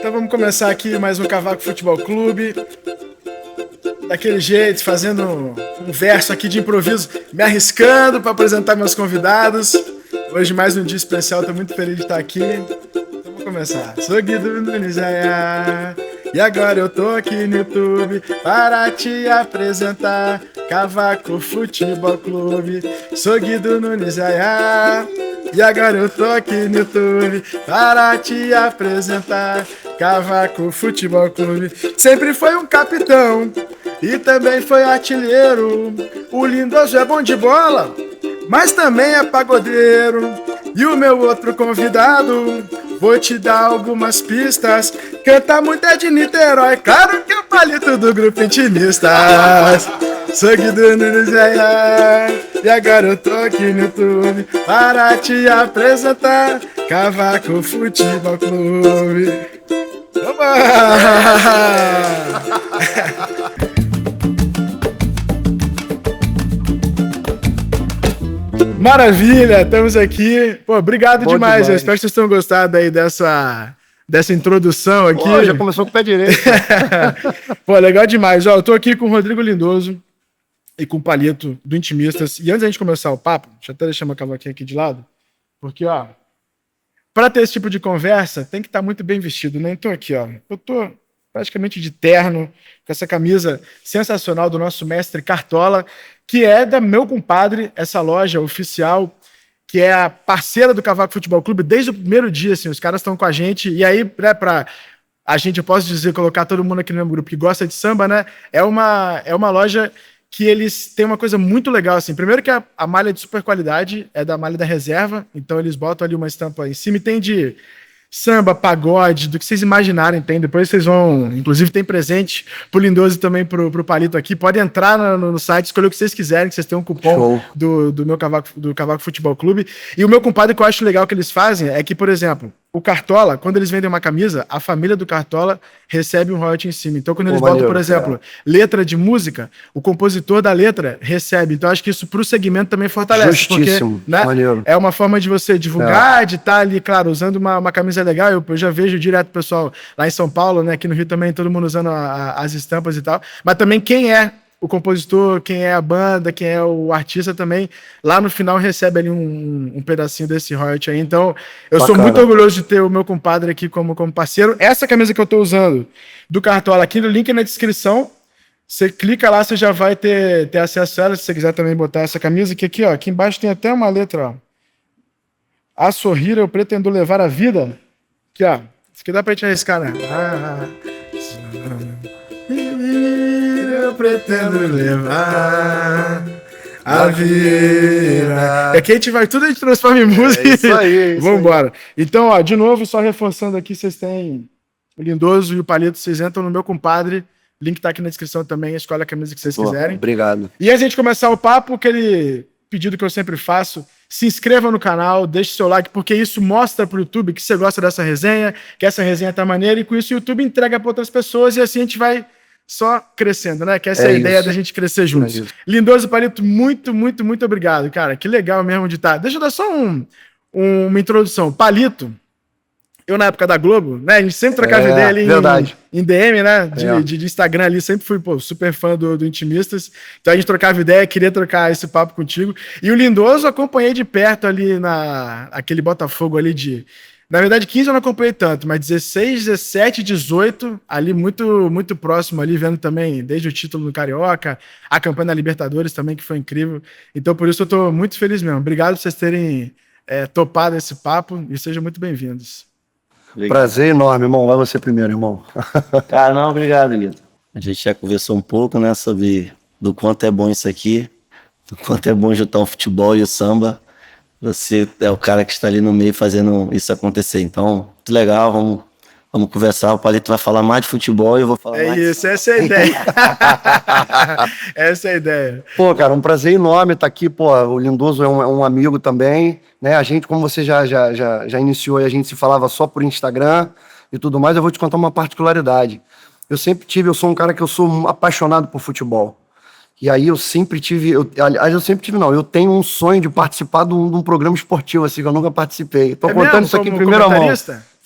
Então vamos começar aqui mais um Cavaco Futebol Clube. Daquele jeito, fazendo um verso aqui de improviso, me arriscando para apresentar meus convidados. Hoje mais um dia especial, tô muito feliz de estar aqui. Então vamos começar. Sou Guido Nunes, e agora eu tô aqui no YouTube para te apresentar Cavaco Futebol Clube. Sou Guido Nunes, e agora eu tô aqui no YouTube para te apresentar Cavaco Futebol Clube. Sempre foi um capitão e também foi artilheiro. O Lindoso é bom de bola, mas também é pagodeiro. E o meu outro convidado, vou te dar algumas pistas. Canta muito é de Niterói, claro que é o palito do grupo Intimistas. Sou Guido Nunes, e agora eu tô aqui no YouTube para te apresentar Cavaco Futebol Clube. Oba! Maravilha, estamos aqui. Pô, obrigado demais. Eu espero que vocês tenham gostado aí dessa introdução aqui. Pô, já começou com o pé direito. Pô, legal demais. Ó, eu tô aqui com o Rodrigo Lindoso e com o Palito do Intimistas. E antes da gente começar o papo, deixa eu até deixar meu cavaquinho aqui de lado, porque, ó, para ter esse tipo de conversa, tem que estar muito bem vestido, né? Então aqui, ó, eu tô praticamente de terno, com essa camisa sensacional do nosso mestre Cartola, que é da meu compadre, essa loja oficial, que é a parceira do Cavaco Futebol Clube desde o primeiro dia, assim, os caras estão com a gente, e aí, né, pra a gente, eu posso dizer, colocar todo mundo aqui no mesmo grupo que gosta de samba, né, é uma loja que eles têm uma coisa muito legal, assim, primeiro que a malha é de super qualidade, é da malha da reserva, então eles botam ali uma estampa em cima e tem de samba, pagode, do que vocês imaginarem, tem. Depois vocês vão... Inclusive tem presente pro Lindoso e também pro Palito aqui. Pode entrar no site, escolher o que vocês quiserem, que vocês têm um cupom do meu Cavaco Futebol Clube. E o meu compadre, que eu acho legal que eles fazem, é que, por exemplo, o Cartola, quando eles vendem uma camisa, a família do Cartola recebe um royalty em cima. Então, quando eles botam, por exemplo, letra de música, o compositor da letra recebe. Então, acho que isso pro segmento também fortalece. Justíssimo. Porque, né, é uma forma de você divulgar, de estar ali, claro, usando uma camisa legal. Eu já vejo direto o pessoal lá em São Paulo, né, aqui no Rio também, todo mundo usando as estampas e tal. Mas também quem é o compositor, quem é a banda, quem é o artista também, lá no final recebe ali um pedacinho desse royalty aí. Então, eu sou muito orgulhoso de ter o meu compadre aqui como parceiro. Essa camisa que eu tô usando do Cartola aqui, no link na descrição, você clica lá, você já vai ter acesso a ela, se você quiser também botar essa camisa, que aqui, ó, aqui embaixo tem até uma letra, ó. A sorrir eu pretendo levar a vida. Aqui, ó. Isso aqui dá pra gente arriscar, né? Eu pretendo levar a vida. E aqui a gente vai tudo, a gente transforma em música. É isso aí. Vamos embora. Então, ó, de novo, só reforçando aqui, vocês têm o Lindoso e o Palito, vocês entram no meu compadre. Link tá aqui na descrição também, escolhe a camisa que vocês quiserem. Obrigado. E antes de a gente começar o papo, aquele pedido que eu sempre faço, se inscreva no canal, deixe seu like, porque isso mostra pro YouTube que você gosta dessa resenha, que essa resenha tá maneira, e com isso o YouTube entrega para outras pessoas, e assim a gente vai só crescendo, né? Que essa é a ideia da gente crescer juntos. Lindoso e Palito, muito, muito, muito obrigado, cara. Que legal mesmo de estar. Deixa eu dar só uma introdução. Palito, eu na época da Globo, né? A gente sempre trocava ideia ali em DM, né? De Instagram ali, sempre fui, super fã do Intimistas. Então a gente trocava ideia, queria trocar esse papo contigo. E o Lindoso acompanhei de perto ali aquele Botafogo ali de... Na verdade, 15 eu não acompanhei tanto, mas 16, 17, 18, ali muito, muito próximo, ali vendo também desde o título no Carioca, a campanha da Libertadores também, que foi incrível. Então, por isso eu tô muito feliz mesmo. Obrigado por vocês terem topado esse papo e sejam muito bem-vindos. Prazer enorme, irmão. Vai você primeiro, irmão. Cara, não, obrigado, Guido. A gente já conversou um pouco, né, sobre do quanto é bom isso aqui, do quanto é bom juntar o futebol e o samba. Você é o cara que está ali no meio fazendo isso acontecer. Então, muito legal, vamos conversar. O Palito vai falar mais de futebol e eu vou falar mais. É isso, essa é a ideia. Essa é a ideia. Pô, cara, um prazer enorme estar aqui. Pô, o Lindoso é um amigo também, né? A gente, como você já iniciou, a gente se falava só por Instagram e tudo mais. Eu vou te contar uma particularidade. Eu sou um cara que eu sou apaixonado por futebol. E aí eu tenho um sonho de participar de um programa esportivo, assim, que eu nunca participei. Tô contando isso aqui em primeira mão.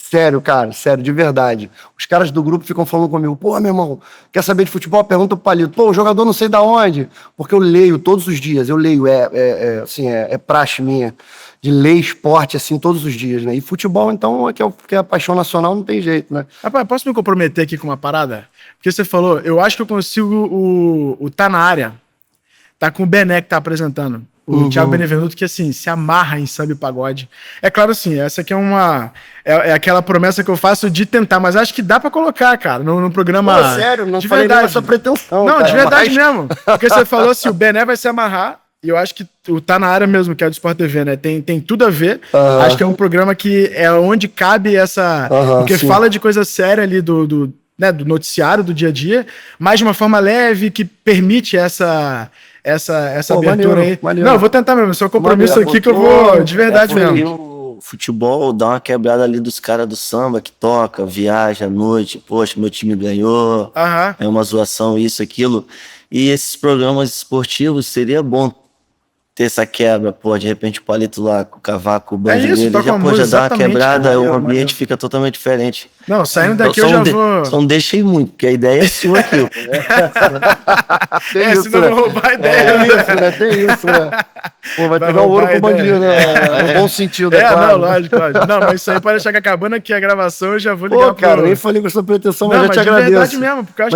Sério, cara, sério, de verdade. Os caras do grupo ficam falando comigo, pô, meu irmão, quer saber de futebol? Pergunta pro Palito. Pô, o jogador não sei da onde. Porque eu leio todos os dias, assim, é praxe minha, de ler esporte, assim, todos os dias, né? E futebol, então, que é a paixão nacional, não tem jeito, né? Rapaz, posso me comprometer aqui com uma parada? Porque você falou, eu acho que eu consigo o Tá na Área. Tá com o Bené que tá apresentando. O Thiago Benevenuto, que assim, se amarra em samba e pagode. É claro, assim, essa aqui é aquela promessa que eu faço de tentar, mas acho que dá pra colocar, cara, no programa. Pô, sério, não de falei verdade. dessa pretensão. Não, cara, de verdade mesmo. Porque você falou assim, o Bené vai se amarrar, e eu acho que o Tá na Área mesmo, que é do Sport TV, né? Tem tudo a ver. Acho que é um programa que é onde cabe essa. Porque sim. fala de coisa séria ali do noticiário do dia a dia, mas de uma forma leve que permite essa abertura maneiro, aí. maneiro. Não, eu vou tentar mesmo. Só compromisso Maneiro, aqui que eu vou de verdade porque mesmo. o futebol dá uma quebrada ali dos caras do samba que toca, viaja à noite, poxa, meu time ganhou, Aham. é uma zoação, isso, aquilo. E esses programas esportivos seria bom ter essa quebra, pô, de repente o Palito lá com o cavaco, o banjo isso, dele, toca já, uma pô, já música, dá uma exatamente, quebrada, maneiro, o ambiente maneiro. fica totalmente diferente. Não, saindo Então, daqui eu já vou. Só não deixei muito, porque a ideia é sua aqui. Pô. Tem isso, senão né? eu vou roubar a ideia. Tem isso, né? Tem isso, né? Pô, vai pegar o ouro roubar a pro bandido, ideia. né? No bom sentido, é Não, claro. lógico. Não, mas isso aí pode deixar que acabando aqui a gravação, eu já vou ligar Pô, cara, nem falei com essa pretensão, mas Não, já te mas de agradeço. verdade mesmo, porque eu acho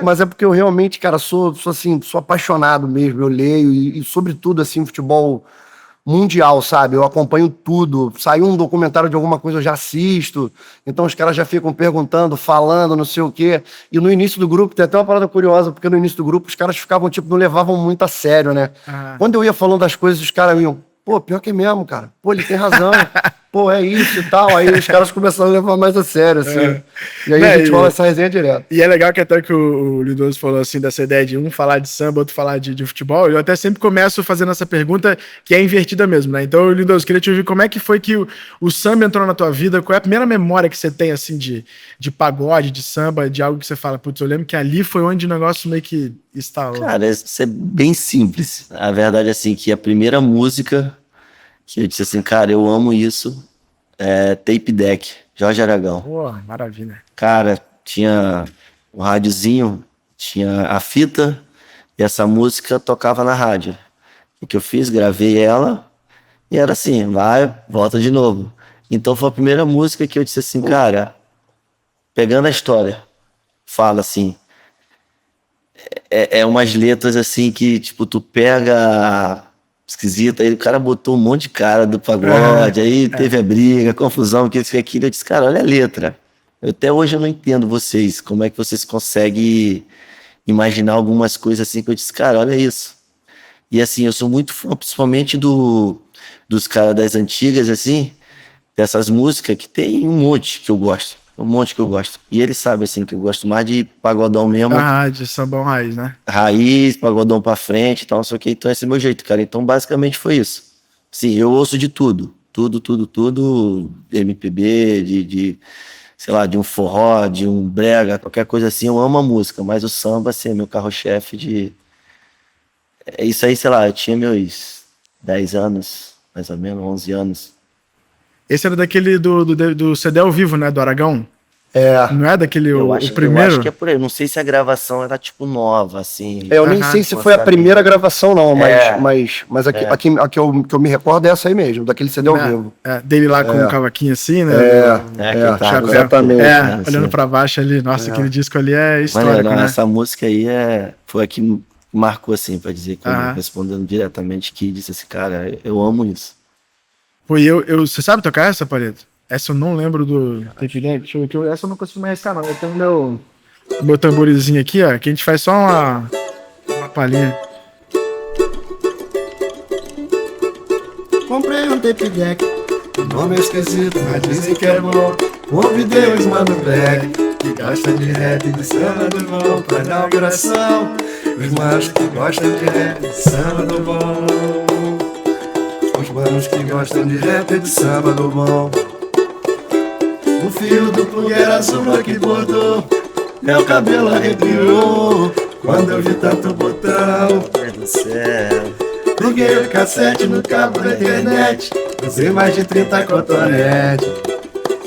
Mas é porque eu realmente, cara, sou apaixonado mesmo. Eu leio e sobretudo, assim, futebol mundial, sabe? Eu acompanho tudo. Saiu um documentário de alguma coisa, eu já assisto. Então os caras já ficam perguntando, falando, não sei o quê. E no início do grupo, tem até uma parada curiosa, porque no início do grupo os caras ficavam, tipo, não levavam muito a sério, né? Quando eu ia falando das coisas, os caras iam, pô, pior que é mesmo, cara. Pô, ele tem razão. Pô, é isso e tal. Aí os caras começaram a levar mais a sério, assim. E aí a gente rola essa resenha direto. E é legal que até que o Lindoso falou assim, dessa ideia de um falar de samba, outro falar de futebol, eu até sempre começo fazendo essa pergunta que é invertida mesmo, né? Então, Lindoso, queria te ouvir como é que foi que o samba entrou na tua vida, qual é a primeira memória que você tem, assim, de pagode, de samba, de algo que você fala, putz, eu lembro que ali foi onde o negócio meio que instalou. Cara, isso é bem simples. A verdade é assim, que a primeira música que eu disse assim, cara, eu amo isso, é Tape Deck, Jorge Aragão. Pô, maravilha. Cara, tinha o rádiozinho, tinha a fita, e essa música tocava na rádio. O que eu fiz? Gravei ela, e era assim, vai, volta de novo. Então foi a primeira música que eu disse assim, cara, pegando a história, fala assim, é umas letras assim que, tipo, tu pega esquisita, aí o cara botou um monte de cara do pagode, aí teve a briga, a confusão, que isso e aquilo, eu disse, cara, olha a letra. Até hoje eu não entendo vocês, como é que vocês conseguem imaginar algumas coisas assim, que eu disse, cara, olha isso. E assim, eu sou muito fã, principalmente dos caras das antigas, assim, dessas músicas, que tem um monte que eu gosto. E eles sabem, assim, que eu gosto mais de pagodão mesmo. Ah, de sambão raiz, né? Raiz, pagodão pra frente e tal, não sei o que. Então esse é o meu jeito, cara. Então basicamente foi isso. Sim, eu ouço de tudo. Tudo. MPB, sei lá, de um forró, de um brega, qualquer coisa assim. Eu amo a música, mas o samba, assim, é meu carro-chefe de... É isso aí, sei lá, eu tinha meus 10 anos, mais ou menos, 11 anos. Esse era daquele do CD ao vivo, né? Do Aragão. É. Não é daquele Eu o acho primeiro? que é por aí. Não sei se a gravação era, tipo, nova, assim. Eu nem sei se foi a primeira gravação, não, mas a que eu me recordo é essa aí mesmo, daquele CD ao vivo. Dele lá com o cavaquinho assim, né? que tá, Chapéu. assim. Olhando pra baixo ali. Nossa, aquele disco ali é histórico, Mano, né? essa música aí foi a que marcou, assim, pra dizer, respondendo diretamente, que disse assim, cara, eu amo isso. Pô, você sabe tocar essa, Palito? Essa eu não lembro do Tape Deck. Deixa eu ver, essa eu não consigo mais arriscar, não. Eu tenho meu tamborizinho aqui, ó, que a gente faz só uma palhinha. Comprei um tape deck, o nome é esquisito, mas dizem que é bom. Convidei os mano black, que gostam de rap e de samba do bom, pra inauguração. Os manos que gostam de rap e de samba do bom. Os manos que gostam de rap e de samba do bom. O fio do plug era azul que bordou, meu cabelo arrepiou quando eu vi tanto botão. Meu Deus do céu. Pluguei o cassete no cabo da internet, usei mais de 30 cotonete.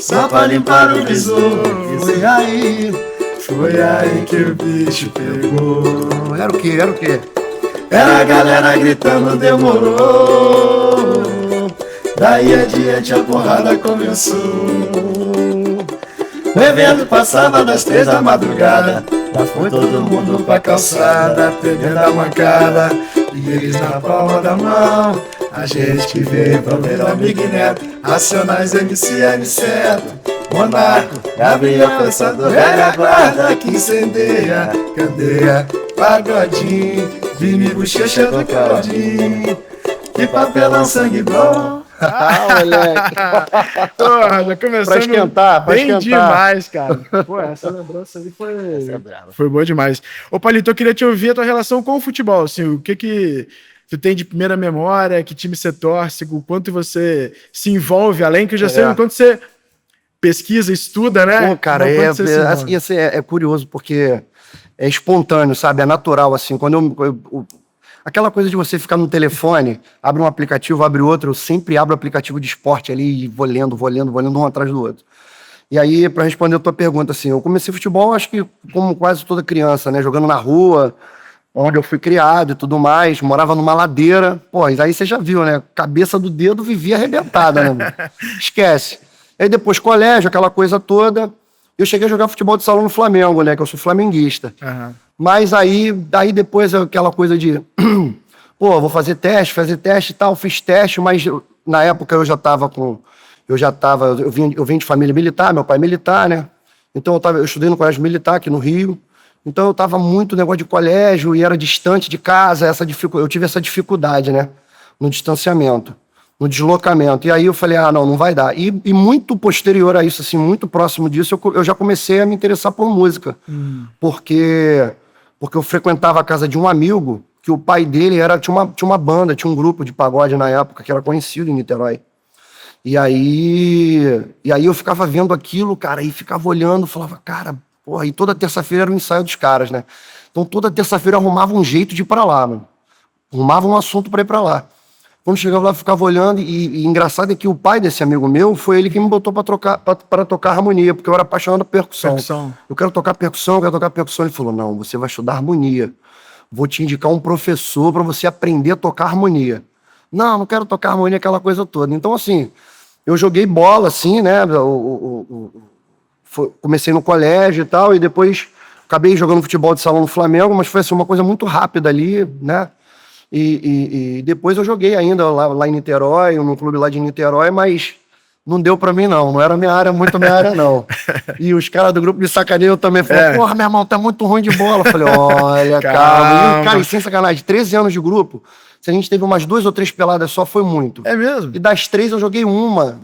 só pra limpar o visor. Foi aí que o bicho pegou. Era o quê? Era o quê? Era a galera gritando, demorou. Daí adiante a porrada começou. O evento passava das 3 da madrugada. Lá foi todo mundo pra calçada, pegando a mancada. E eles na palma da mão. A gente que veio pra ver o amigo e neto. Racionais MC, Aniceto, Monaco, Gabriel Pensador, velha guarda que incendeia, candeia, pagodinho, Vini Bochecha do Claudinho, que papelão sangue bom. Moleque. Porra, já começando Pra esquentar, pra bem esquentar. demais, cara. Pô, essa lembrança ali foi boa demais. Ô, Palito, eu queria te ouvir a tua relação com o futebol, assim, o que tu tem de primeira memória, que time você torce, o quanto você se envolve, além que eu já sei o quanto você pesquisa, estuda, né? Pô, cara, Não, quanto você se envolve. é curioso, porque é espontâneo, sabe? É natural, assim. Quando aquela coisa de você ficar no telefone, abre um aplicativo, abre outro, eu sempre abro o aplicativo de esporte ali e vou lendo um atrás do outro. E aí, para responder a tua pergunta, assim, eu comecei futebol, acho que como quase toda criança, né? Jogando na rua, onde eu fui criado e tudo mais, morava numa ladeira. Pô, aí você já viu, né? Cabeça do dedo vivia arrebentada, né? Mano? Esquece. Aí depois colégio, aquela coisa toda. Eu cheguei a jogar futebol de salão no Flamengo, né? Que eu sou flamenguista. Aham. Mas aí depois aquela coisa de... Pô, vou fazer teste e tal. Fiz teste, mas na época eu vim de família militar, meu pai é militar, né? Então eu estudei no colégio militar aqui no Rio. Então eu tava muito negócio de colégio e era distante de casa. Eu tive essa dificuldade, né? No distanciamento, no deslocamento. E aí eu falei, não vai dar. E muito posterior a isso, assim, muito próximo disso, eu já comecei a me interessar por música. Porque eu frequentava a casa de um amigo que o pai dele tinha uma banda, tinha um grupo de pagode na época que era conhecido em Niterói. E aí eu ficava vendo aquilo, cara, e ficava olhando, falava, cara, porra, e toda terça-feira era o ensaio dos caras, né? Então toda terça-feira eu arrumava um jeito de ir pra lá, mano. Arrumava um assunto pra ir pra lá. Quando chegava lá, eu ficava olhando, e engraçado é que o pai desse amigo meu foi ele que me botou pra tocar harmonia, porque eu era apaixonado por percussão. Eu quero tocar percussão. Ele falou, não, você vai estudar harmonia. Vou te indicar um professor pra você aprender a tocar harmonia. Não quero tocar harmonia, aquela coisa toda. Então, assim, eu joguei bola, assim, né? Comecei no colégio e tal, e depois acabei jogando futebol de salão no Flamengo, mas foi assim, uma coisa muito rápida ali, né? E depois eu joguei ainda lá em Niterói, no clube lá de Niterói, mas não deu pra mim, não era muito minha área, não. E os caras do grupo de sacaneio também falaram, porra, meu irmão, tá muito ruim de bola. Eu falei, olha, calma. E, cara, sem sacanagem, 13 anos de grupo, se a gente teve umas 2 ou 3 peladas só, foi muito. É mesmo? E das 3 eu joguei uma,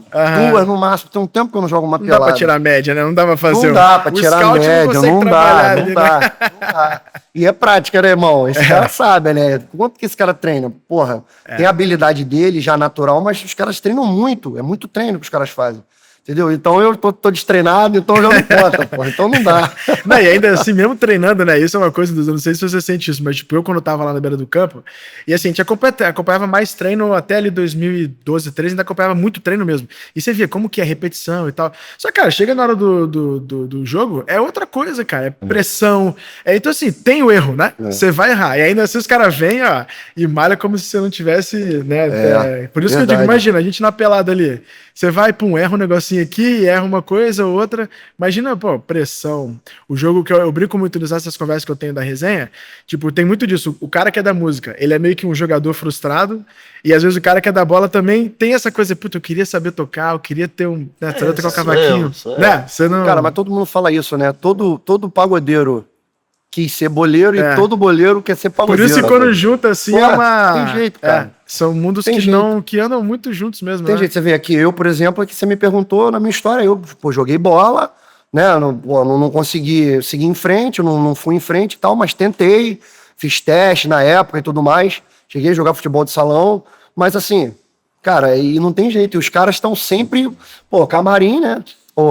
2 no máximo. Tem um tempo que eu não jogo uma Não pelada. dá pra tirar média, né? Não dá pra fazer. Não dá pra tirar média, não dá. Né? E é prática, né, irmão? Esse cara sabe, né? Quanto que esse cara treina? Porra, tem a habilidade dele já natural, mas os caras treinam muito. É muito treino que os caras fazem. Entendeu? Então eu tô destreinado, então já não conta, porra. Então não dá. Não, e ainda assim, mesmo treinando, né? Isso é uma coisa, eu não sei se você sente isso, mas tipo, eu quando eu tava lá na beira do campo, e assim, a gente acompanhava mais treino até ali 2012, 2013, ainda acompanhava muito treino mesmo. E você via como que é repetição e tal. Só que, cara, chega na hora do jogo, é outra coisa, cara. É pressão. Então, assim, tem o erro, né? Você vai errar. E ainda assim os caras vêm, ó, e malha como se você não tivesse, né? Por isso que eu digo, imagina, a gente na pelada ali. Você vai, pum, erra um negocinho aqui, erra uma coisa ou outra. Imagina, pô, pressão. O jogo que eu brinco muito nessas conversas que eu tenho da resenha, tipo, tem muito disso. O cara que é da música, ele é meio que um jogador frustrado, e às vezes o cara que é da bola também tem essa coisa, puta, eu queria saber tocar, eu queria ter saber tocar o cavaquinho. Né? Você não... Cara, mas todo mundo fala isso, né? Todo pagodeiro quis ser boleiro e todo boleiro quer ser pagodeiro. Por isso que quando junta assim é uma... Tem jeito, cara. São mundos que andam muito juntos mesmo. Tem jeito, você vê aqui, eu, por exemplo, aqui você me perguntou na minha história, eu joguei bola, né? Não consegui seguir em frente, não fui em frente e tal, mas tentei, fiz teste na época e tudo mais, cheguei a jogar futebol de salão, mas assim, cara, e não tem jeito, e os caras estão sempre, camarim, né?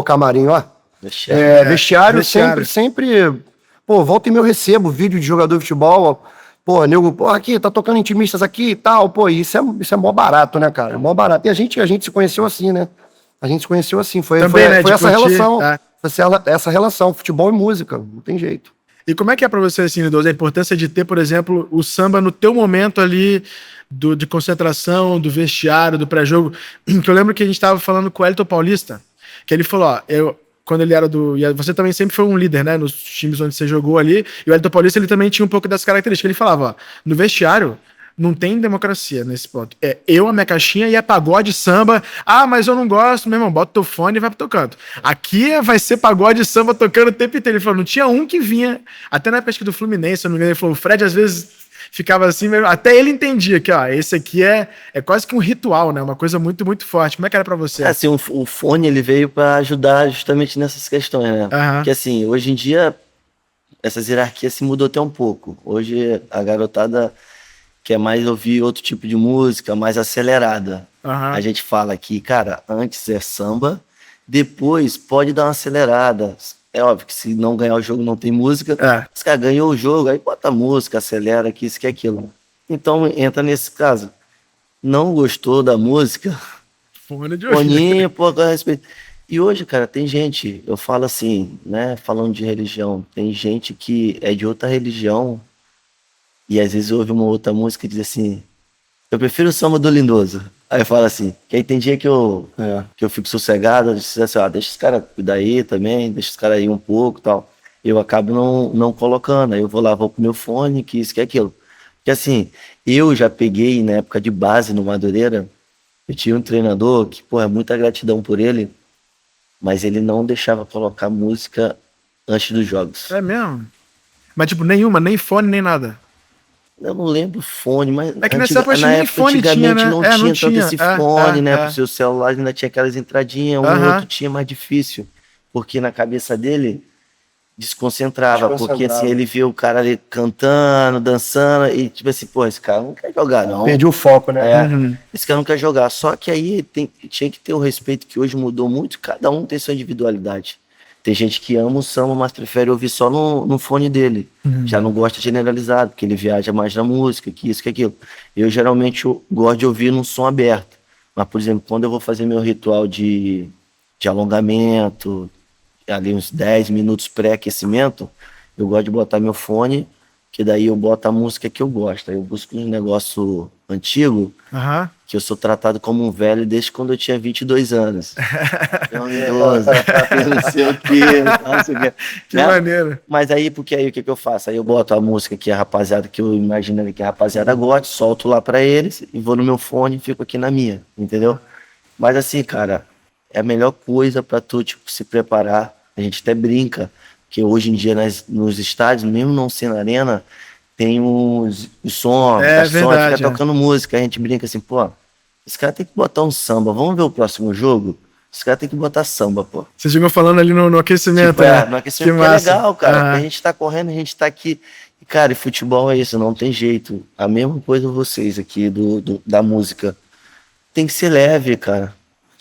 Camarim, ó. Vestiário. Sempre. Pô, volta e meia eu recebo vídeo de jogador de futebol, nego, aqui, tá tocando intimistas aqui e tal, isso é mó barato, né, cara? É mó barato. E a gente se conheceu assim, né? A gente se conheceu assim, foi Também, né, foi de essa curtir, relação. é. Essa relação, futebol e música, não tem jeito. E como é que é pra você, assim, Lindoso, a importância de ter, por exemplo, o samba no teu momento ali de concentração, do vestiário, do pré-jogo? Que eu lembro que a gente tava falando com o Elton Paulista, que ele falou, ó, quando ele era e você também sempre foi um líder, né, nos times onde você jogou ali, e o Elton Paulista, ele também tinha um pouco dessas características. Ele falava, ó, no vestiário, não tem democracia nesse ponto. É eu, a minha caixinha e é pagode, samba. Ah, mas eu não gosto, meu irmão. Bota teu fone e vai pro teu canto. Aqui vai ser pagode e samba tocando o tempo inteiro. Ele falou, não tinha um que vinha. Até na pesca do Fluminense, se eu não me engano, ele falou, o Fred às vezes ficava assim, até ele entendia que, ó, esse aqui é quase que um ritual, né? Uma coisa muito, muito forte. Como é que era pra você? Assim, o fone, ele veio pra ajudar justamente nessas questões, né? Aham. Porque assim, hoje em dia, essas hierarquias se mudou até um pouco. Hoje, a garotada quer mais ouvir outro tipo de música, mais acelerada. Aham. A gente fala que, cara, antes é samba, depois pode dar uma acelerada. É óbvio que se não ganhar o jogo não tem música. É. Os caras ganhou o jogo, aí bota a música, acelera, que isso, que aquilo. Então entra nesse caso. Não gostou da música, Fone de ouvido. foninho, pô, com respeito. E hoje, cara, tem gente, eu falo assim, né, falando de religião, tem gente que é de outra religião e às vezes ouve uma outra música e diz assim, eu prefiro o samba do Lindoso. Aí eu falo assim, que aí tem dia que eu fico sossegado, eu disse assim, deixa os caras cuidar aí também, deixa os caras aí um pouco e tal. Eu acabo não colocando, aí eu vou lá, vou pro meu fone, que isso, que aquilo. Porque assim, eu já peguei na época de base no Madureira, eu tinha um treinador que, pô, é muita gratidão por ele, mas ele não deixava colocar música antes dos jogos. É mesmo? Mas, tipo, nenhuma, nem fone, nem nada. Eu não lembro fone, mas É que nessa época na nem época fone tinha, antigamente né? não É, não tinha tanto tinha. esse fone, né? É. Pro seu celular ainda tinha aquelas entradinhas, um Aham. outro tinha mais difícil. Porque na cabeça dele desconcentrava, porque assim, ele via o cara ali cantando, dançando, e tipo assim, pô, esse cara não quer jogar, não. Perdi o foco, né? É, Uhum. esse cara não quer jogar. Só que aí tinha que ter o respeito que hoje mudou muito, cada um tem sua individualidade. Tem gente que ama o samba, mas prefere ouvir só no fone dele. Já não gosta generalizado, porque ele viaja mais na música, que isso, que aquilo. Eu geralmente gosto de ouvir num som aberto. Mas, por exemplo, quando eu vou fazer meu ritual de alongamento, ali uns 10 minutos pré-aquecimento, eu gosto de botar meu fone, que daí eu boto a música que eu gosto. Aí eu busco um negócio antigo, Aham. que eu sou tratado como um velho desde quando eu tinha 22 anos. Eu idoso, não sei o quê, não sei o quê. Que Né? maneiro. Mas aí, porque aí o que eu faço? Aí eu boto a música que a rapaziada, que eu imagino que a rapaziada gosta, solto lá pra eles e vou no meu fone e fico aqui na minha, entendeu? Mas assim, cara, é a melhor coisa pra tu, tipo, se preparar. A gente até brinca, que hoje em dia nos estádios, mesmo não sendo arena, tem os som, É as som, verdade, fica é. tocando música. A gente brinca assim, pô, esse cara tem que botar um samba. Vamos ver o próximo jogo? Esse cara tem que botar samba, pô. Você chegou falando ali no aquecimento, Tipo, né? no aquecimento Que que é massa. legal, cara. Aham. A gente tá correndo, a gente tá aqui. E, cara, e futebol é isso, não tem jeito. A mesma coisa vocês aqui da música. Tem que ser leve, cara.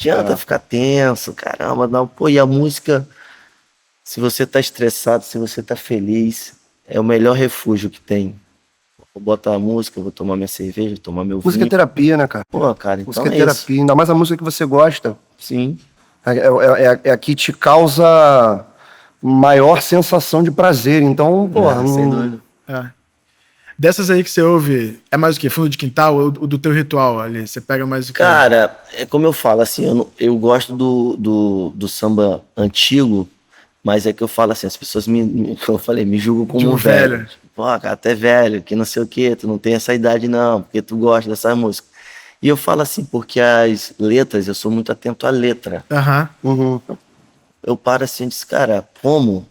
Não adianta ficar tenso, caramba, não. Pô, e a música, se você tá estressado, se você tá feliz, é o melhor refúgio que tem. Vou botar a música, vou tomar minha cerveja, tomar meu Música é vinho. terapia, né, cara? Pô, cara, então Música é é isso. terapia, ainda mais a música que você gosta. Sim. É a que te causa maior sensação de prazer. Então, porra, Sem não- dúvida. É. Dessas aí que você ouve, é mais o quê? Fundo de quintal ou do teu ritual ali? Você pega mais o quê? Cara, é como eu falo, assim, eu gosto do samba antigo, mas é que eu falo assim, as pessoas como eu falei, me julgam como De um um velho. velho. Tipo, pô, cara, tu é velho, que não sei o quê, tu não tem essa idade não, porque tu gosta dessa música. E eu falo assim, porque as letras, eu sou muito atento à letra. Aham. Uhum. Eu paro assim e disse, cara, como?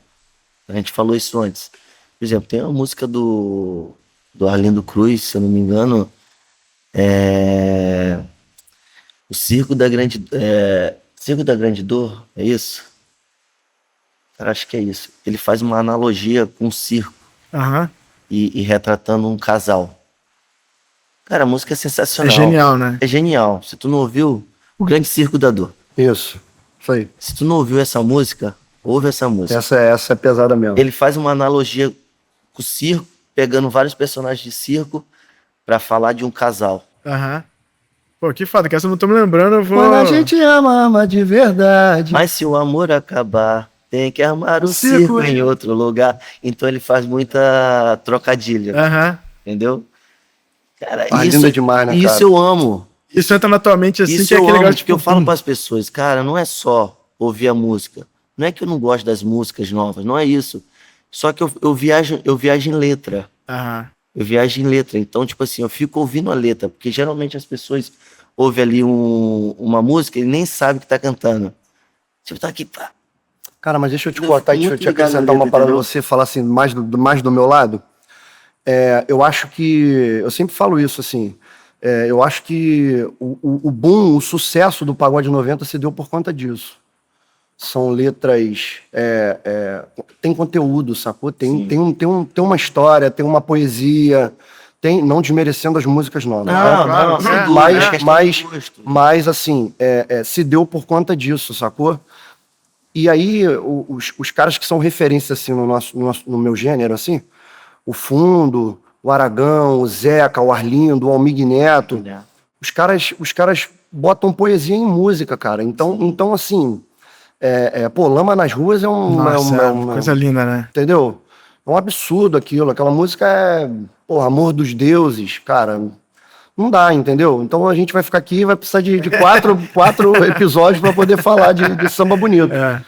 A gente falou isso antes. Por exemplo, tem uma música do Arlindo Cruz, se eu não me engano, o Circo da Grande Dor, é isso? Cara, acho que é isso. Ele faz uma analogia com o circo Aham. e retratando um casal. Cara, a música é É sensacional. genial, né? É genial. Se tu não ouviu, O Grande Circo da Dor. Isso aí. Se tu não ouviu essa música, ouve essa música. Essa é pesada mesmo. Ele faz uma analogia com o circo, pegando vários personagens de circo para falar de um casal. Aham. Pô, que foda, que essa eu não tô me lembrando, eu vou... Quando a gente ama de verdade. Mas se o amor acabar, tem que armar um Circo circo em outro lugar. Então ele faz muita trocadilha, Aham. entendeu? Cara, Linda demais, né, isso cara? eu amo. Isso entra na tua mente assim, Isso que é eu aquele amo, negócio, porque tipo... eu falo para as pessoas, cara, não é só ouvir a música. Não é que eu não gosto das músicas novas, não é isso. Só que eu viajo em letra. Aham. Eu viajo em letra. Então, tipo assim, eu fico ouvindo a letra, porque geralmente as pessoas ouvem ali uma música e nem sabem o que tá cantando. Tipo, tá aqui, pá. Cara, mas deixa eu te Eu cortar e fico deixa eu te muito ligado na acrescentar uma letra, parada, entendeu? você falar assim, mais do meu lado. Eu acho que, eu sempre falo isso, assim, eu acho que o boom, o sucesso do Pagode 90 se deu por conta disso. São letras, tem conteúdo, sacou? Tem uma história, tem uma poesia, não desmerecendo as músicas novas. Não, claro, não, sem é, dúvida, é mas, questão mas, de gosto. mas, assim, se deu por conta disso, sacou? E aí, os caras que são referência, assim, no meu gênero, assim, o Fundo, o Aragão, o Zeca, o Arlindo, o Almig Neto, os caras botam poesia em música, cara. Então assim, pô, Lama nas Ruas Nossa, coisa linda, né? entendeu? É um absurdo aquilo. Aquela música pô, Amor dos Deuses, cara. Não dá, entendeu? Então a gente vai ficar aqui e vai precisar de quatro episódios para poder falar de samba bonito. É.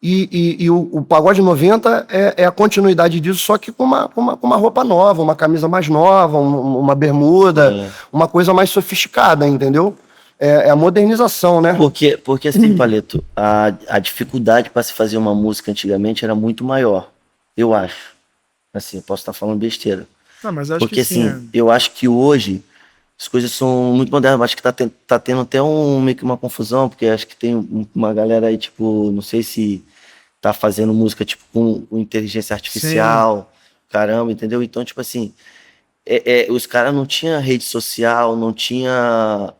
E o Pagode 90 é a continuidade disso, só que com uma roupa nova, uma camisa mais nova, uma bermuda, uma coisa mais sofisticada, entendeu? É a modernização, né? Porque assim, Paleto, a dificuldade para se fazer uma música antigamente era muito maior, eu acho. Assim, eu posso estar falando besteira. Não, mas acho Porque que sim. assim, eu acho que hoje as coisas são muito modernas. Acho que tá tendo até meio que uma confusão, porque acho que tem uma galera aí, tipo, não sei se tá fazendo música, tipo, com inteligência artificial, caramba, entendeu? Então, tipo assim, os caras não tinham rede social, não tinha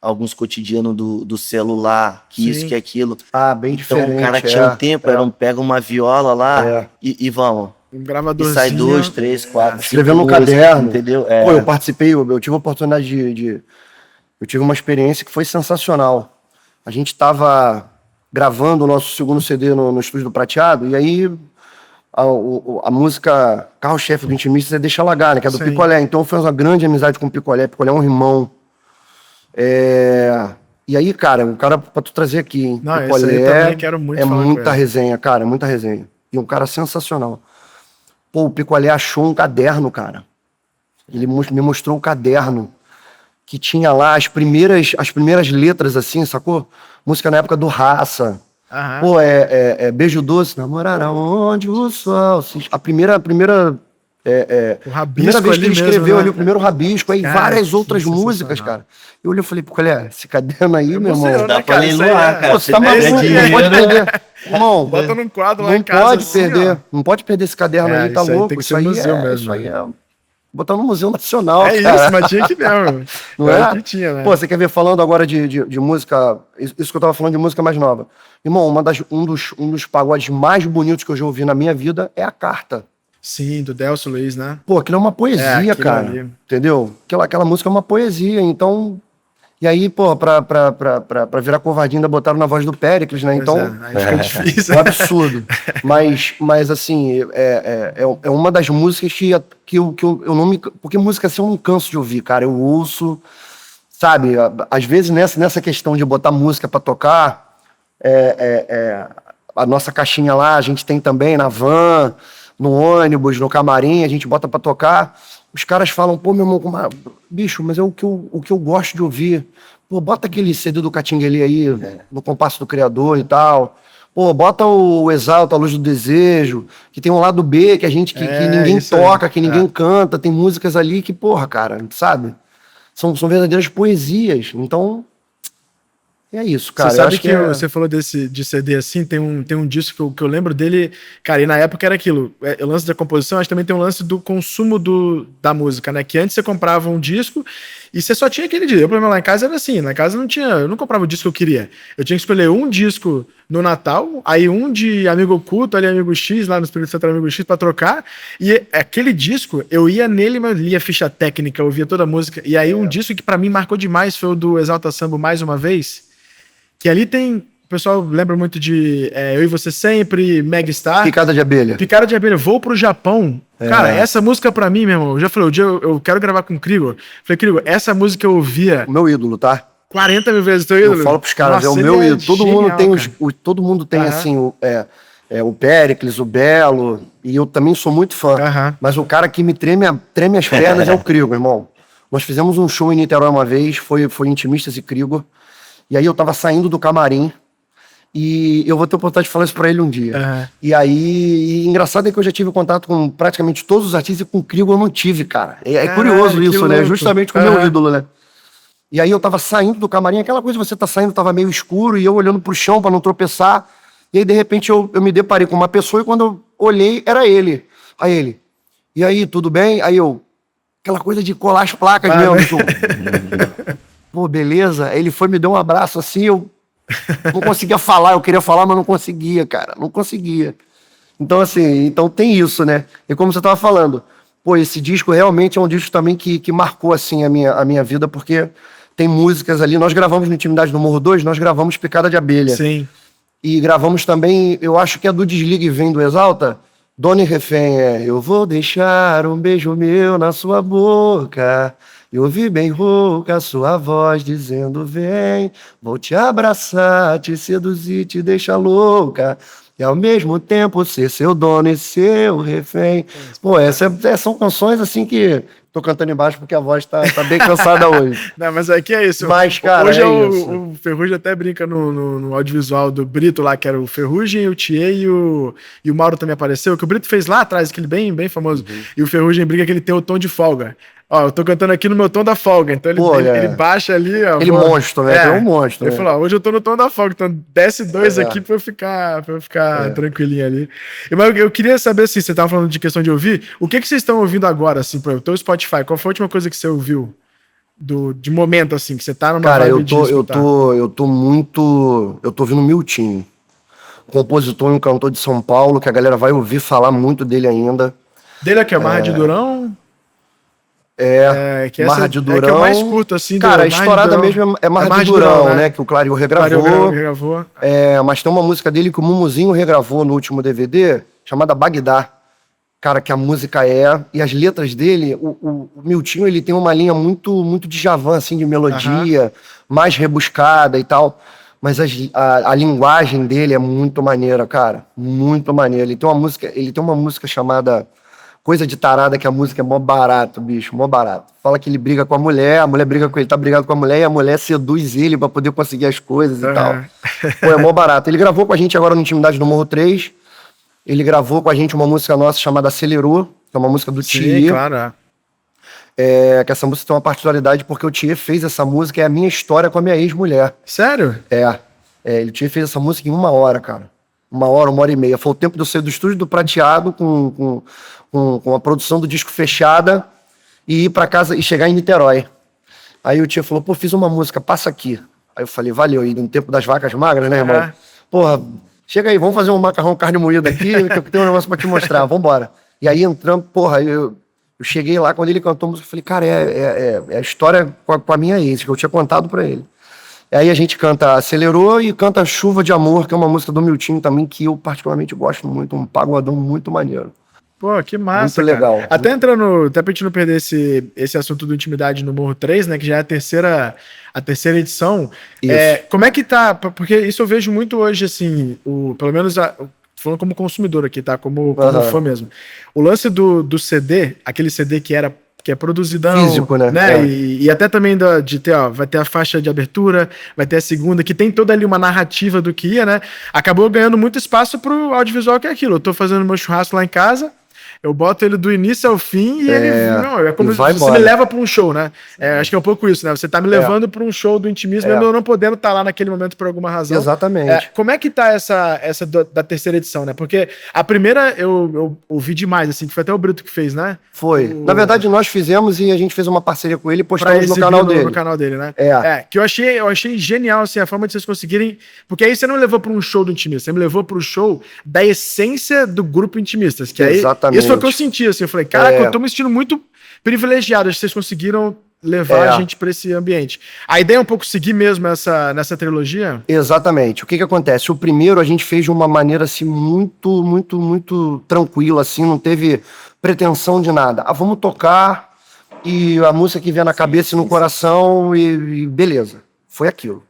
alguns cotidianos do celular, que isso, Sim. que aquilo. Bem Então, diferente. o cara tinha um tempo, pega uma viola lá e vamos. Um E gravadorzinho. sai 2, 3, 4, Escrevendo no 5 músicas, caderno. entendeu? Pô, eu participei, eu tive a oportunidade eu tive uma experiência que foi sensacional. A gente estava gravando o nosso segundo CD no estúdio do Prateado, e aí a música carro-chefe do Intimistas é Deixa Lagar, né, que é do Sim. Picolé. Então eu fiz uma grande amizade com o Picolé. Picolé é um irmão. E aí, cara, um cara pra tu trazer aqui, hein? Não, esse aí também quero muito falar com muita ele. resenha, cara, muita resenha. E um cara sensacional. Pô, o Picolé achou um caderno, cara. Ele me mostrou um caderno que tinha lá as primeiras letras, assim, sacou? Música na época do Raça. Aham. Pô, Beijo Doce, namorar aonde o sol se... A primeira O primeira rabisco vez que ali ele escreveu mesmo, né? ali o primeiro rabisco, aí Cara, várias que outras sensacional. músicas, cara. Eu olhei e falei, pô, olha, esse caderno aí, meu irmão. Emociona, Dá pra cara, isso aí leiloar, é- cara. Pô, você tá Você maluco, perde não dinheiro, pode né? perder. Irmão, Bota num quadro lá não em casa. pode assim, perder. ó. Não pode perder esse caderno aí, tá isso aí louco. tem que Isso ser aí museu mesmo, Isso aí né? botar no Museu Nacional, É cara. isso, mas tinha que mesmo. Não Era é? o que tinha, né? Pô, você quer ver falando agora de música, isso que eu tava falando de música mais nova. Irmão, um dos pagodes mais bonitos que eu já ouvi na minha vida é A Carta. Sim, do Delcio Luiz, né? Pô, aquilo é uma poesia, aquilo cara. ali. Entendeu? Aquela música é uma poesia, então... E aí, pô, pra virar covardia, ainda botaram na voz do Péricles, né? Pois Então, é, aí fica difícil. é um absurdo. Mas assim, é uma das músicas que eu não me... Porque música assim eu não canso de ouvir, cara. Eu ouço, sabe? Às vezes nessa questão de botar música pra tocar, a nossa caixinha lá, a gente tem também na van, no ônibus, no camarim, a gente bota pra tocar. Os caras falam, pô, meu irmão, bicho, mas é o que eu gosto de ouvir. Pô, bota aquele CD do Catinguele aí, no Compasso do Criador e tal. Pô, bota o Exalta, a Luz do Desejo, que tem um lado B que que ninguém isso aí. toca, que ninguém canta. Tem músicas ali que, porra, cara, sabe? São verdadeiras poesias. Então, é isso, cara. Você Eu sabe acho que você falou de CD assim, tem um disco que eu lembro dele, cara, e na época era aquilo, o lance da composição, mas também tem um lance do consumo da música, né? Que antes você comprava um disco e você só tinha aquele disco. O problema lá em casa era assim, lá em casa eu não comprava o disco que eu queria. Eu tinha que escolher um disco no Natal, aí um de Amigo Oculto, ali Amigo X, lá no Espírito Santo Amigo X, pra trocar, e aquele disco, eu ia nele, mas lia ficha técnica, eu ouvia toda a música, e aí um disco que pra mim marcou demais foi o do Exalta Samba Mais Uma Vez, que ali tem, o pessoal lembra muito de Eu e Você Sempre, Megastar. Picada de Abelha. Picada de Abelha, Vou pro Japão. Cara, essa música pra mim, meu irmão, eu já falei, um dia eu quero gravar com o Krigor. Falei, Krigor, essa música eu ouvia O meu ídolo, tá? 40 mil vezes, teu ídolo. Eu falo pros caras, Nossa, é o meu ele ídolo. Todo genial, mundo tem cara. todo mundo tem Aham. assim, o Péricles, o Belo, e eu também sou muito fã. Aham. Mas o cara que me treme as pernas é o Krigor, irmão. Nós fizemos um show em Niterói uma vez, foi Intimistas e Krigor. E aí eu tava saindo do camarim, e eu vou ter a oportunidade de falar isso pra ele um dia. Aham. E aí, engraçado é que eu já tive contato com praticamente todos os artistas, e com o Krigor eu não tive, cara. É Caralho, curioso que isso, né? louco. Justamente com o Aham. meu ídolo, né? E aí eu tava saindo do camarim, aquela coisa, você tá saindo, tava meio escuro, e eu olhando pro chão pra não tropeçar. E aí, de repente, eu me deparei com uma pessoa, e quando eu olhei, era ele. Aí ele, e aí, tudo bem? Aí eu, aquela coisa de colar as placas mesmo. Tipo, pô, beleza. Aí ele foi, me deu um abraço assim, eu não conseguia falar, eu queria falar, mas não conseguia, cara, não conseguia. Então, assim, tem isso, né? E como você tava falando, pô, esse disco realmente é um disco também que marcou, assim, a minha vida, porque tem músicas ali, nós gravamos no Intimidade do Morro 2, nós gravamos Picada de Abelha. Sim. E gravamos também, eu acho que é do Desligue e Vem do Exalta, Dona e Refém, eu vou deixar um beijo meu na sua boca, e ouvi bem rouca a sua voz dizendo vem, vou te abraçar, te seduzir, te deixar louca, e ao mesmo tempo ser seu dono e seu refém. Pô, são canções assim que tô cantando embaixo porque a voz tá bem cansada hoje. Não, mas aqui é isso. Mas, cara, hoje é isso. o Ferrugem até brinca no audiovisual do Brito lá, que era o Ferrugem, o Thier e o Mauro também apareceu, que o Brito fez lá atrás, aquele bem famoso. E o Ferrugem brinca que ele tem o tom de folga. Ó, eu tô cantando aqui no meu tom da folga, então ele baixa ali, ó. Ele monstro, né? É um monstro, Ele né? falou, ó, hoje eu tô no tom da folga, então desce dois É. aqui pra eu ficar tranquilinho ali. Mas eu queria saber, assim, você tava falando de questão de ouvir, o que vocês estão ouvindo agora, assim, pro teu Spotify? Qual foi a última coisa que você ouviu? De momento, assim, que você tá numa Cara, vibe de escutar? eu tô ouvindo Miltinho, compositor e um cantor de São Paulo, que a galera vai ouvir falar muito dele ainda. Dele aqui, é Marra de Durão? Que Marra de Durão. É que eu mais curto, assim, Cara, a Marra de estourada Durão. mesmo é Marra de Durão, né? Que o Clario regravou. Claro, regravou. Mas tem uma música dele que o Mumuzinho regravou no último DVD, chamada Bagdá. Cara, que a música e as letras dele, o Miltinho, ele tem uma linha muito Djavan, assim, de melodia, mais rebuscada e tal. Mas a linguagem dele é muito maneira, cara. Muito maneira. Ele tem uma música chamada Coisa de Tarada, que a música é mó barato, bicho, mó barato. Fala que ele briga com a mulher briga com ele, tá brigado com a mulher, e a mulher seduz ele pra poder conseguir as coisas e tal. Pô, é mó barato. Ele gravou com a gente agora no Intimidade do Morro 3. Ele gravou com a gente uma música nossa chamada Acelerou, que é uma música do Thier. Sim, claro. Que essa música tem uma particularidade porque o Thier fez essa música, é a minha história com a minha ex-mulher. Sério? O Thier fez essa música em 1 hora, cara. 1 hora e meia. Foi o tempo de eu sair do estúdio do Prateado com a produção do disco fechada e ir pra casa e chegar em Niterói. Aí o Thier falou, pô, fiz uma música, passa aqui. Aí eu falei, valeu. E no tempo das vacas magras, né, irmão? Porra, chega aí, vamos fazer um macarrão carne moída aqui, que eu tenho um negócio pra te mostrar, vambora. E aí entramos, porra, eu cheguei lá, quando ele cantou a música, eu falei, cara, é a história com a minha ex, que eu tinha contado pra ele. E aí a gente canta Acelerou e canta Chuva de Amor, que é uma música do Miltinho também, que eu particularmente gosto muito, um pagodão muito maneiro. Pô, que massa, Muito legal. Cara. Até pra gente não perder esse assunto do Intimidade no Morro 3, né, que já é a terceira edição. Como é que tá? Porque isso eu vejo muito hoje, assim, pelo menos falando como consumidor aqui, tá? Como fã mesmo. O lance do CD, aquele CD que é produzidão, físico, né? E até também vai ter a faixa de abertura, vai ter a segunda, que tem toda ali uma narrativa do que ia, né? Acabou ganhando muito espaço pro audiovisual, que é aquilo. Eu tô fazendo meu churrasco lá em casa, Eu boto ele do início ao fim e ele... Não, é como e se vai você embora. me leva pra um show, né? Acho que é um pouco isso, né? Você tá me levando pra um show do Intimismo, eu não podendo estar lá naquele momento por alguma razão. Exatamente. Como é que tá essa da terceira edição, né? Porque a primeira eu ouvi demais, assim, que foi até o Brito que fez, né? Foi. Na verdade, nós fizemos e a gente fez uma parceria com ele e Pra postamos no exibir canal dele. no canal dele, né? É. Que eu achei genial, assim, a forma de vocês conseguirem... Porque aí você não levou pra um show do Intimista, você me levou pro show da essência do grupo Intimistas, que aí... Exatamente. Isso foi o que eu senti, assim, eu falei, caraca, eu tô me sentindo muito privilegiado, acho que vocês conseguiram levar a gente pra esse ambiente. A ideia é um pouco seguir mesmo nessa trilogia? Exatamente. O que acontece? O primeiro a gente fez de uma maneira assim muito tranquila, assim, não teve pretensão de nada. Vamos tocar e a música que vier na cabeça e no coração e beleza. Foi aquilo.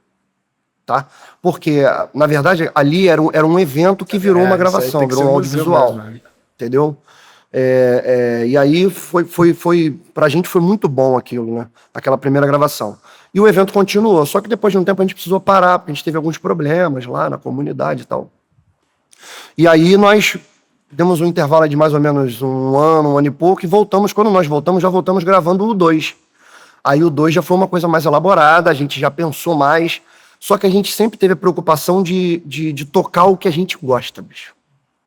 Tá? Porque, na verdade, ali era um evento que virou uma gravação, virou um audiovisual. Mesmo, né? Entendeu? E aí pra gente foi muito bom aquilo, né? Aquela primeira gravação. E o evento continuou, só que depois de um tempo a gente precisou parar, porque a gente teve alguns problemas lá na comunidade e tal. E aí nós demos um intervalo de mais ou menos um ano e pouco, e voltamos. Quando nós voltamos, já voltamos gravando o 2. Aí o 2 já foi uma coisa mais elaborada, a gente já pensou mais, só que a gente sempre teve a preocupação de tocar o que a gente gosta, bicho.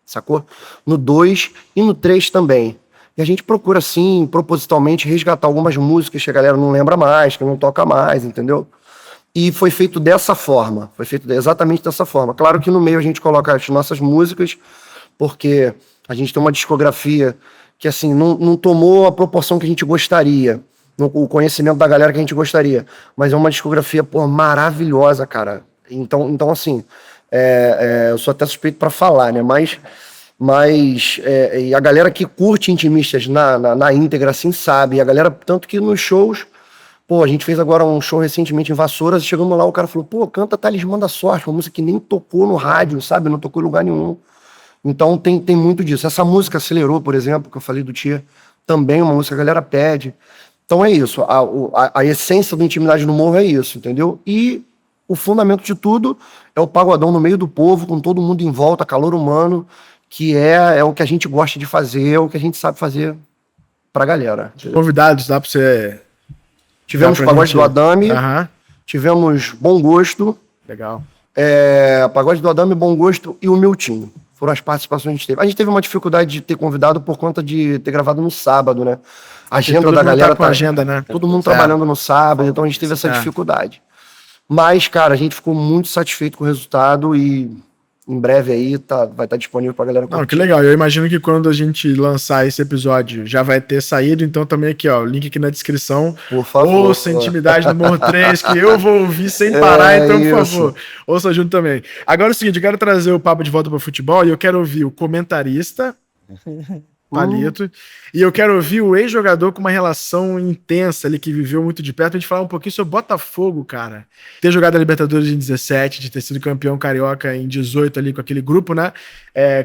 Sacou? No 2 e no 3 também. E a gente procura, assim, propositalmente, resgatar algumas músicas que a galera não lembra mais, que não toca mais, entendeu? E foi feito dessa forma. Foi feito exatamente dessa forma. Claro que no meio a gente coloca as nossas músicas, porque a gente tem uma discografia que, assim, não tomou a proporção que a gente gostaria, o conhecimento da galera que a gente gostaria. Mas é uma discografia, pô, maravilhosa, cara. Então assim... eu sou até suspeito para falar, né? Mas e a galera que curte Intimistas na íntegra, assim, sabe. E a galera, tanto que nos shows, pô, a gente fez agora um show recentemente em Vassouras, e chegamos lá, o cara falou, pô, canta Talismã da Sorte, uma música que nem tocou no rádio, sabe? Não tocou em lugar nenhum. Então tem muito disso. Essa música Acelerou, por exemplo, que eu falei do Tia, também é uma música que a galera pede. Então é isso. A essência da Intimidade no Morro é isso, entendeu? E o fundamento de tudo é o pagodão no meio do povo, com todo mundo em volta, calor humano, que é o que a gente gosta de fazer, é o que a gente sabe fazer pra galera. Convidados, dá pra você... Tivemos Pagode do Adame, tivemos Bom Gosto. Legal. Pagode do Adame, Bom Gosto e o Miltinho. Foram as participações que a gente teve. A gente teve uma dificuldade de ter convidado por conta de ter gravado no sábado, né? A agenda da galera tá com agenda, né? Todo mundo trabalhando no sábado, então a gente teve essa dificuldade. Mas, cara, a gente ficou muito satisfeito com o resultado e em breve aí vai estar disponível pra galera curtir. Não, que legal. Eu imagino que quando a gente lançar esse episódio já vai ter saído, então também aqui, ó, o link aqui na descrição. Por favor. Ouça Intimidade do Morro 3, que eu vou ouvir sem parar, então, por favor, ouça junto também. Agora é o seguinte, eu quero trazer o papo de volta pro futebol e eu quero ouvir o comentarista, Palito, e eu quero ouvir o ex-jogador com uma relação intensa ali, que viveu muito de perto, a gente falar um pouquinho sobre Botafogo, cara. Ter jogado a Libertadores em 17, de ter sido campeão carioca em 18 ali com aquele grupo, né?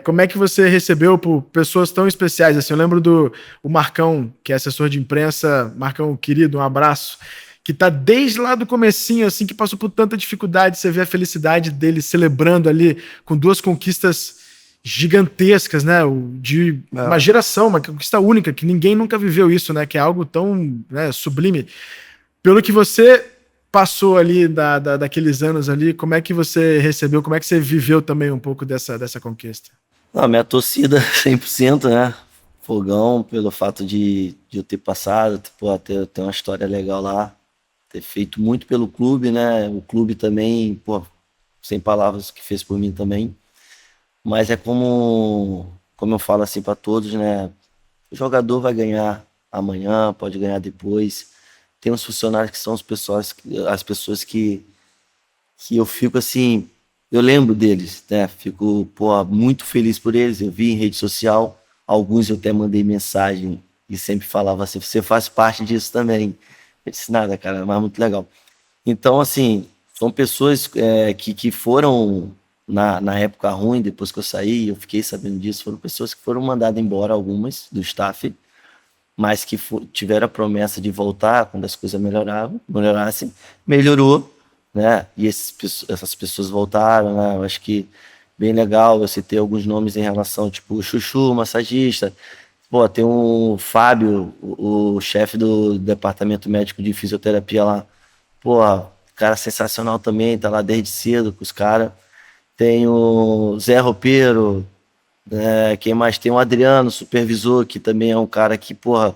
Como é que você recebeu por pessoas tão especiais? Assim, eu lembro o Marcão, que é assessor de imprensa, Marcão querido, um abraço, que tá desde lá do comecinho, assim, que passou por tanta dificuldade, você vê a felicidade dele celebrando ali com 2 conquistas gigantescas, né, de uma geração, uma conquista única, que ninguém nunca viveu isso, né, que é algo tão, né, sublime. Pelo que você passou ali daqueles anos ali, como é que você recebeu, como é que você viveu também um pouco dessa conquista? Não, minha torcida 100%, né, Fogão, pelo fato de eu ter passado, ter uma história legal lá, ter feito muito pelo clube, né, o clube também, sem palavras, o que fez por mim também. Mas é como eu falo assim para todos, né? O jogador vai ganhar amanhã, pode ganhar depois. Tem uns funcionários que são as pessoas que eu fico assim, eu lembro deles, né? Fico, muito feliz por eles. Eu vi em rede social, alguns eu até mandei mensagem e sempre falava assim, você faz parte disso também. Eu disse, nada, cara, mas muito legal. Então, assim, são pessoas que foram... Na época ruim, depois que eu saí, eu fiquei sabendo disso, foram pessoas que foram mandadas embora, algumas do staff, mas que tiveram a promessa de voltar quando as coisas melhorassem, melhorou, né? E essas pessoas voltaram, né? Eu acho que bem legal, eu citei alguns nomes em relação, tipo o Chuchu, massagista, Pô, tem o Fábio, o chefe do departamento médico de fisioterapia lá. Pô, cara sensacional também, tá lá desde cedo com os caras. Tem o Zé Roupeiro, quem mais? Tem o Adriano, supervisor, que também é um cara que, porra,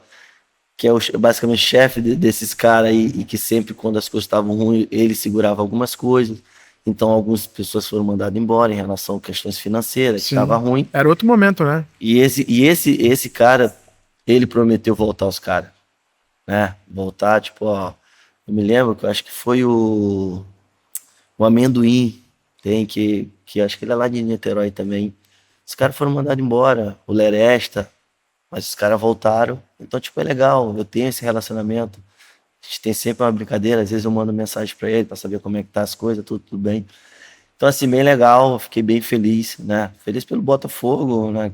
que é basicamente chefe desses caras aí, e que sempre, quando as coisas estavam ruins, ele segurava algumas coisas. Então, algumas pessoas foram mandadas embora em relação a questões financeiras, que estava ruim. Era outro momento, né? E esse cara, ele prometeu voltar os caras, né? Voltar, tipo, ó, eu me lembro que eu acho que foi o Amendoim, que acho que ele é lá de Niterói também. Os caras foram mandados embora, o Leresta, mas os caras voltaram. Então, tipo, é legal, eu tenho esse relacionamento. A gente tem sempre uma brincadeira, às vezes eu mando mensagem pra ele pra saber como é que tá as coisas, tudo bem. Então, assim, bem legal, fiquei bem feliz, né? Feliz pelo Botafogo, né?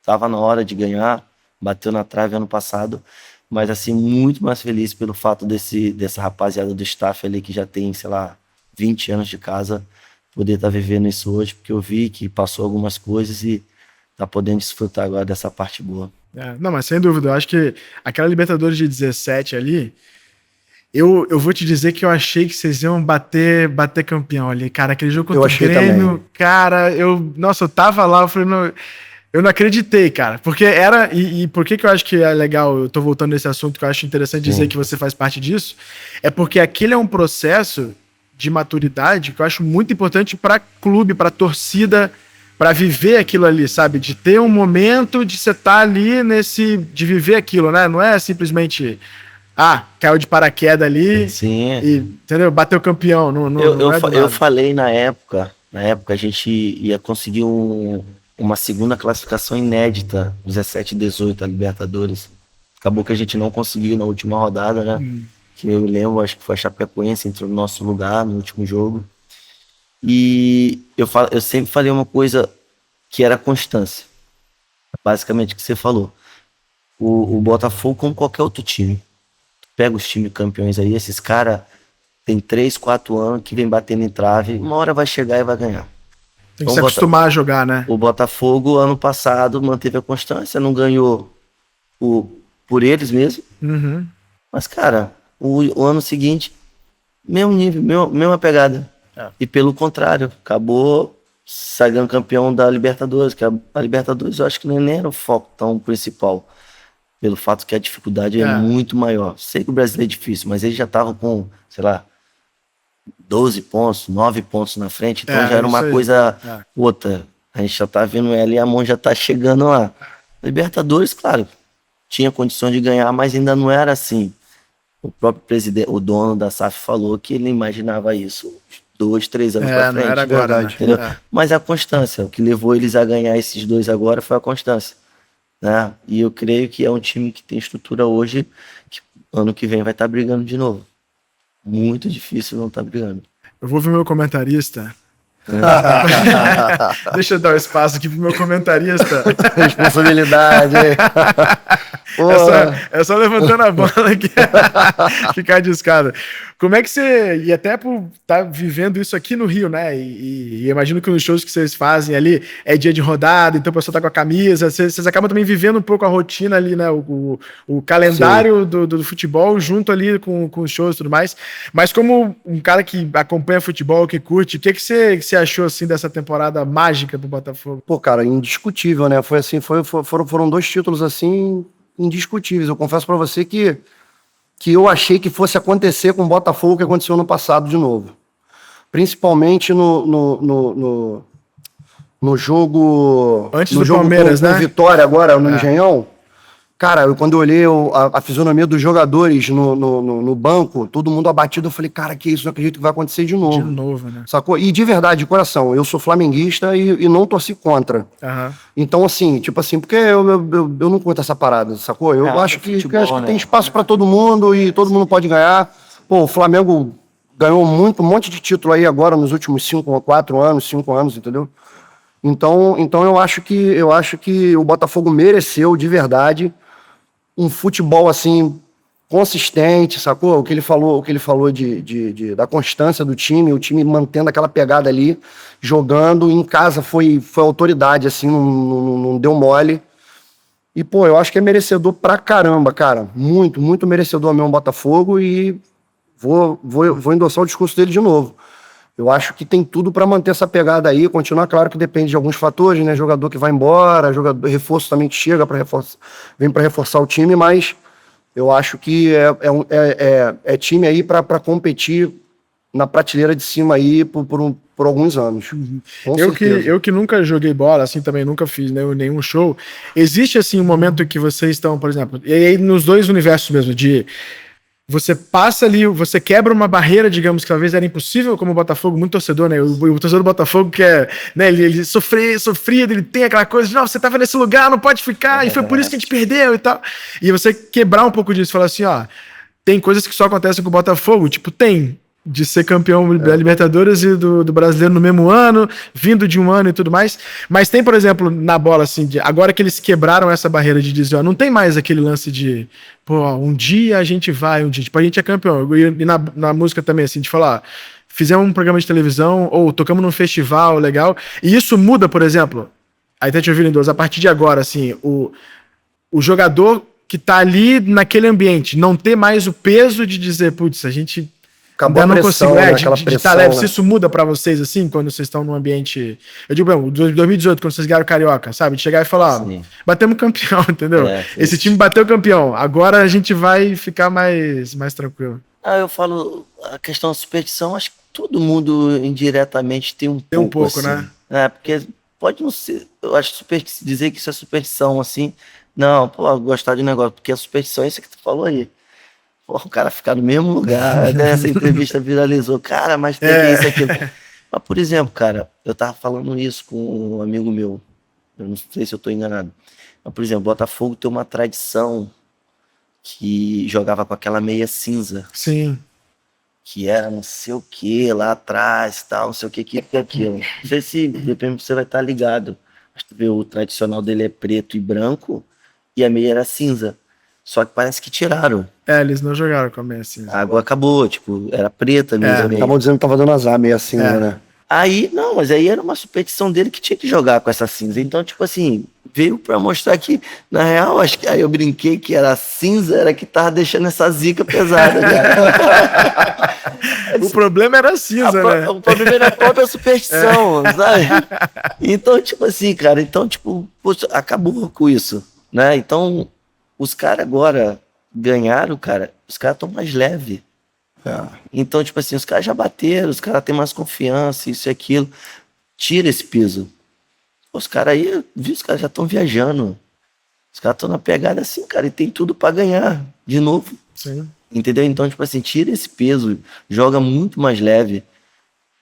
Tava na hora de ganhar, bateu na trave ano passado, mas, assim, muito mais feliz pelo fato dessa rapaziada do staff ali que já tem, sei lá, 20 anos de casa, poder estar vivendo isso hoje, porque eu vi que passou algumas coisas e tá podendo desfrutar agora dessa parte boa. Não, mas sem dúvida, eu acho que aquela Libertadores de 17 ali, eu vou te dizer que eu achei que vocês iam bater campeão ali, cara. Aquele jogo contra o Grêmio, também. Cara, eu tava lá, eu falei, não, eu não acreditei, cara. Porque era, e por que eu acho que é legal, eu tô voltando nesse assunto, que eu acho interessante dizer que você faz parte disso, é porque aquele é um processo de maturidade que eu acho muito importante para clube, para torcida, para viver aquilo ali, sabe? De ter um momento de você estar ali de viver aquilo, né? Não é simplesmente caiu de paraquedas ali. Sim. E, entendeu? Bateu campeão. Eu falei na época a gente ia conseguir uma segunda classificação inédita, 17 e 18, a Libertadores. Acabou que a gente não conseguiu na última rodada, né? Que eu lembro, acho que foi a Chapecoense, entrou no nosso lugar no último jogo. E eu sempre falei uma coisa que era constância. Basicamente o que você falou. O Botafogo, como qualquer outro time, pega os times campeões aí, esses caras tem 3, 4 anos que vem batendo em trave, uma hora vai chegar e vai ganhar. Tem que se acostumar a jogar, né? O Botafogo, ano passado, manteve a constância, não ganhou por eles mesmo. Mas, cara, o ano seguinte, mesmo nível, mesma pegada. E pelo contrário, acabou saindo campeão da Libertadores, que a Libertadores eu acho que nem era o foco tão principal. Pelo fato que a dificuldade é muito maior. Sei que o brasileiro é difícil, mas eles já estavam com, sei lá, 12 pontos, 9 pontos na frente, então já era uma coisa outra. A gente já tá vendo ela e a mão já tá chegando lá. Libertadores, claro, tinha condições de ganhar, mas ainda não era assim. O próprio presidente, o dono da SAF falou que ele imaginava isso 2, 3 anos pra frente. Não era agora, entendeu? Mas a constância, o que levou eles a ganhar esses 2 agora foi a constância. Né? E eu creio que é um time que tem estrutura hoje, que ano que vem vai estar brigando de novo. Muito difícil não estar brigando. Eu vou ver meu comentarista. Deixa eu dar um espaço aqui pro meu comentarista. Responsabilidade. É só levantando a bola aqui. Ficar de escada. Como é que você... E até por estar vivendo isso aqui no Rio, né? E imagino que nos shows que vocês fazem ali é dia de rodada, então o pessoal tá com a camisa. Vocês acabam também vivendo um pouco a rotina ali, né? O calendário do futebol junto ali com os shows e tudo mais. Mas como um cara que acompanha futebol, que curte, o que você achou assim dessa temporada mágica do Botafogo? Pô, cara, indiscutível, né? Foi assim, foram 2 títulos assim indiscutíveis. Eu confesso pra você que eu achei que fosse acontecer com o Botafogo o que aconteceu no passado de novo. Principalmente no jogo... Antes do Palmeiras, né? Vitória agora, no Engenhão. Cara, quando eu olhei a fisionomia dos jogadores no banco, todo mundo abatido, eu falei, cara, que isso, não acredito que vai acontecer de novo. De novo, né? Sacou? E de verdade, de coração, eu sou flamenguista e não torci contra. Então, assim, tipo assim, porque eu não curto essa parada, sacou? Eu acho que tem espaço pra todo mundo e todo mundo pode ganhar. Pô, o Flamengo ganhou um monte de título aí agora nos últimos 5 anos, entendeu? Então eu acho que o Botafogo mereceu, de verdade, um futebol assim consistente, sacou? O que ele falou da constância do time, o time mantendo aquela pegada ali, jogando em casa foi autoridade, assim, não deu mole. E, pô, eu acho que é merecedor pra caramba, cara. Muito, muito merecedor mesmo o Botafogo e vou endossar o discurso dele de novo. Eu acho que tem tudo para manter essa pegada aí, continuar, claro que depende de alguns fatores, né? Jogador que vai embora, jogador reforço também que chega para reforçar, vem para reforçar o time, mas eu acho que é time aí para competir na prateleira de cima aí por alguns anos. Com certeza. Eu que nunca joguei bola, assim, também nunca fiz, né, nenhum show. Existe, assim, um momento que vocês estão, por exemplo, e aí nos dois universos mesmo, de você passa ali, você quebra uma barreira, digamos, que talvez era impossível, como o Botafogo, muito torcedor, né? O torcedor do Botafogo que é, né, ele sofrido, ele tem aquela coisa de, não, você tava nesse lugar, não pode ficar, e foi por isso que a gente perdeu e tal. E você quebrar um pouco disso, falar assim, ó, tem coisas que só acontecem com o Botafogo, tipo, tem de ser campeão da Libertadores e do Brasileiro no mesmo ano, vindo de um ano e tudo mais. Mas tem, por exemplo, na bola, assim, agora que eles quebraram essa barreira de dizer, ó, não tem mais aquele lance de, pô, um dia a gente vai, um dia, tipo, a gente é campeão. E na música também, assim, de falar, fizemos um programa de televisão, ou tocamos num festival legal, e isso muda, por exemplo, aí até te ouvindo, Lindoso, a partir de agora, assim, o jogador que tá ali naquele ambiente, não ter mais o peso de dizer, putz, a gente Acabou ainda a não pressão, consigo, né? de Aquela estar pressão, leve. né? Se isso muda pra vocês, assim, quando vocês estão num ambiente... Eu digo, bem, 2018, quando vocês ganharam o Carioca, sabe? De chegar e falar, ó, batemos campeão, entendeu? Esse time bateu campeão, agora a gente vai ficar mais tranquilo. Eu falo, a questão da superstição, acho que todo mundo indiretamente tem um pouco. Tem um pouco, assim, né? Porque pode não ser, eu acho dizer que isso é superstição, assim, não, pô, gostar de um negócio, porque a superstição é isso que tu falou aí. Pô, o cara ficar no mesmo lugar, né? Essa entrevista viralizou, cara, mas tem que isso, aquilo. Mas, por exemplo, cara, eu tava falando isso com um amigo meu, eu não sei se eu tô enganado, mas, por exemplo, Botafogo tem uma tradição que jogava com aquela meia cinza. Sim. Que era não sei o que lá atrás, tal, não sei o que é aquilo. Não sei se de repente você vai estar ligado. Mas tu vê, o tradicional dele é preto e branco e a meia era cinza. Só que parece que tiraram. Eles não jogaram com a meia cinza. A água acabou, tipo, era preta mesmo. Acabou dizendo que tava dando azar meio assim, né? Aí, não, mas aí era uma superstição dele que tinha que jogar com essa cinza. Então, tipo assim, veio pra mostrar que, na real, acho que aí eu brinquei que era a cinza, era que tava deixando essa zica pesada, cara. O problema era a cinza, né? O problema era a própria superstição, sabe? Então, tipo assim, cara, poxa, acabou com isso, né? Então, os caras agora ganharam, cara, os caras estão mais leves. Então, tipo assim, os caras já bateram, os caras têm mais confiança, isso e aquilo. Tira esse peso. Os caras aí, viu, os caras já estão viajando. Os caras estão na pegada assim, cara, e tem tudo pra ganhar de novo. Sim. Entendeu? Então, tipo assim, tira esse peso, joga muito mais leve.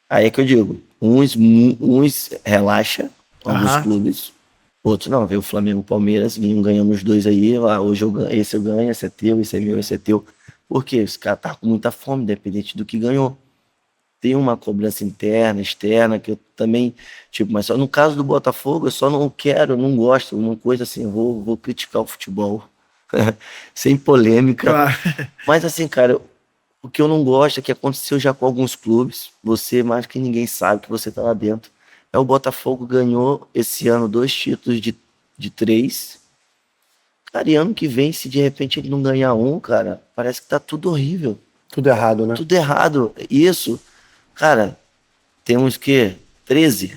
Aí é que eu digo, uns relaxa, alguns clubes, outros não. Veio o Flamengo e o Palmeiras, ganhamos os dois aí, hoje esse eu ganho, esse é teu, esse é meu, esse é teu. Por quê? Os caras tá com muita fome, independente do que ganhou. Tem uma cobrança interna, externa, que eu também, tipo, mas só no caso do Botafogo, eu só não quero, não gosto, uma coisa assim, vou criticar o futebol, sem polêmica. Claro. Mas assim, cara, o que eu não gosto é que aconteceu já com alguns clubes, você mais que ninguém sabe que você tá lá dentro. O Botafogo ganhou esse ano 2 títulos de 3. Cara, e ano que vem, se de repente ele não ganhar um, cara, parece que tá tudo horrível. Tudo errado, né? Tudo errado. Isso, cara, temos que 13.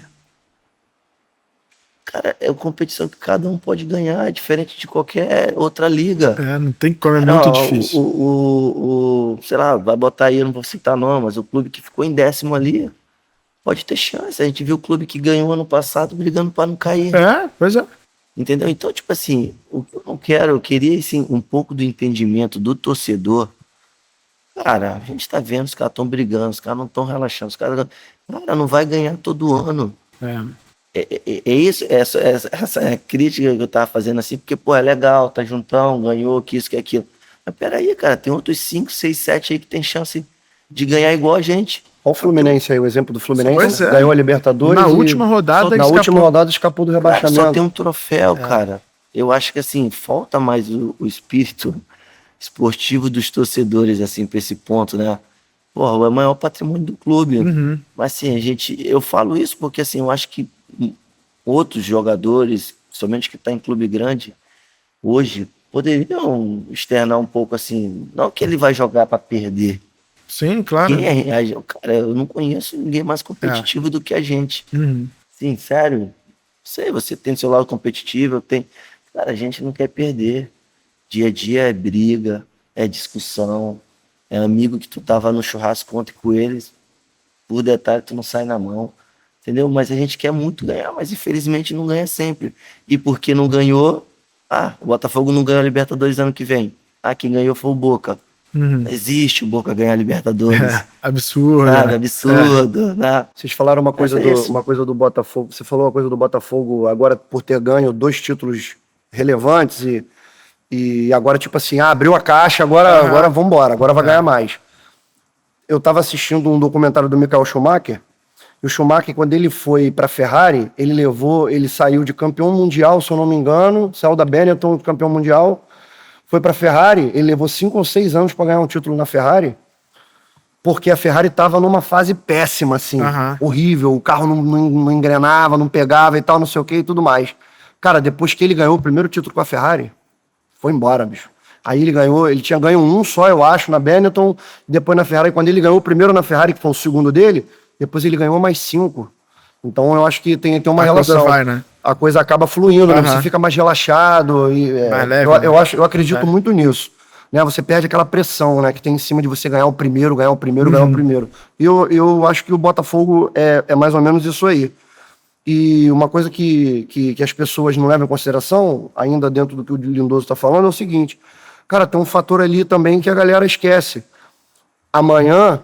Cara, é uma competição que cada um pode ganhar, diferente de qualquer outra liga. Não tem como, é muito difícil. Sei lá, vai botar aí, eu não vou citar não, mas o clube que ficou em 10º ali pode ter chance. A gente viu o clube que ganhou ano passado brigando para não cair. Pois é. Entendeu? Então, tipo assim, o que eu não quero, eu queria assim, um pouco do entendimento do torcedor. Cara, a gente tá vendo, os caras estão brigando, os caras não estão relaxando, os caras, cara, não vai ganhar todo ano. É isso, essa é a crítica que eu tava fazendo assim, porque, pô, é legal, tá juntão, ganhou, que isso, que aquilo. Mas peraí, cara, tem outros 5, 6, 7 aí que tem chance de ganhar igual a gente. Olha o Fluminense aí, o exemplo do Fluminense. Pois é. Ganhou a Libertadores. Na última rodada, na última rodada escapou do rebaixamento. Só tem um troféu, cara. Eu acho que assim, falta mais o espírito esportivo dos torcedores, assim, pra esse ponto, né? Porra, é o maior patrimônio do clube. Mas assim, eu falo isso porque assim, eu acho que outros jogadores, somente que tá em clube grande, hoje poderiam externar um pouco assim, não que ele vai jogar para perder. Sim, claro. Cara, eu não conheço ninguém mais competitivo do que a gente. Uhum. Sim, sério. Sei, você tem seu lado competitivo, cara, a gente não quer perder. Dia a dia é briga, é discussão, é amigo que tu tava no churrasco ontem com eles, por detalhe tu não sai na mão, entendeu? Mas a gente quer muito ganhar, mas infelizmente não ganha sempre. E porque não ganhou, o Botafogo não ganhou a Libertadores ano que vem. Quem ganhou foi o Boca. Não existe o Boca ganhar a Libertadores. Absurdo. Absurdo. Né? Vocês falaram uma coisa do Botafogo. Você falou uma coisa do Botafogo agora por ter ganho 2 títulos relevantes e agora, tipo assim, abriu a caixa, agora vamos embora, agora vai ganhar mais. Eu tava assistindo um documentário do Michael Schumacher, e o Schumacher, quando ele foi pra Ferrari, ele saiu de campeão mundial, se eu não me engano, saiu da Benetton, campeão mundial, foi pra Ferrari, ele levou 5 ou 6 anos para ganhar um título na Ferrari, porque a Ferrari tava numa fase péssima, assim, horrível, o carro não engrenava, não pegava e tal, não sei o que e tudo mais. Cara, depois que ele ganhou o primeiro título com a Ferrari, foi embora, bicho. Aí ele tinha ganho um só, eu acho, na Benetton, depois na Ferrari. Quando ele ganhou o primeiro na Ferrari, que foi o segundo dele, depois ele ganhou mais 5. Então eu acho que tem uma relação. Coisa vai, né? A coisa acaba fluindo, né? Você fica mais relaxado. Mais leve, eu acredito muito nisso. Né? Você perde aquela pressão, né, que tem em cima de você ganhar o primeiro. E eu acho que o Botafogo é mais ou menos isso aí. E uma coisa que as pessoas não levam em consideração, ainda dentro do que o Lindoso está falando, é o seguinte. Cara, tem um fator ali também que a galera esquece. Amanhã,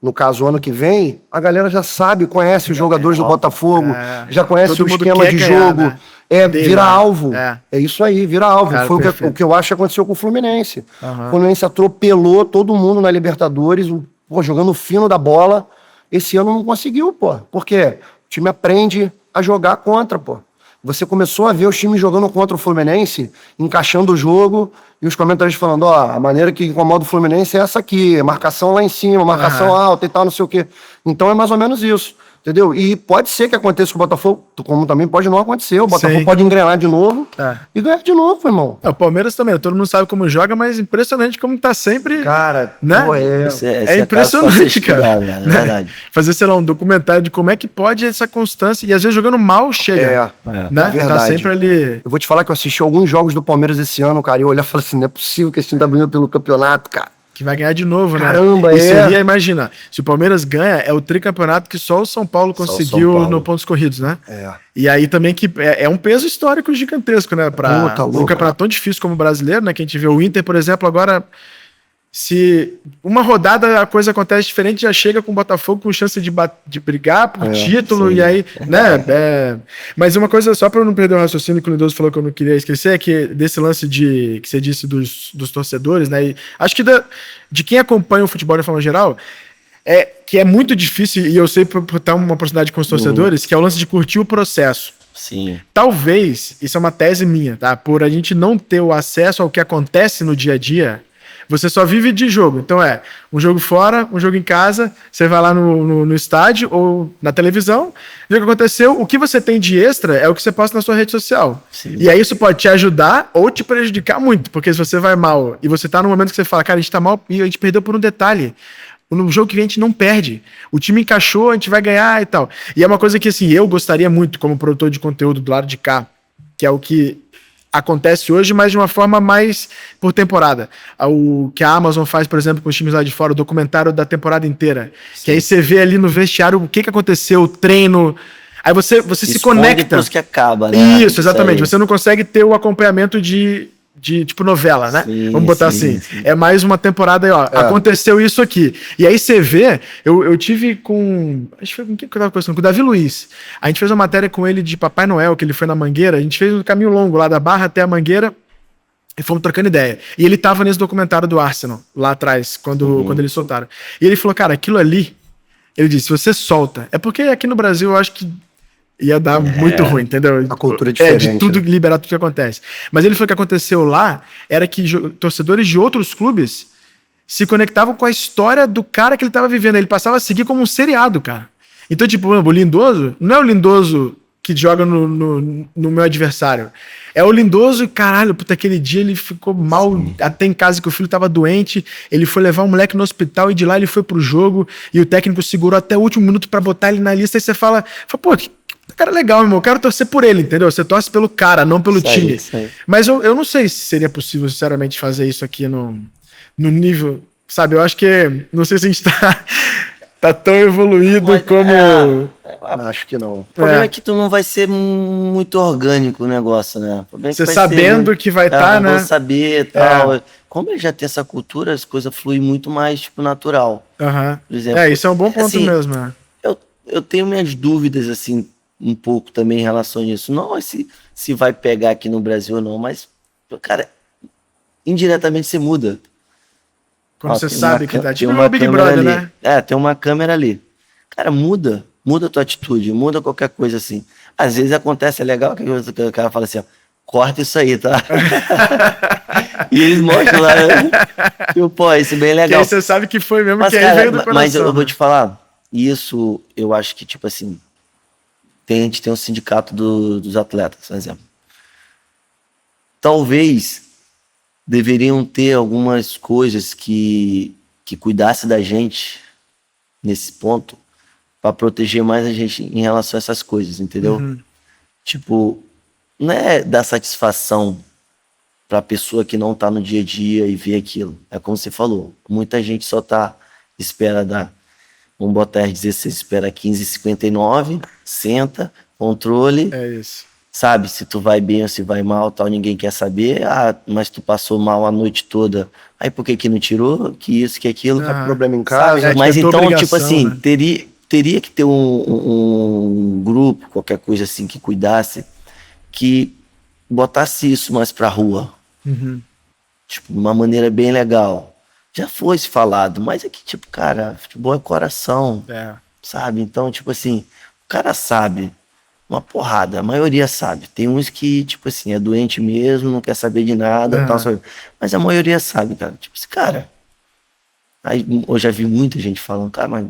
no caso, ano que vem, a galera já sabe, conhece os jogadores do Botafogo, já conhece o esquema de jogo. Né? Vira alvo. É isso aí, vira alvo. Cara, foi o que eu acho que aconteceu com o Fluminense. O Fluminense atropelou todo mundo na Libertadores, jogando fino da bola. Esse ano não conseguiu, pô. Por quê? O time aprende a jogar contra, pô. Você começou a ver os times jogando contra o Fluminense, encaixando o jogo, e os comentaristas falando, a maneira que incomoda o Fluminense é essa aqui, marcação lá em cima, marcação alta e tal, não sei o quê. Então é mais ou menos isso, entendeu? E pode ser que aconteça com o Botafogo, como também pode não acontecer. O Botafogo pode engrenar de novo e ganhar de novo, irmão. O Palmeiras também, todo mundo sabe como joga, mas impressionante como tá sempre... Cara, né? É impressionante, cara. É verdade. Fazer, sei lá, um documentário de como é que pode essa constância, e às vezes jogando mal chega. Né? Verdade. Tá sempre ali... Eu vou te falar que eu assisti alguns jogos do Palmeiras esse ano, cara, e eu olhar e falar assim, não é possível que esse time tá brigando pelo campeonato, cara. Que vai ganhar de novo, né? Caramba, seria, imagina, se o Palmeiras ganha, é o tricampeonato que só o São Paulo conseguiu no pontos corridos, né? E aí também que é um peso histórico gigantesco, né? Para um campeonato tão difícil como o brasileiro, né? Que a gente vê o Inter, por exemplo, agora... Se uma rodada a coisa acontece diferente, já chega com o Botafogo com chance de brigar por título, sim. E aí, né? Mas uma coisa, só para eu não perder o raciocínio que o Lindoso falou que eu não queria esquecer, é que desse lance que você disse dos torcedores, né? E acho que de quem acompanha o futebol de forma geral, que é muito difícil, e eu sei por estar uma proximidade com os torcedores, que é o lance de curtir o processo. Sim. Talvez, isso é uma tese minha, tá? Por a gente não ter o acesso ao que acontece no dia a dia, você só vive de jogo. Então um jogo fora, um jogo em casa, você vai lá no estádio ou na televisão, vê o que aconteceu, o que você tem de extra é o que você posta na sua rede social. Sim. E aí isso pode te ajudar ou te prejudicar muito, porque se você vai mal e você tá num momento que você fala, cara, a gente tá mal e a gente perdeu por um detalhe. No jogo que a gente não perde. O time encaixou, a gente vai ganhar e tal. E é uma coisa que, assim, eu gostaria muito, como produtor de conteúdo do lado de cá, que é o que acontece hoje, mas de uma forma mais por temporada. O que a Amazon faz, por exemplo, com os times lá de fora, o documentário da temporada inteira. Sim. Que aí você vê ali no vestiário o que aconteceu, o treino. Aí você se conecta. Que acaba, né? Isso, exatamente. Você não consegue ter o acompanhamento de tipo novela, né? Sim, vamos botar assim. É mais uma temporada aí, ó. Aconteceu isso aqui. E aí você vê, eu tive com... Acho que foi com quem que eu tava conversando? Com o Davi Luiz. A gente fez uma matéria com ele de Papai Noel, que ele foi na Mangueira. A gente fez um caminho longo lá da Barra até a Mangueira e fomos trocando ideia. E ele tava nesse documentário do Arsenal, lá atrás, quando eles soltaram. E ele falou, cara, aquilo ali, ele disse, se você solta... É porque aqui no Brasil eu acho que ia dar muito ruim, entendeu? A cultura é diferente. De tudo liberar tudo que acontece. Mas ele falou que aconteceu lá era que torcedores de outros clubes se conectavam com a história do cara que ele estava vivendo. Ele passava a seguir como um seriado, cara. Então, tipo, o Lindoso não é o Lindoso que joga no meu adversário. É o Lindoso, caralho, puta, aquele dia ele ficou mal, até em casa que o filho tava doente, ele foi levar o moleque no hospital e de lá ele foi pro jogo e o técnico segurou até o último minuto pra botar ele na lista e você fala pô, que cara legal, meu irmão, eu quero torcer por ele, entendeu? Você torce pelo cara, não pelo time. Isso aí. Mas eu não sei se seria possível, sinceramente, fazer isso aqui no nível, sabe? Eu acho que, não sei se a gente tá tão evoluído Mas, como... Acho que não. O problema é que tu não vai ser muito orgânico o negócio, né? O problema é que Você vai sabendo ser, que vai estar, não né? vou saber e tal. Como ele já tem essa cultura, as coisas fluem muito mais, tipo, natural. Aham. Por exemplo, Isso é um bom ponto assim, mesmo, né? eu tenho minhas dúvidas, assim, um pouco também em relação a isso. Não se vai pegar aqui no Brasil ou não, mas, cara, indiretamente você muda. Quando você tem sabe uma que tá tem tipo uma o Big câmera Brother, ali. né? Tem uma câmera ali. Cara, muda a tua atitude, muda qualquer coisa assim. Às vezes acontece, é legal que o cara fala assim, ó, corta isso aí, tá? E eles mostram lá, pô, isso é bem Que legal. aí você sabe que foi mesmo, Mas, que aí cara, veio do coração. mas eu vou né? te falar, isso eu acho que, tipo assim, a gente tem um sindicato dos atletas, por exemplo. Talvez deveriam ter algumas coisas que cuidasse da gente nesse ponto para proteger mais a gente em relação a essas coisas, entendeu? Tipo, não é dar satisfação para a pessoa que não tá no dia a dia e vê aquilo. É como você falou, muita gente só espera vamos botar R16, espera 15h59, senta, controle, É isso. sabe, se tu vai bem ou se vai mal, tal, ninguém quer saber. Mas tu passou mal a noite toda. Aí por que não tirou? Que isso, que aquilo. Ah, Problema em Sabe? casa. Mas é tua então, obrigação, tipo assim, né? teria que ter um grupo, qualquer coisa assim, que cuidasse, que botasse isso mais pra rua. Tipo, de uma maneira bem legal. Já foi se falado, mas é que, tipo, cara, futebol é coração, É. sabe? Então, tipo assim, o cara sabe uma porrada, a maioria sabe. Tem uns que, tipo assim, é doente mesmo, não quer saber de nada, tal, sabe? Mas a maioria sabe, cara. Tipo assim, cara. Aí eu já vi muita gente falando, cara, mas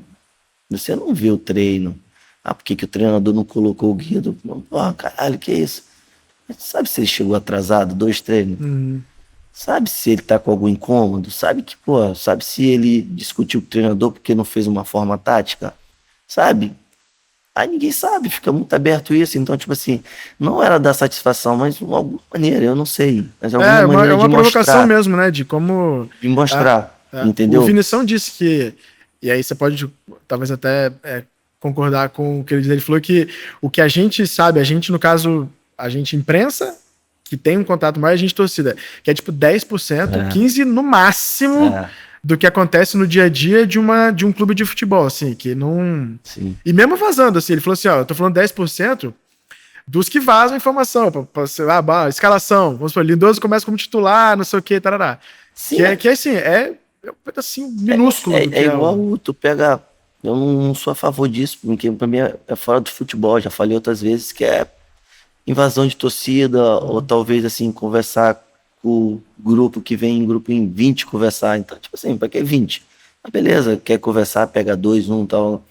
você não vê o treino. Ah, por que o treinador não colocou o Guido? Porra, caralho, que isso? Mas sabe se ele chegou atrasado, 2 treinos? Sabe se ele tá com algum incômodo? Sabe se ele discutiu com o treinador porque não fez uma forma tática? Sabe? Aí ninguém sabe, fica muito aberto isso. Então, tipo assim, não era dar satisfação, mas de alguma maneira, eu não sei. Mas alguma É maneira uma de provocação mostrar. mesmo, né? De como. De mostrar, O entendeu? Vinição disse que. E aí você pode talvez até concordar com o que ele disse. Ele falou que o que a gente sabe, a gente, no caso, a gente imprensa, que tem um contato mais, a gente torcida, que é tipo 10%, 15% no máximo do que acontece no dia a dia de um clube de futebol, assim, que não... Sim. E mesmo vazando, assim, ele falou assim, ó, eu tô falando 10% dos que vazam informação, sei lá, escalação, vamos supor, Lindoso começa como titular, não sei o que, tarará. Sim, Que assim, é um pedacinho minúsculo do que é igual tu pega. Eu não sou a favor disso, porque pra mim é fora do futebol. Já falei outras vezes que é invasão de torcida, ou talvez assim, conversar com o grupo que vem em grupo em 20 conversar. Então, tipo assim, pra que 20? Ah, beleza, quer conversar, pega 2, 1 e tal.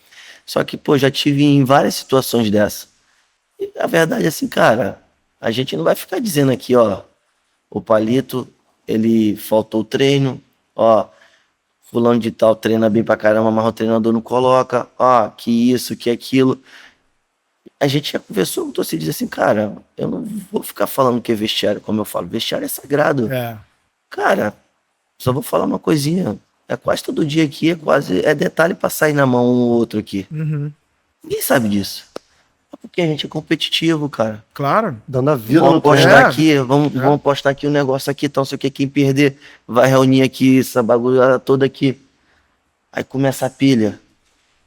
Só que, pô, já tive em várias situações dessa. E a verdade é assim, cara, a gente não vai ficar dizendo aqui, ó, o Palito, ele faltou o treino, ó, fulano de tal treina bem pra caramba, mas o treinador não coloca, ó, que isso, que aquilo. A gente já conversou com o torcedor e diz assim, cara, eu não vou ficar falando que é vestiário, como eu falo, vestiário é sagrado. Cara, só vou falar uma coisinha, é quase todo dia aqui, é detalhe pra sair na mão um ou outro aqui. Ninguém sabe disso. É porque a gente é competitivo, cara. Claro. Dando a vida Vamos no treino. postar aqui, vamos postar aqui o negócio aqui, então, não sei o que, quem perder vai reunir aqui, essa bagulhada toda aqui. Aí começa a pilha.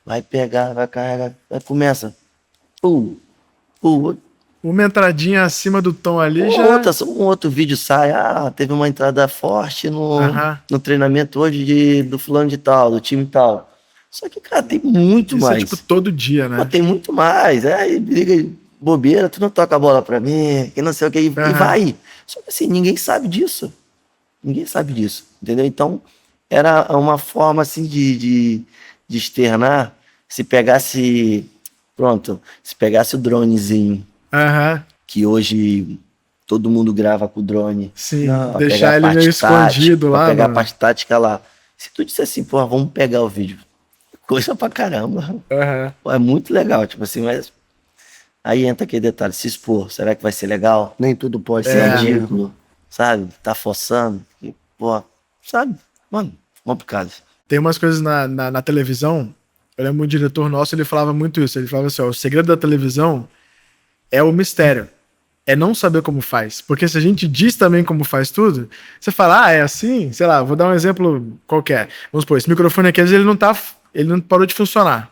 Vai pegar, vai carregar, aí começa. Uma entradinha acima do tom ali Um outro vídeo sai, teve uma entrada forte no treinamento hoje do fulano de tal, do time tal. Só que, cara, tem muito Isso mais. é tipo todo dia, né? Pô, tem muito mais. Aí briga bobeira, tu não toca a bola pra mim, que não sei o que, e vai. Só que assim, ninguém sabe disso. Ninguém sabe disso, entendeu? Então, era uma forma assim de externar, se pegasse Pronto, se pegasse o dronezinho, Aham. que hoje todo mundo grava com o drone. Sim, Pra deixar pegar a ele parte meio escondido tática, lá, pra pegar mano. a parte tática lá. Se tu disser assim, pô, vamos pegar o vídeo. Coisa pra caramba. Aham. Pô, é muito legal, tipo assim, mas... Aí entra aquele detalhe, se expor, será que vai ser legal? Nem tudo pode Ser ser. ridículo, sabe? Tá forçando. E, pô, sabe? Mano, complicado. Tem umas coisas na televisão. Eu lembro um diretor nosso, ele falava muito isso. Ele falava assim: ó, o segredo da televisão é o mistério. É não saber como faz. Porque se a gente diz também como faz tudo, você fala, é assim? Sei lá, vou dar um exemplo qualquer. Vamos supor, esse microfone aqui, às vezes ele não parou de funcionar.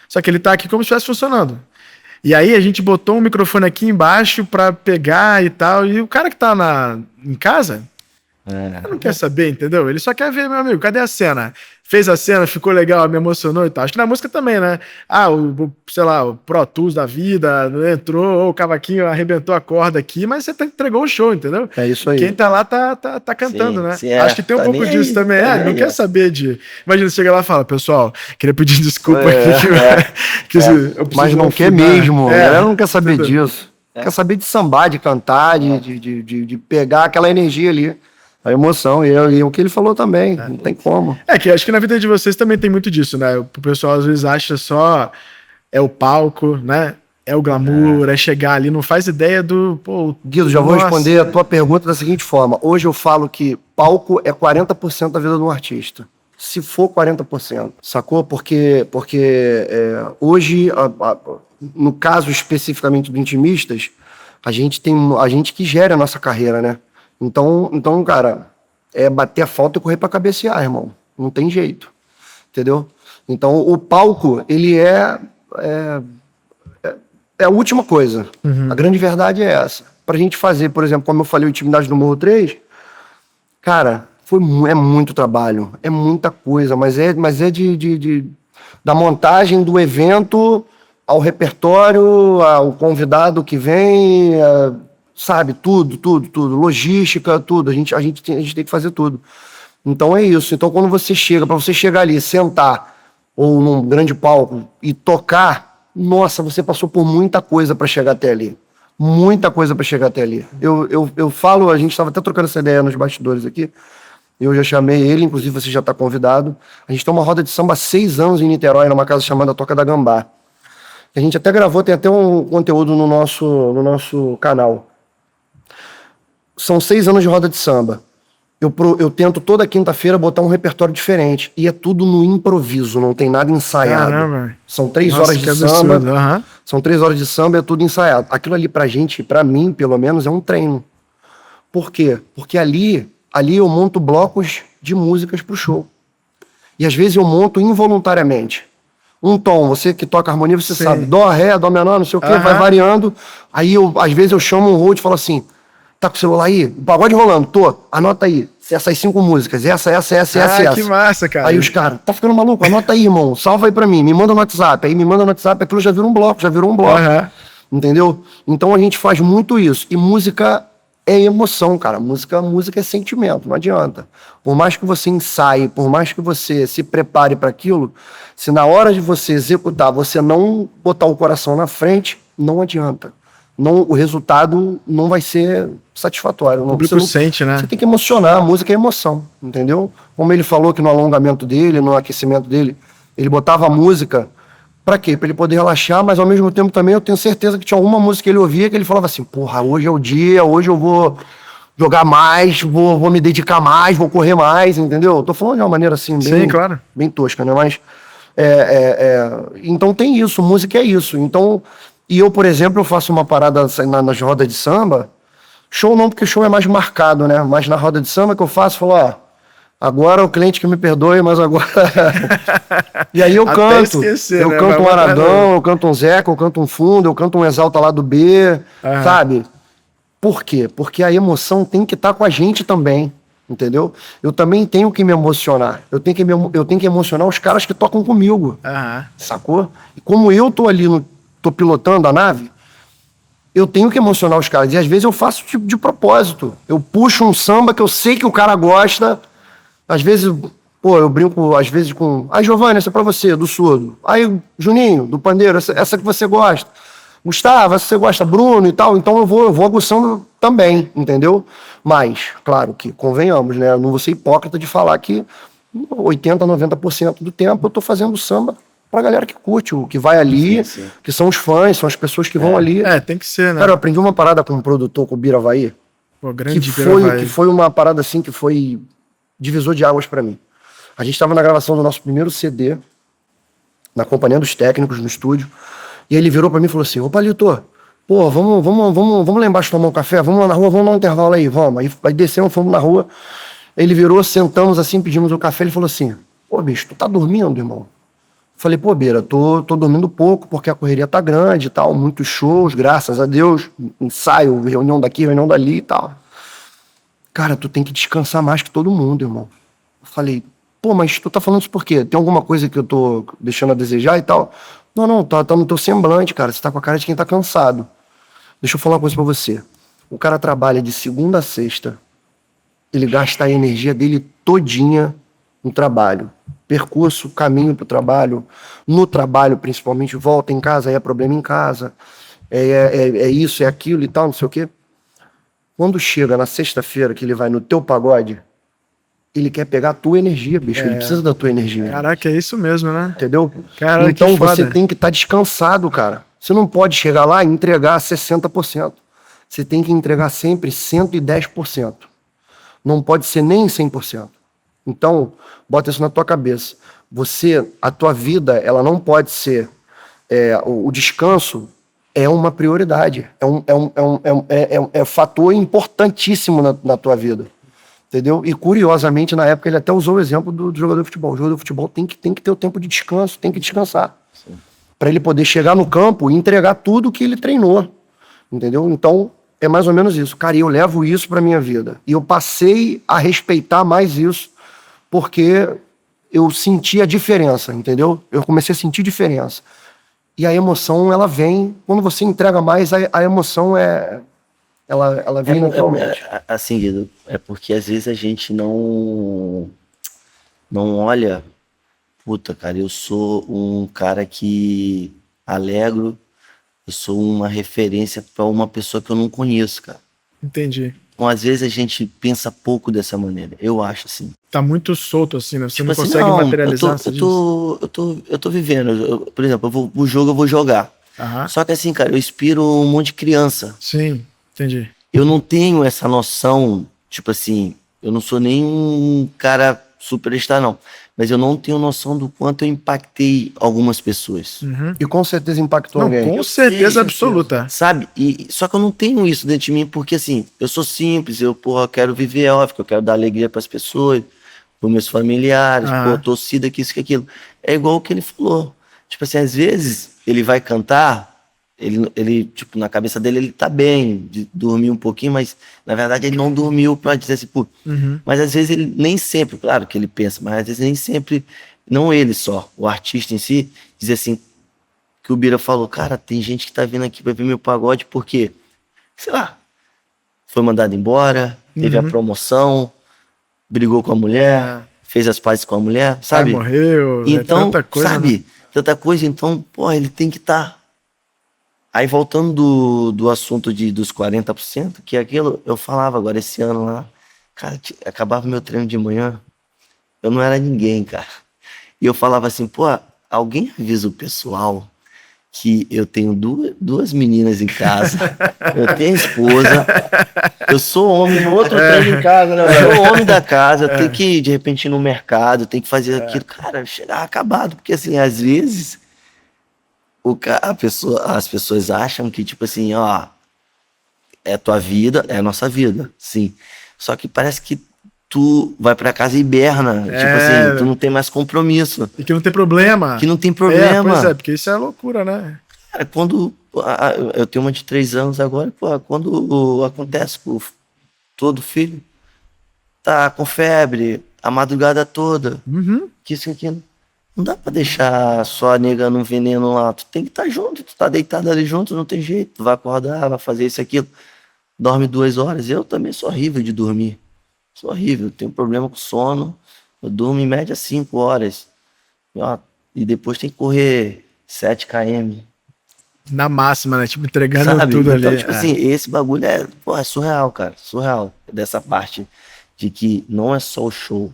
Só que ele tá aqui como se estivesse funcionando. E aí a gente botou um microfone aqui embaixo pra pegar e tal. E o cara que tá em casa, ele não quer saber, entendeu? Ele só quer ver, meu amigo, cadê a cena? Fez a cena, ficou legal, me emocionou e tal. Acho que na música também, né? Sei lá, o Pro Tools da vida, entrou, o cavaquinho arrebentou a corda aqui, mas você entregou o show, entendeu? É isso aí. Quem tá lá tá cantando, Sim, né? sim, Acho que tem um tá pouco nem disso aí, também. tá Ele não nem quer aí. saber de... Imagina, você chega lá e fala, pessoal, queria pedir desculpa aqui. Eu preciso Mas não quer afinar. mesmo. A galera não quer saber entendeu? disso. Quer saber de sambar, de cantar, de pegar aquela energia ali. A emoção. E o que ele falou também. Não tem como. É que acho que na vida de vocês também tem muito disso, né? O pessoal às vezes acha só é o palco, né? É o glamour, é chegar ali, não faz ideia do... Pô, Guido, já vou nossa. responder a tua pergunta da seguinte forma. Hoje eu falo que palco é 40% da vida de um artista. Se for 40%, sacou? Porque hoje, no caso especificamente do Intimistas, a gente que gera a nossa carreira, né? Então, cara, é bater a falta e correr pra cabecear, irmão. Não tem jeito. Entendeu? Então, o palco, ele é a última coisa. A grande verdade é essa. Pra gente fazer, por exemplo, como eu falei, o Intimidade do Morro 3, cara, é muito trabalho, é muita coisa, mas é da montagem do evento ao repertório, ao convidado que vem, sabe, tudo, logística, tudo. A gente tem que fazer tudo. Então é isso. Então quando você chega, para você chegar ali, sentar, ou num grande palco e tocar, nossa, você passou por muita coisa para chegar até ali. Muita coisa para chegar até ali. Eu falo, a gente estava até trocando essa ideia nos bastidores aqui. Eu já chamei ele, inclusive você já está convidado. A gente tem uma roda de samba há 6 anos em Niterói, numa casa chamada Toca da Gambá. A gente até gravou, tem até um conteúdo no nosso canal. São 6 anos de roda de samba. Eu tento toda quinta-feira botar um repertório diferente. E é tudo no improviso, não tem nada ensaiado. Caramba. São 3 Nossa, horas que de absurdo. samba. Aham. São 3 horas de samba, é tudo ensaiado. Aquilo ali pra gente, pra mim, pelo menos, é um treino. Por quê? Porque ali eu monto blocos de músicas pro show. E às vezes eu monto involuntariamente. Um tom, você que toca harmonia, você Sim. sabe, dó, ré, dó menor, não sei o quê, vai variando. Aí às vezes eu chamo um road e falo assim, tá com o celular aí? O pagode rolando, anota aí. Essas 5 músicas, essa. Que massa, cara. Aí os caras, tá ficando maluco? Anota aí, irmão, salva aí pra mim, me manda no WhatsApp. Aí me manda no WhatsApp, aquilo já virou um bloco. Aham. Entendeu? Então a gente faz muito isso. E música é emoção, cara. Música é sentimento, não adianta. Por mais que você ensaie, por mais que você se prepare para aquilo, se na hora de você executar, você não botar o coração na frente, não adianta. O resultado não vai ser satisfatório. O público sente, né? Você tem que emocionar, a música é emoção, entendeu? Como ele falou que no alongamento dele, no aquecimento dele, ele botava a música. Pra quê? Pra ele poder relaxar, mas ao mesmo tempo também eu tenho certeza que tinha alguma música que ele ouvia que ele falava assim, porra, hoje é o dia, hoje eu vou jogar mais, vou me dedicar mais, vou correr mais, entendeu? Eu tô falando de uma maneira assim, Sim, claro. bem tosca, né? Mas, então tem isso, música é isso. Então, e eu, por exemplo, eu faço uma parada nas rodas de samba, show não, porque show é mais marcado, né? Mas na roda de samba que eu faço, falo, agora o cliente que me perdoe, mas agora... E aí eu Até canto. esquecer, Eu né? canto um Vai Aradão, eu canto um Zeca, eu canto um Fundo, eu canto um Exalta lá do B, sabe? Por quê? Porque a emoção tem que estar com a gente também, entendeu? Eu também tenho que me emocionar. Eu tenho que emocionar os caras que tocam comigo, sacou? E como eu tô ali, tô pilotando a nave, eu tenho que emocionar os caras. E às vezes eu faço de propósito. Eu puxo um samba que eu sei que o cara gosta. Às vezes Pô, eu brinco às vezes com... Aí, Giovanni, essa é pra você, do surdo. Aí, Juninho, do pandeiro, essa que você gosta. Gustavo, essa que você gosta, Bruno e tal. Então eu vou aguçando também, entendeu? Mas, claro que convenhamos, né? Eu não vou ser hipócrita de falar que 80%, 90% do tempo eu tô fazendo samba pra galera que curte, o que vai ali, Sim. que são os fãs, são as pessoas que vão ali. Tem que ser, né? Cara, eu aprendi uma parada com um produtor, com o Bira Havaí, Pô, grande que foi uma parada assim que foi divisor de águas pra mim. A gente estava na gravação do nosso primeiro CD, na companhia dos técnicos, no estúdio, e ele virou pra mim e falou assim: ô Palito, pô, vamos lá embaixo tomar um café, vamos lá na rua, vamos dar um intervalo aí, vamos. Aí descemos, fomos na rua, ele virou, sentamos assim, pedimos o café, ele falou assim: pô, bicho, tu tá dormindo, irmão? Falei, pô, Beira, tô dormindo pouco, porque a correria tá grande e tal, muitos shows, graças a Deus, ensaio, reunião daqui, reunião dali e tal. Cara, tu tem que descansar mais que todo mundo, irmão. Eu falei, pô, mas tu tá falando isso por quê? Tem alguma coisa que eu tô deixando a desejar e tal? Não, tá no teu semblante, cara, você tá com a cara de quem tá cansado. Deixa eu falar uma coisa pra você. O cara trabalha de segunda a sexta, ele gasta a energia dele todinha no trabalho. Percurso, caminho pro trabalho, no trabalho principalmente, volta em casa, aí é problema em casa, é isso, é aquilo e tal, não sei o quê. Quando chega na sexta-feira que ele vai no teu pagode, ele quer pegar a tua energia, bicho, ele precisa da tua energia. Caraca, é isso mesmo, né? Entendeu? Caraca, então que foda. você tem que estar descansado, cara. Você não pode chegar lá e entregar 60%. Você tem que entregar sempre 110%. Não pode ser nem 100%. Então, bota isso na tua cabeça. A tua vida, ela não pode ser... o descanso é uma prioridade. É um fator importantíssimo na tua vida. Entendeu? E, curiosamente, na época, ele até usou o exemplo do jogador de futebol. O jogador de futebol tem que ter o tempo de descanso, tem que descansar. Para ele poder chegar no campo e entregar tudo que ele treinou. Entendeu? Então, é mais ou menos isso. Cara, e eu levo isso para minha vida. E eu passei a respeitar mais isso, porque eu senti a diferença, entendeu? Eu comecei a sentir diferença. E a emoção, ela vem... Quando você entrega mais, a emoção ela vem naturalmente. Assim, Guido, é porque às vezes a gente não olha... Puta, cara, eu sou um cara que alegro, eu sou uma referência para uma pessoa que eu não conheço, cara. Entendi. Então, às vezes a gente pensa pouco dessa maneira, eu acho assim. Tá muito solto assim, né? Você Tipo não assim, consegue materializar isso. eu tô vivendo. Por exemplo, o jogo eu vou jogar. Aham. Só que assim, cara, eu inspiro um monte de criança. Sim, entendi. Eu não tenho essa noção, tipo assim, eu não sou nem um cara superstar, não. Mas eu não tenho noção do quanto eu impactei algumas pessoas. E com certeza impactou Não, alguém. com certeza absoluta. Sabe? Só que eu não tenho isso dentro de mim, porque assim, eu sou simples, eu quero viver, óbvio, eu quero dar alegria para as pessoas, para meus familiares, torcida, que isso, que aquilo. É igual o que ele falou. Tipo assim, às vezes ele vai cantar, ele tipo, na cabeça dele ele tá bem, de dormir um pouquinho, mas na verdade ele não dormiu para dizer assim, pô. Mas às vezes ele nem sempre, claro que ele pensa, mas às vezes nem sempre, não ele só, o artista em si, diz assim, que o Bira falou, cara, tem gente que tá vindo aqui pra ver meu pagode porque, sei lá, foi mandado embora, teve a promoção, brigou com a mulher, fez as pazes com a mulher, sabe? Morreu, então, tanta coisa, sabe? né? Tanta coisa, então, pô, ele tem que estar. Aí, voltando do assunto dos 40%, que é aquilo, eu falava agora esse ano lá, cara, acabava meu treino de manhã, eu não era ninguém, cara. E eu falava assim, pô, alguém avisa o pessoal que eu tenho duas meninas em casa, eu tenho esposa, eu sou homem, no outro treino em casa, né? Eu sou homem da casa, eu tenho que, de repente, ir no mercado, tenho que fazer aquilo, cara, chegar acabado, porque assim, às vezes, as pessoas acham que, tipo assim, ó, é tua vida, é a nossa vida, sim, só que parece que tu vai pra casa e hiberna, tipo assim, tu não tem mais compromisso. E que não tem problema. Que não tem problema. Pois é, porque isso é loucura, né? Cara, quando... Eu tenho uma de 3 anos agora, pô, quando acontece com todo filho, tá com febre, a madrugada toda, que isso e aquilo. Não dá pra deixar só a nega no veneno lá, tu tem que estar junto, tu tá deitado ali junto, não tem jeito, tu vai acordar, vai fazer isso e aquilo. Dorme 2 horas, eu também sou horrível de dormir. Sou horrível, tenho problema com sono. Eu durmo em média 5 horas. E depois tem que correr 7 km. Na máxima, né? Tipo, entregando Sabe? tudo Então, ali. tipo assim, esse bagulho é surreal, cara. Surreal. Dessa parte de que não é só o show.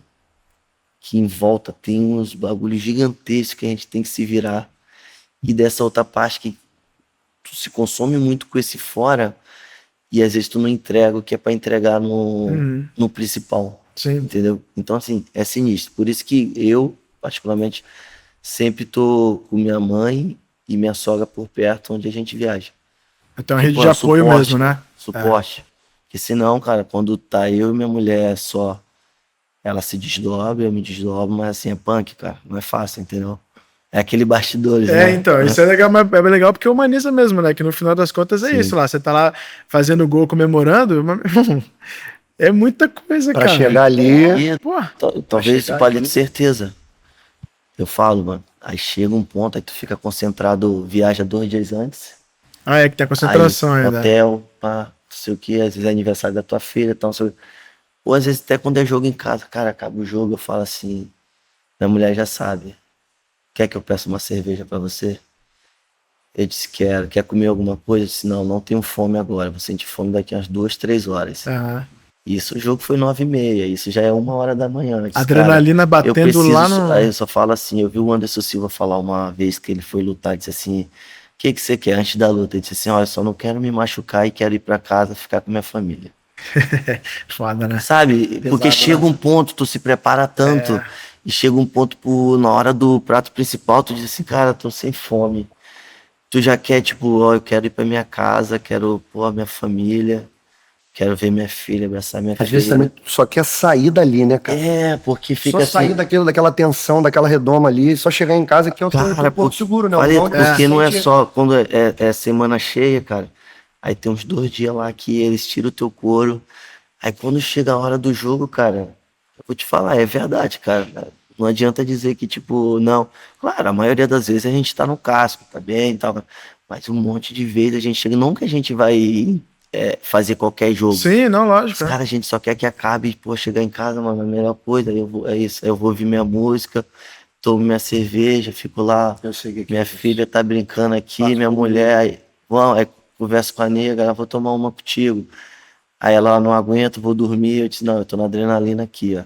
Que em volta tem uns bagulhos gigantescos que a gente tem que se virar. E dessa outra parte que tu se consome muito com esse fora e às vezes tu não entrega o que é pra entregar no principal. Sim. Entendeu? Então, assim, é sinistro. Por isso que eu, particularmente, sempre tô com minha mãe e minha sogra por perto onde a gente viaja. Então, a rede Tipo, de é apoio suporte, mesmo, né? Suporte. Porque senão, cara, quando tá eu e minha mulher só, ela se desdobra, eu me desdobro, mas assim, é punk, cara. Não é fácil, entendeu? É aquele bastidores, né? Então, isso é legal, mas é legal porque humaniza mesmo, né? Que no final das contas é isso lá. Você tá lá fazendo gol, comemorando, mas, é muita coisa, Pra cara. chegar ali. E Pô, talvez chegar tu pode ter ali. certeza. Eu falo, mano. Aí chega um ponto, aí tu fica concentrado, viaja 2 dias antes. é que tem a concentração Aí, ainda. hotel, pá, não sei o que, às vezes é aniversário da tua filha, então, ou às vezes até quando é jogo em casa, cara, acaba o jogo, eu falo assim, minha mulher já sabe, quer que eu peça uma cerveja pra você? Eu disse, quero, quer comer alguma coisa? Eu disse, não tenho fome agora, vou sentir fome daqui umas 2, 3 horas. Aham. Isso, o jogo foi 9h30, isso já é 1h da manhã. Eu disse, Adrenalina cara, eu batendo preciso, lá no. aí eu só falo assim, eu vi o Anderson Silva falar uma vez que ele foi lutar, disse assim, o que você quer antes da luta? Ele disse assim, olha, eu só não quero me machucar e quero ir pra casa ficar com minha família. Foda, né? Sabe? Porque chega um ponto, tu se prepara tanto, e chega um ponto na hora do prato principal, tu diz assim, cara, tô sem fome. Tu já quer, tipo, ó, eu quero ir pra minha casa, quero, pô, minha família, quero ver minha filha, abraçar minha Às filha. vezes também tu só quer sair dali, né, cara? Porque Só fica sair assim, daquela tensão, daquela redoma ali, só chegar em casa que eu tô um pouco porque, seguro, né? falei, Não, porque não é sente- só quando é semana cheia, cara. Aí tem uns 2 dias lá que eles tiram o teu couro. Aí quando chega a hora do jogo, cara, eu vou te falar, é verdade, cara. Não adianta dizer que, tipo, não. Claro, a maioria das vezes a gente tá no casco, tá bem e tal. Mas um monte de vezes a gente chega. Não que a gente vai fazer qualquer jogo. Sim, não, Mas, lógico. cara, a gente só quer que acabe, pô, chegar em casa, mano, a melhor coisa. Aí eu vou, é isso. Aí eu vou ouvir minha música, tomo minha cerveja, fico lá. Eu sei que Minha é isso. filha tá brincando aqui, Faço minha comigo. mulher, aí converso com a nega, ela vou tomar uma contigo. Aí ela não aguenta, vou dormir. Eu disse, não, eu tô na adrenalina aqui, ó.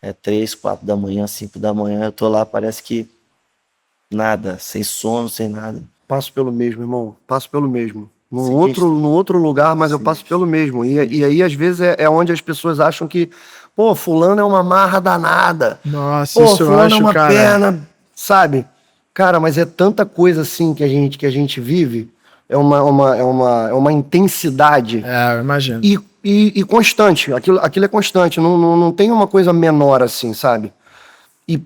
É 3, 4 da manhã, 5 da manhã, eu tô lá, parece que nada, sem sono, sem nada. Passo pelo mesmo, irmão. Passo pelo mesmo. Sinistro. Num outro lugar, mas eu passo pelo mesmo. E aí, às vezes, é onde as pessoas acham que, pô, fulano é uma marra danada. Nossa, Pô, isso eu fulano é acho, uma cara. perna, sabe? Cara, mas é tanta coisa assim que a gente vive. É uma intensidade Eu imagino. e constante. Aquilo é constante. Não tem uma coisa menor assim, sabe? E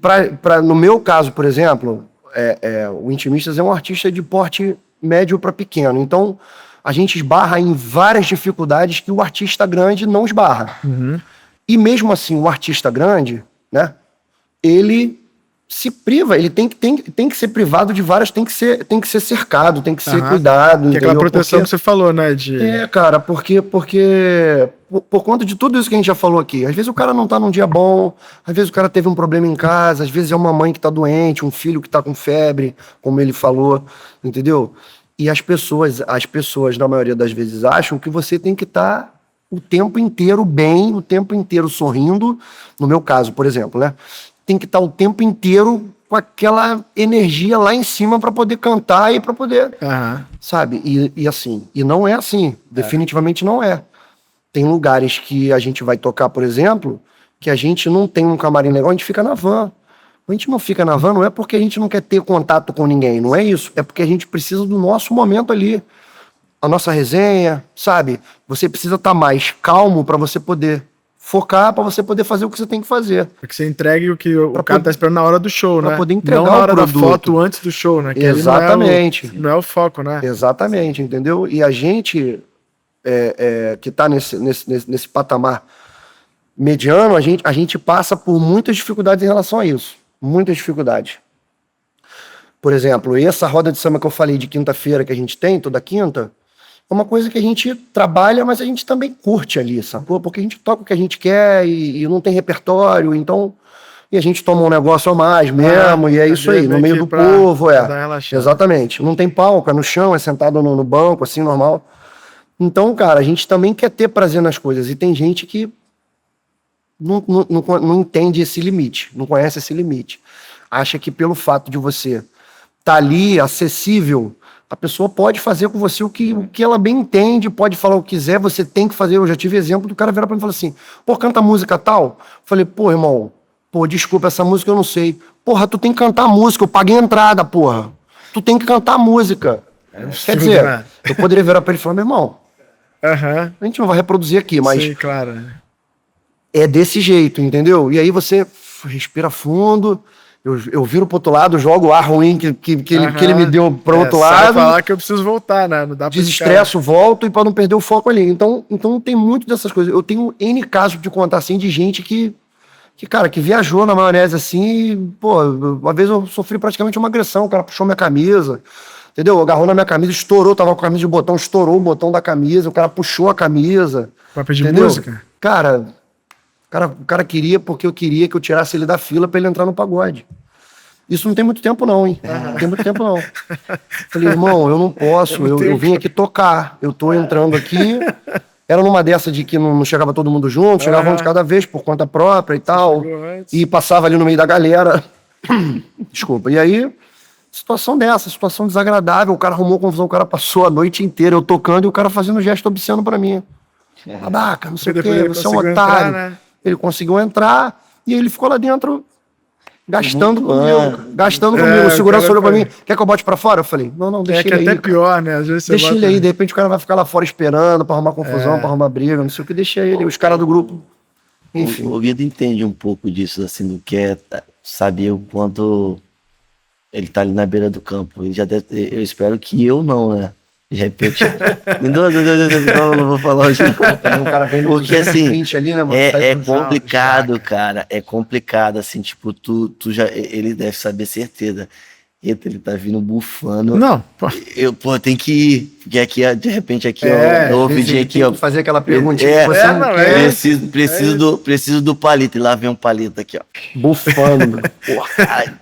no meu caso, por exemplo, o Intimistas é um artista de porte médio para pequeno. Então, a gente esbarra em várias dificuldades que o artista grande não esbarra. E mesmo assim, o artista grande, né? Ele se priva, ele tem que ser privado de várias, tem que ser cercado, tem que ser Aham. cuidado, Que é aquela entendeu? proteção Porque- que você falou, né? De... cara, porque por conta de tudo isso que a gente já falou aqui, às vezes o cara não tá num dia bom, às vezes o cara teve um problema em casa, às vezes é uma mãe que tá doente, um filho que tá com febre, como ele falou, entendeu? E as pessoas, na maioria das vezes, acham que você tem que estar o tempo inteiro bem, o tempo inteiro sorrindo. No meu caso, por exemplo, né? Tem que estar o tempo inteiro com aquela energia lá em cima para poder cantar e para poder Aham. sabe? E assim, e não é assim, definitivamente não é. Tem lugares que a gente vai tocar, por exemplo, que a gente não tem um camarim legal, a gente fica na van. A gente não fica na van não é porque a gente não quer ter contato com ninguém, não é isso. É porque a gente precisa do nosso momento ali. A nossa resenha, sabe? Você precisa estar mais calmo para você poder focar, para você poder fazer o que você tem que fazer. Pra que você entregue o que o Pra cara poder- tá esperando na hora do show, pra né? poder entregar não na o hora da produto. foto antes do show, né? Que ali Exatamente. não é o foco, né? Exatamente, entendeu? E a gente que está nesse patamar mediano, a gente passa por muitas dificuldades em relação a isso. Muitas dificuldades. Por exemplo, essa roda de samba que eu falei de quinta-feira que a gente tem, toda quinta, é uma coisa que a gente trabalha, mas a gente também curte ali, sacou? Porque a gente toca o que a gente quer e não tem repertório, então e a gente toma um negócio a mais mesmo, e é isso aí, no meio do povo, dar uma relaxada. Exatamente. Não tem palco, é no chão, é sentado no banco, assim, normal. Então, cara, a gente também quer ter prazer nas coisas, e tem gente que não entende esse limite, não conhece esse limite. Acha que pelo fato de você estar ali, acessível, a pessoa pode fazer com você o que ela bem entende, pode falar o que quiser, você tem que fazer. Eu já tive exemplo do cara virar pra mim e falar assim, pô, canta música tal. Falei, pô, irmão, pô, desculpa, essa música eu não sei. Porra, tu tem que cantar música, eu paguei a entrada, porra. Tu tem que cantar música. Quer dizer, eu poderia virar pra ele e falar, meu irmão, a gente não vai reproduzir aqui, mas... Sim, claro. É desse jeito, entendeu? E aí você respira fundo... Eu viro pro outro lado, jogo o ar ruim que ele me deu pro outro lado. Falar que eu preciso voltar, né? Não dá pra desestresso, volto e para não perder o foco ali. Então tem muito dessas coisas. Eu tenho N casos de contar assim de gente que viajou na maionese assim. E, pô, uma vez eu sofri praticamente uma agressão. O cara puxou minha camisa, entendeu? Agarrou na minha camisa, estourou, tava com a camisa de botão, estourou o botão da camisa. O cara puxou a camisa. Pra pedir música? O cara queria porque eu queria que eu tirasse ele da fila pra ele entrar no pagode. Isso não tem muito tempo não, hein? Não tem muito tempo não. Falei, irmão, eu não posso, eu vim aqui tocar. Eu tô entrando aqui. Era numa dessa de que não chegava todo mundo junto, chegava um de cada vez por conta própria e tal. E passava ali no meio da galera. Desculpa. E aí, situação desagradável. O cara arrumou confusão, o cara passou a noite inteira eu tocando e o cara fazendo gesto obsceno pra mim. Babaca, não sei o quê, você é um otário. Entrar, né? Ele conseguiu entrar e ele ficou lá dentro gastando comigo. O segurança olhou pra mim, quer que eu bote pra fora? Eu falei, não, deixa ele aí. É que até pior, né? Às vezes deixa ele aí, de repente o cara vai ficar lá fora esperando pra arrumar confusão, pra arrumar briga, não sei o que, deixa ele. Os caras do grupo, enfim. O Guido entende um pouco disso, assim, do que é saber o quanto ele tá ali na beira do campo. Ele já deve, eu espero que eu não, né? De repente, não vou falar hoje. Um cara vem porque assim, ali, né, mano? é complicado, cara. É complicado, assim, tipo, tu já. Ele deve saber certeza. Eita, ele tá vindo bufando. Não, pô. Tem que ir. Porque aqui, de repente, aqui, ó, no ouvidinho aqui, ó. Fazer aquela perguntinha. Preciso do palito. E lá vem um palito aqui, ó. Bufando. Porra.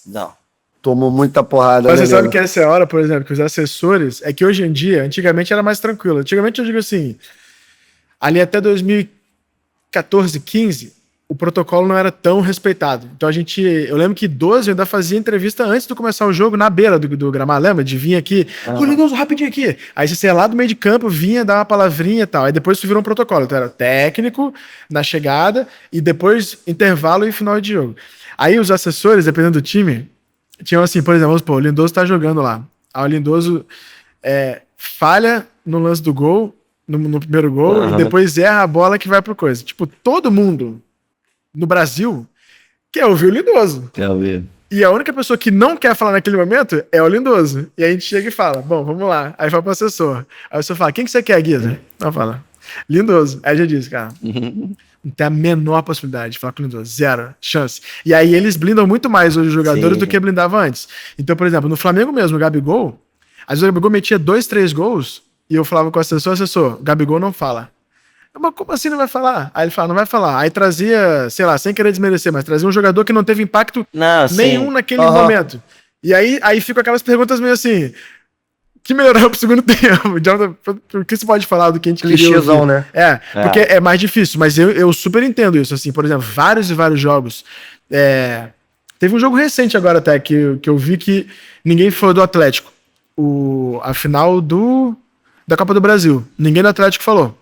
Não. Tomou muita porrada. Mas você sabe que essa é a hora, por exemplo, que os assessores... É que hoje em dia, antigamente era mais tranquilo. Antigamente eu digo assim, ali até 2014, 15, o protocolo não era tão respeitado. Então eu lembro que 12 eu ainda fazia entrevista antes de começar o jogo na beira do gramado, lembra? De vir aqui, Lindoso, rapidinho aqui. Aí você ia lá do meio de campo, vinha dar uma palavrinha e tal. Aí depois isso virou um protocolo. Então era técnico na chegada e depois intervalo e final de jogo. Aí os assessores, dependendo do time... Tinham assim, por exemplo, o Lindoso tá jogando lá. Aí o Lindoso falha no lance do gol, no primeiro gol, e depois erra a bola que vai pro coisa. Tipo, todo mundo no Brasil quer ouvir o Lindoso. Quer ouvir. E a única pessoa que não quer falar naquele momento é o Lindoso. E aí a gente chega e fala, bom, vamos lá. Aí vai pro assessor. Aí o assessor fala, quem que você quer, Guido? Não, fala, Lindoso. Aí já disse, cara... Não tem a menor possibilidade de falar com o Lindoso. Zero chance. E aí eles blindam muito mais hoje os jogadores do que blindavam antes. Então, por exemplo, no Flamengo mesmo, o Gabigol, às vezes o Gabigol metia 2, 3 gols e eu falava com o assessor, Gabigol não fala. Mas como assim não vai falar? Aí ele fala, não vai falar. Aí trazia, sei lá, sem querer desmerecer, mas trazia um jogador que não teve impacto nenhum naquele momento. E aí ficam aquelas perguntas meio assim... que melhorou pro segundo tempo. O que você pode falar do que a gente clichêzão, né? Porque é mais difícil, mas eu super entendo isso, assim, por exemplo, vários e vários jogos. Teve um jogo recente agora até, que eu vi que ninguém falou do Atlético. A final da Copa do Brasil. Ninguém do Atlético falou.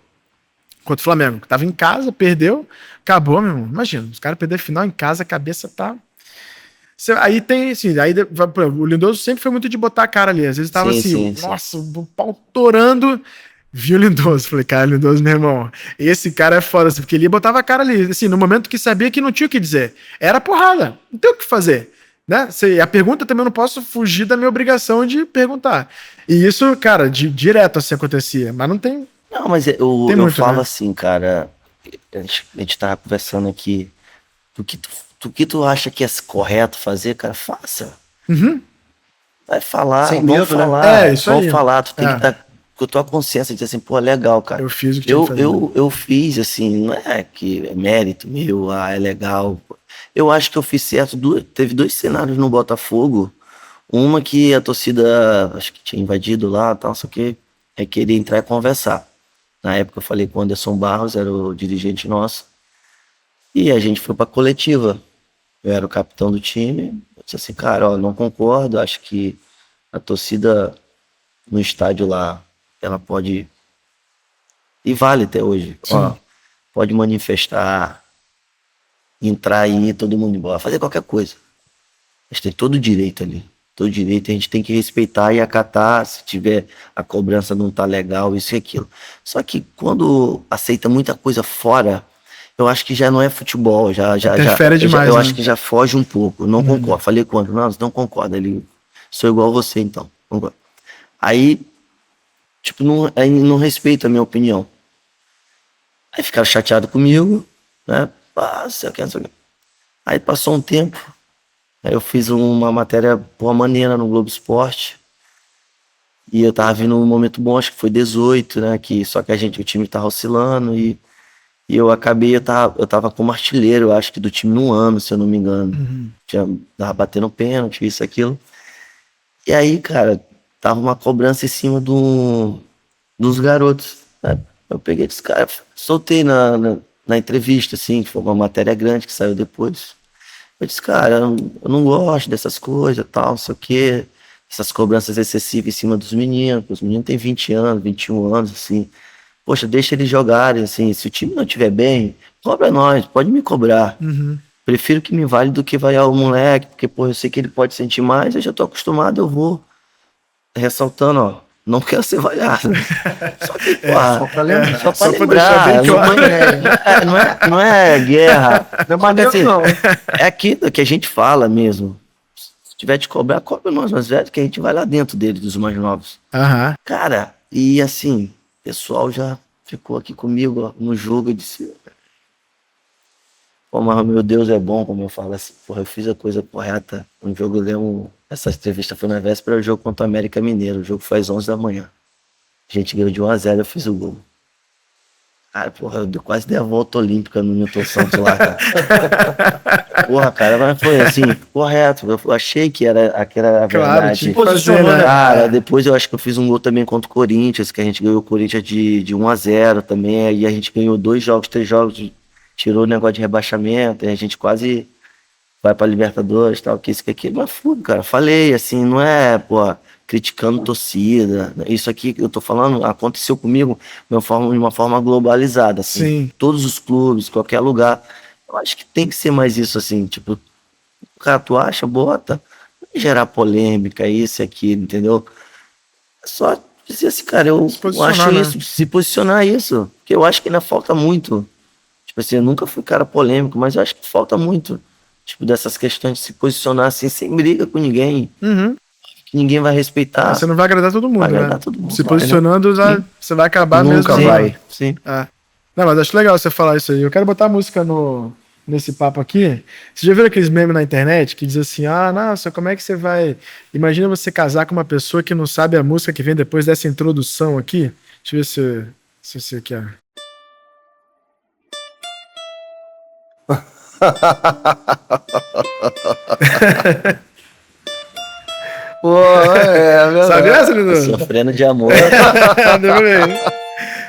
Contra o Flamengo. Tava em casa, perdeu, acabou, meu irmão. Imagina, os caras perderam a final em casa, a cabeça tá... Aí tem, assim, o Lindoso sempre foi muito de botar a cara ali. Às vezes tava nossa, o pau torando, viu o Lindoso. Falei, cara, Lindoso, meu irmão, esse cara é foda, assim, porque ele botava a cara ali, assim, no momento que sabia que não tinha o que dizer. Era porrada, não tem o que fazer, né? A pergunta também eu não posso fugir da minha obrigação de perguntar. E isso, cara, direto assim acontecia, mas não tem... Não, mas eu falo assim, cara, a gente tava conversando aqui, do que tu acha que é correto fazer, cara, faça. Vai falar, sem medo, falar. Né? Isso aí. Falar, tu tem que estar com a tua consciência de dizer assim, pô, legal, cara. Eu fiz o que tinha que fazer. Eu fiz, assim, não é que é mérito meu, é legal. Eu acho que eu fiz certo. Teve 2 cenários no Botafogo. Uma que a torcida, acho que tinha invadido lá, tal, só que queria entrar e conversar. Na época eu falei com o Anderson Barros, era o dirigente nosso. E a gente foi pra coletiva. Eu era o capitão do time. Eu disse assim, cara, ó, não concordo, acho que a torcida no estádio lá, ela pode, e vale até hoje, ó, pode manifestar, entrar aí, todo mundo embora, fazer qualquer coisa. A gente tem todo o direito ali, todo direito, a gente tem que respeitar e acatar, se tiver a cobrança não tá legal, isso e aquilo. Só que quando aceita muita coisa fora, eu acho que já não é futebol, Interfere demais, eu né? acho que já foge um pouco, não concordo. Falei quando? Não, você não concorda, ele, sou igual a você então, concordo. Aí, tipo, não respeita a minha opinião. Aí ficaram chateados comigo, né? Sei o que. Aí passou um tempo, aí eu fiz uma matéria, pô, maneira no Globo Esporte. E eu tava vindo um momento bom, acho que foi 18, né? Só que o time tava oscilando e eu acabei, eu tava como artilheiro, eu acho que do time no ano, se eu não me engano. Tava batendo pênalti, isso, aquilo. E aí, cara, tava uma cobrança em cima dos garotos, né? Eu peguei esse cara, soltei na entrevista, assim, que foi uma matéria grande que saiu depois. Eu disse, cara, eu não gosto dessas coisas, tal, não sei o quê. Essas cobranças excessivas em cima dos meninos. Os meninos têm 20 anos, 21 anos, assim. Poxa, deixa eles jogarem, assim. Se o time não estiver bem, cobra nós, pode me cobrar. Prefiro que me vale do que vaiar o moleque, porque, pô, eu sei que ele pode sentir mais, eu já tô acostumado, eu vou. Ressaltando, ó, não quero ser vaiado. Só que, pô, só pra lembrar, não é guerra. Não é maneiro, assim, não. É aquilo que a gente fala mesmo. Se tiver de cobrar, cobra nós mais velhos, que a gente vai lá dentro dele, dos mais novos. Cara, e assim, o pessoal já ficou aqui comigo, ó, no jogo, eu disse, pô, mas meu Deus é bom, como eu falo assim, porra, eu fiz a coisa correta. Um jogo, eu lembro, essa entrevista foi na véspera do jogo contra o América Mineiro, o jogo foi às 11 da manhã. A gente ganhou de 1-0, eu fiz o gol. Cara, porra, eu quase dei a volta olímpica no Newton Santos lá, cara. Porra, cara, mas foi assim, correto. Eu achei que era a verdade. Tinha que fazer, né? Cara, depois eu acho que eu fiz um gol também contra o Corinthians, que a gente ganhou o Corinthians de 1-0 também. Aí a gente ganhou 2 jogos, 3 jogos, tirou o negócio de rebaixamento, e a gente quase vai pra Libertadores, tal, que isso, que aquilo. Mas fui, cara, falei, assim, não é, pô, criticando torcida. Isso aqui que eu tô falando aconteceu comigo de uma forma globalizada, assim. Sim. Todos os clubes, qualquer lugar. Eu acho que tem que ser mais isso, assim, tipo, cara, tu acha, bota, não gerar polêmica, isso e aquilo, entendeu? É só dizer assim, cara, eu acho né? isso, se posicionar isso, porque eu acho que ainda falta muito. Tipo assim, eu nunca fui cara polêmico, mas eu acho que falta muito, tipo, dessas questões de se posicionar assim, sem briga com ninguém. Que ninguém vai respeitar. Você não vai agradar todo mundo, Vai né? agradar todo mundo, Se vai, posicionando, você vai acabar Nunca mesmo. vai. Sim. Não, mas acho legal você falar isso aí. Eu quero botar música nesse papo aqui. Você já viu aqueles memes na internet que diz assim, nossa, como é que você vai... Imagina você casar com uma pessoa que não sabe a música que vem depois dessa introdução aqui. Deixa eu ver se você quer. Pô, é verdade. Sabe essa, Lindu? Sofrendo de amor.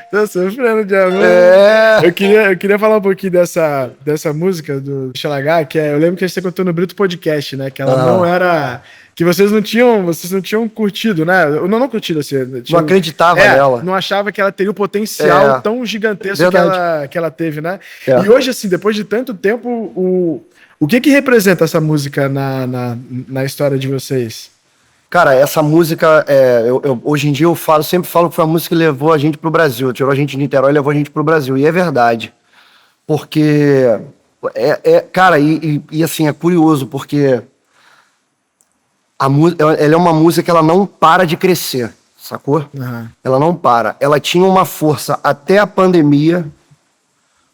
Tô sofrendo de amor. É. Eu queria falar um pouquinho dessa música do Xalagá, que eu lembro que a gente contou no Brito Podcast, né? Que ela não era... Que vocês não tinham curtido, né? Não curtido, assim. Não acreditava nela. Não achava que ela teria o potencial tão gigantesco que ela teve, né? É. E hoje, assim, depois de tanto tempo, o que representa essa música na história de vocês? Cara, essa música, hoje em dia sempre falo que foi a música que levou a gente pro Brasil, tirou a gente de Niterói e levou a gente pro Brasil. E é verdade. Porque, cara, e assim, é curioso, porque ela é uma música que ela não para de crescer, sacou? Ela não para. Ela tinha uma força até a pandemia.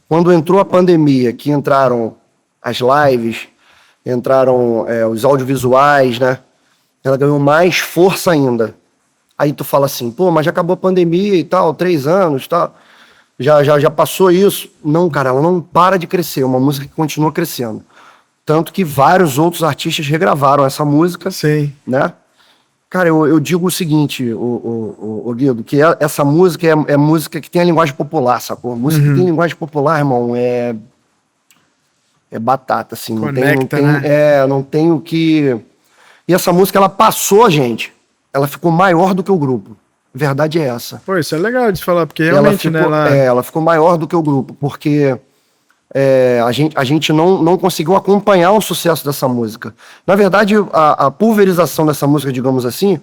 Quando entrou a pandemia, que entraram as lives, entraram os audiovisuais, né? Ela ganhou mais força ainda. Aí tu fala assim, pô, mas já acabou a pandemia e tal, 3 anos e tal. Já passou isso. Não, cara, ela não para de crescer. É uma música que continua crescendo. Tanto que vários outros artistas regravaram essa música, Sim. né? Cara, eu digo o seguinte, o Guido, que essa música é música que tem a linguagem popular, sacou? Música que tem linguagem popular, irmão, é batata, assim. Conecta, não tem o que... E essa música, ela passou, gente. Ela ficou maior do que o grupo. A verdade é essa. Pô, isso é legal de falar, porque realmente, ela ficou maior do que o grupo, porque a gente não conseguiu acompanhar o sucesso dessa música. Na verdade, a pulverização dessa música, digamos assim,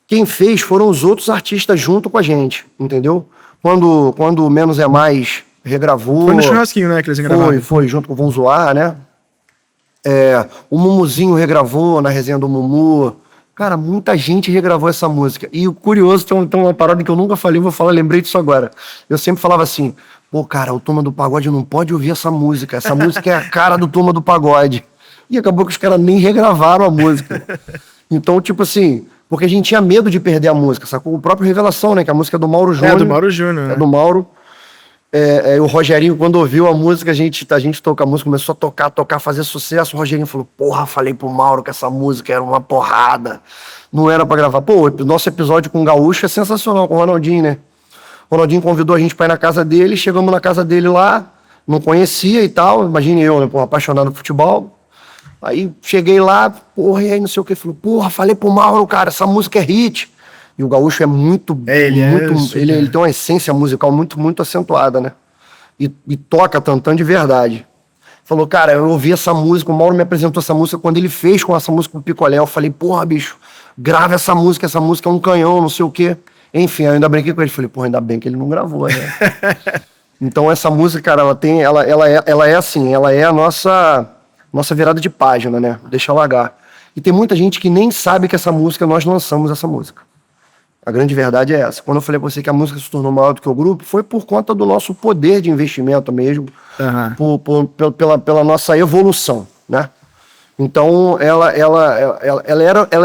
quem fez foram os outros artistas junto com a gente, entendeu? Quando o Menos é Mais regravou... Foi no churrasquinho, né, que eles gravaram. Foi, junto com o Vão Zoar, né? O Mumuzinho regravou na resenha do Mumu. Cara, muita gente regravou essa música. E o curioso, tem uma parada que eu nunca falei, vou falar, lembrei disso agora. Eu sempre falava assim, pô, cara, o Turma do Pagode não pode ouvir essa música. Essa música é a cara do Turma do Pagode. E acabou que os caras nem regravaram a música. Então, tipo assim, porque a gente tinha medo de perder a música, sacou? O próprio Revelação, né? Que a música é do Mauro Júnior. É, do Mauro Júnior. É do Mauro. O Rogerinho, quando ouviu a música, a gente tocou a música, começou a tocar, fazer sucesso. O Rogerinho falou, porra, falei pro Mauro que essa música era uma porrada. Não era pra gravar. Pô, o nosso episódio com o Gaúcho é sensacional, com o Ronaldinho, né? O Ronaldinho convidou a gente pra ir na casa dele, chegamos na casa dele lá, não conhecia e tal. Imagine eu, né, porra, apaixonado por futebol. Aí cheguei lá, porra, e aí não sei o que. Falou, porra, falei pro Mauro, cara, essa música é hit. E o Gaúcho é muito... Ele tem uma essência musical muito, muito acentuada, né? E toca tantão de verdade. Falou, cara, eu ouvi essa música, o Mauro me apresentou essa música, quando ele fez com essa música com o Picolé, eu falei, porra, bicho, grava essa música é um canhão, não sei o quê. Enfim, eu ainda brinquei com ele, falei, porra, ainda bem que ele não gravou, né? Então essa música, cara, ela é assim, ela é a nossa virada de página, né? Deixa alagar. E tem muita gente que nem sabe que essa música, nós lançamos essa música. A grande verdade é essa. Quando eu falei pra você que a música se tornou maior do que o grupo, foi por conta do nosso poder de investimento mesmo, pela nossa evolução, né? Então, ela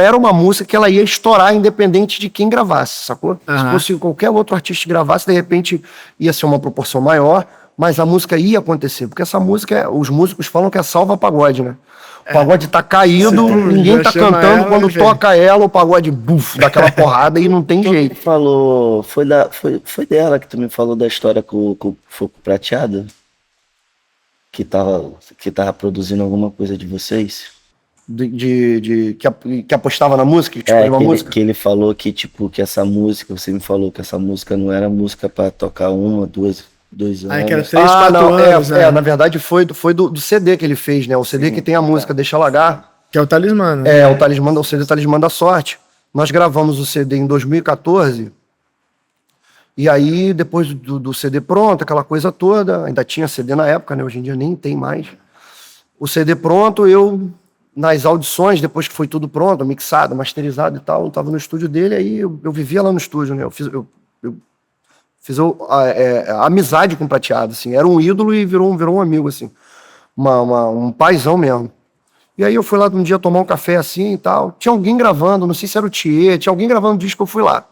era uma música que ela ia estourar independente de quem gravasse, sacou? Se fosse qualquer outro artista que gravasse, de repente ia ser uma proporção maior, mas a música ia acontecer, porque essa música, os músicos falam que é salva-pagode, né? O pagode tá caído, ninguém tá cantando, quando toca ela, o pagode, buf, dá aquela porrada e não tem jeito. Falou, foi dela que tu me falou da história com o Foco Prateado? Que tava produzindo alguma coisa de vocês? Que apostava na música? Que ele falou que, tipo, que essa música, você me falou que essa música não era música pra tocar 1, 2 anos. Que era 3, 4 anos, né? Na verdade foi do CD que ele fez, né? O CD que tem a música Deixa Alagar. Que é o Talismã, né? O CD Talismã da Sorte. Nós gravamos o CD em 2014. E aí, depois do CD pronto, aquela coisa toda, ainda tinha CD na época, né? Hoje em dia nem tem mais. O CD pronto, eu, nas audições, depois que foi tudo pronto, mixado, masterizado e tal, eu tava no estúdio dele, aí eu vivia lá no estúdio, né? Eu fiz a amizade com o Prateado, assim. Era um ídolo e virou um amigo, assim. Um paizão mesmo. E aí eu fui lá um dia tomar um café assim e tal. Tinha alguém gravando, não sei se era o Thier, tinha alguém gravando o disco, eu fui lá.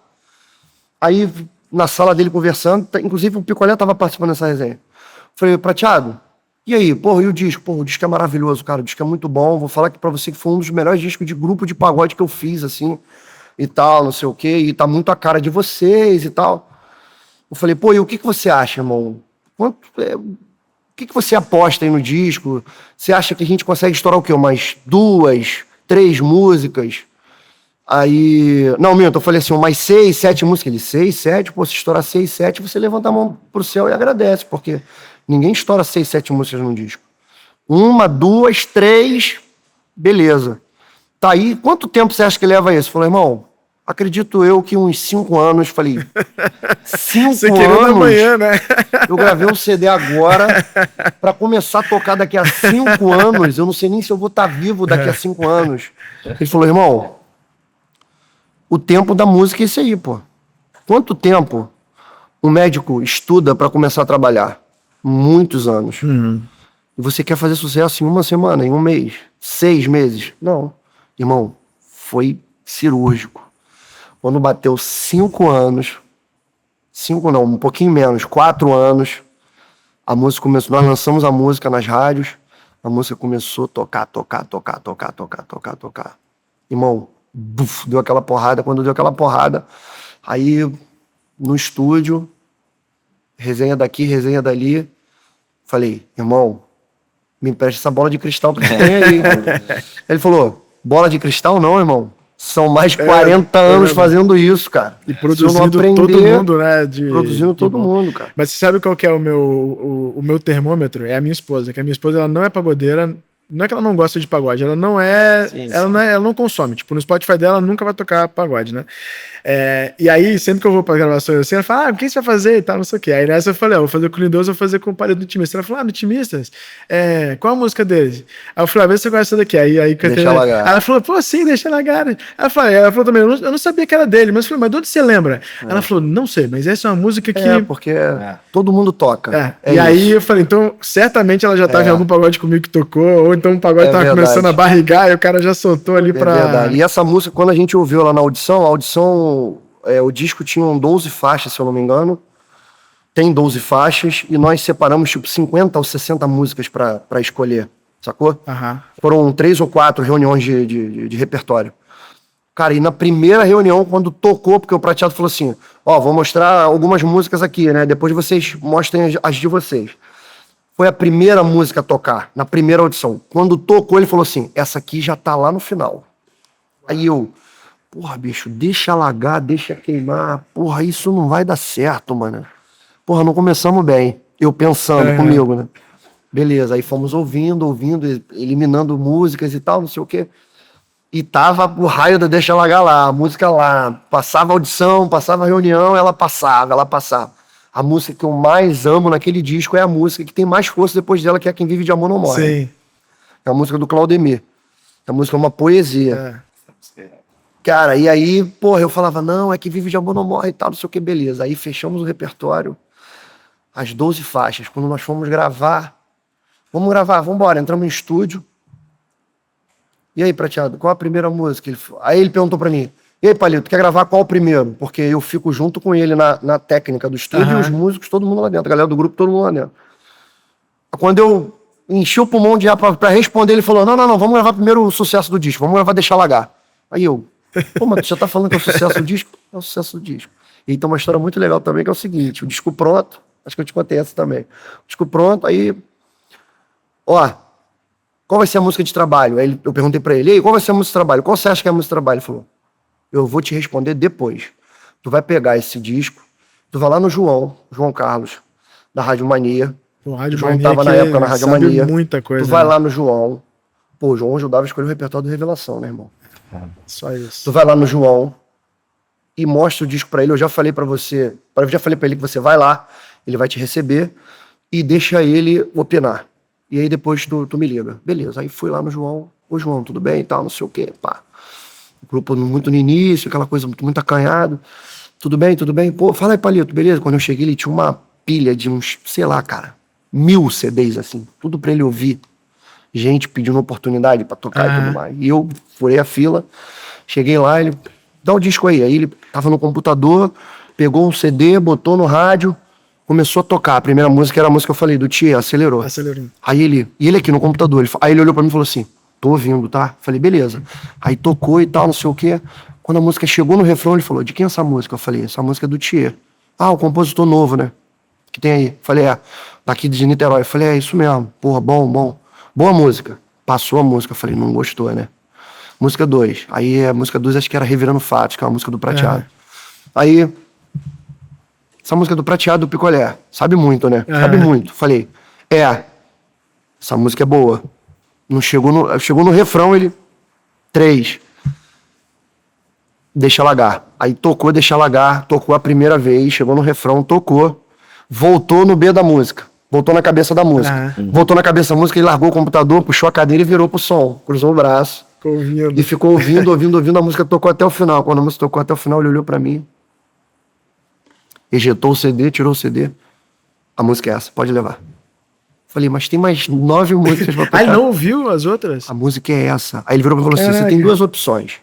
Aí, na sala dele conversando, inclusive o Picolé tava participando dessa resenha. Falei, Prateado, e aí? Porra, e o disco? Porra, o disco é maravilhoso, cara. O disco é muito bom. Vou falar aqui pra você que foi um dos melhores discos de grupo de pagode que eu fiz, assim, e tal, não sei o quê. E tá muito a cara de vocês e tal. Eu falei, pô, e o que você acha, irmão? O que você aposta aí no disco? Você acha que a gente consegue estourar o quê? Umas 2, 3 músicas? Aí... Não, Milton, eu falei assim, umas 6, 7 músicas. Ele, 6, 7? Pô, se estourar 6, 7, você levanta a mão pro céu e agradece, porque ninguém estoura 6, 7 músicas num disco. 1, 2, 3, beleza. Tá aí, quanto tempo você acha que leva isso? Falei, irmão, acredito eu que uns 5 anos. Falei, 5 anos? Amanhã, né? Eu gravei um CD agora pra começar a tocar daqui a 5 anos. Eu não sei nem se eu vou estar vivo daqui a 5 anos. Ele falou, irmão, o tempo da música é esse aí, pô. Quanto tempo um médico estuda pra começar a trabalhar? Muitos anos. E você quer fazer sucesso em 1 semana, em 1 mês, 6 meses? Não. Irmão, foi cirúrgico. Quando bateu 5 anos, 5 não, um pouquinho menos, 4 anos, a música começou, nós lançamos a música nas rádios, a música começou a tocar. Irmão, buf, deu aquela porrada. Quando deu aquela porrada, aí no estúdio, resenha daqui, resenha dali, falei, irmão, me empresta essa bola de cristal que você tem aí. Ele falou, bola de cristal não, irmão. São mais de 40 anos fazendo isso, cara. E produzindo todo mundo, né? Produzindo todo mundo, cara. Mas você sabe qual que é o meu termômetro? É a minha esposa, que a minha esposa ela não é pagodeira. Não é que ela não gosta de pagode, ela não é. Sim. Ela não consome. Tipo, no Spotify dela nunca vai tocar pagode, né? E aí, sempre que eu vou pra gravações assim, ela fala, o que você vai fazer e tal, não sei o quê. Aí nessa eu falei, vou fazer com o Lindoso, vou fazer com o Palio do Intimistas. Ela falou, do Intimistas? Qual a música deles? Aí eu falei, vê se você gosta dessa daqui. Aí Deixa Lagar. Aí ela falou, pô, sim, Deixa Lagar. Aí ela falou também, eu não sabia que era dele, mas eu falei, mas de onde você lembra? Ela falou, não sei, mas essa é uma música que. Porque todo mundo toca. E aí eu falei, então, certamente ela já tava em algum pagode comigo que tocou, ou então o pagode tava começando a barrigar e o cara já soltou ali pra. Verdade. E essa música, quando a gente ouviu lá na audição, o disco tinha 12 faixas, se eu não me engano. Tem 12 faixas e nós separamos tipo 50 ou 60 músicas pra escolher, sacou? Uhum. Foram 3 ou 4 reuniões de repertório. Cara, e na primeira reunião, quando tocou, porque o Prateado falou assim, vou mostrar algumas músicas aqui, né? Depois vocês mostrem as de vocês. Foi a primeira música a tocar, na primeira audição. Quando tocou, ele falou assim, essa aqui já tá lá no final. Aí eu, porra, bicho, deixa alagar, deixa queimar. Porra, isso não vai dar certo, mano. Porra, não começamos bem. Eu pensando comigo, né? Beleza, aí fomos ouvindo, eliminando músicas e tal, não sei o quê. E tava o raio da Deixa Alagar lá, a música lá. Passava audição, passava reunião, ela passava. A música que eu mais amo naquele disco é a música que tem mais força depois dela, que é Quem Vive de Amor Não Morre. Sim. É a música do Claudemir. A música é uma poesia. Cara, e aí, porra, eu falava, não, é que Vive de Amor Não Morre e tal, não sei o que, beleza. Aí fechamos o repertório, as 12 faixas. Quando nós fomos gravar, vambora, entramos no estúdio. E aí, Prateado, qual a primeira música? Aí ele perguntou pra mim, e aí, Palito, quer gravar qual primeiro? Porque eu fico junto com ele na técnica do estúdio e os músicos, todo mundo lá dentro, a galera do grupo, todo mundo lá dentro. Quando eu enchi o pulmão de ar pra responder, ele falou, não, vamos gravar primeiro o sucesso do disco, vamos gravar Deixa Lagar. Aí eu, pô, mas tu já tá falando que é o sucesso do disco? É o sucesso do disco. E tem uma história muito legal também, que é o seguinte, o disco pronto, acho que eu te contei essa também. O disco pronto, aí, qual vai ser a música de trabalho? Aí eu perguntei pra ele, qual vai ser a música de trabalho? Qual você acha que é a música de trabalho? Ele falou, eu vou te responder depois. Tu vai pegar esse disco, tu vai lá no João Carlos, da Rádio Mania. O Rádio João Mania tava na época na Rádio Mania. Muita coisa, tu vai lá no João. Pô, o João ajudava a escolher o repertório do Revelação, né, irmão? Só isso. Tu vai lá no João e mostra o disco pra ele. Eu já falei pra você, eu já falei pra ele que você vai lá, ele vai te receber e deixa ele opinar. E aí depois tu me liga. Beleza, aí fui lá no João. Ô, João, tudo bem e tal, não sei o quê, pá. O grupo muito no início, aquela coisa muito acanhado. Tudo bem? Pô, fala aí, Palito, beleza? Quando eu cheguei, ele tinha uma pilha de uns, sei lá, cara, 1000 CDs, assim. Tudo pra ele ouvir. Gente pedindo oportunidade pra tocar e tudo mais. E eu furei a fila, cheguei lá, ele, dá o disco aí. Aí ele tava no computador, pegou um CD, botou no rádio, começou a tocar. A primeira música era a música que eu falei, do Tia, Acelerou. Aí ele aqui no computador, aí ele olhou pra mim e falou assim, tô ouvindo, tá? Falei, beleza. Aí tocou e tal, não sei o quê. Quando a música chegou no refrão, ele falou, de quem é essa música? Eu falei, essa música é do Tia. O compositor novo, né? Que tem aí. Falei, daqui de Niterói. Eu falei, isso mesmo. Porra, bom. Boa música. Passou a música. Eu falei, não gostou, né? Música 2. Aí a música 2 acho que era Revirando Fatos, que é uma música do Prateado. Aí, essa música do Prateado do Picolé. Sabe muito, né? Sabe muito. Falei, essa música é boa. Não chegou no refrão, ele... 3. Deixa Lagar. Aí tocou Deixa Lagar, tocou a primeira vez, chegou no refrão, tocou, voltou no B da música, voltou na cabeça da música. Voltou na cabeça da música, ele largou o computador, puxou a cadeira e virou pro som, cruzou o braço. E ficou ouvindo, a música tocou até o final. Quando a música tocou até o final, ele olhou pra mim, ejetou o CD, tirou o CD. A música é essa, pode levar. Falei, mas tem mais 9 músicas pra tocar. Aí não ouviu as outras? A música é essa. Aí ele virou pra mim e falou assim, você tem 2 opções.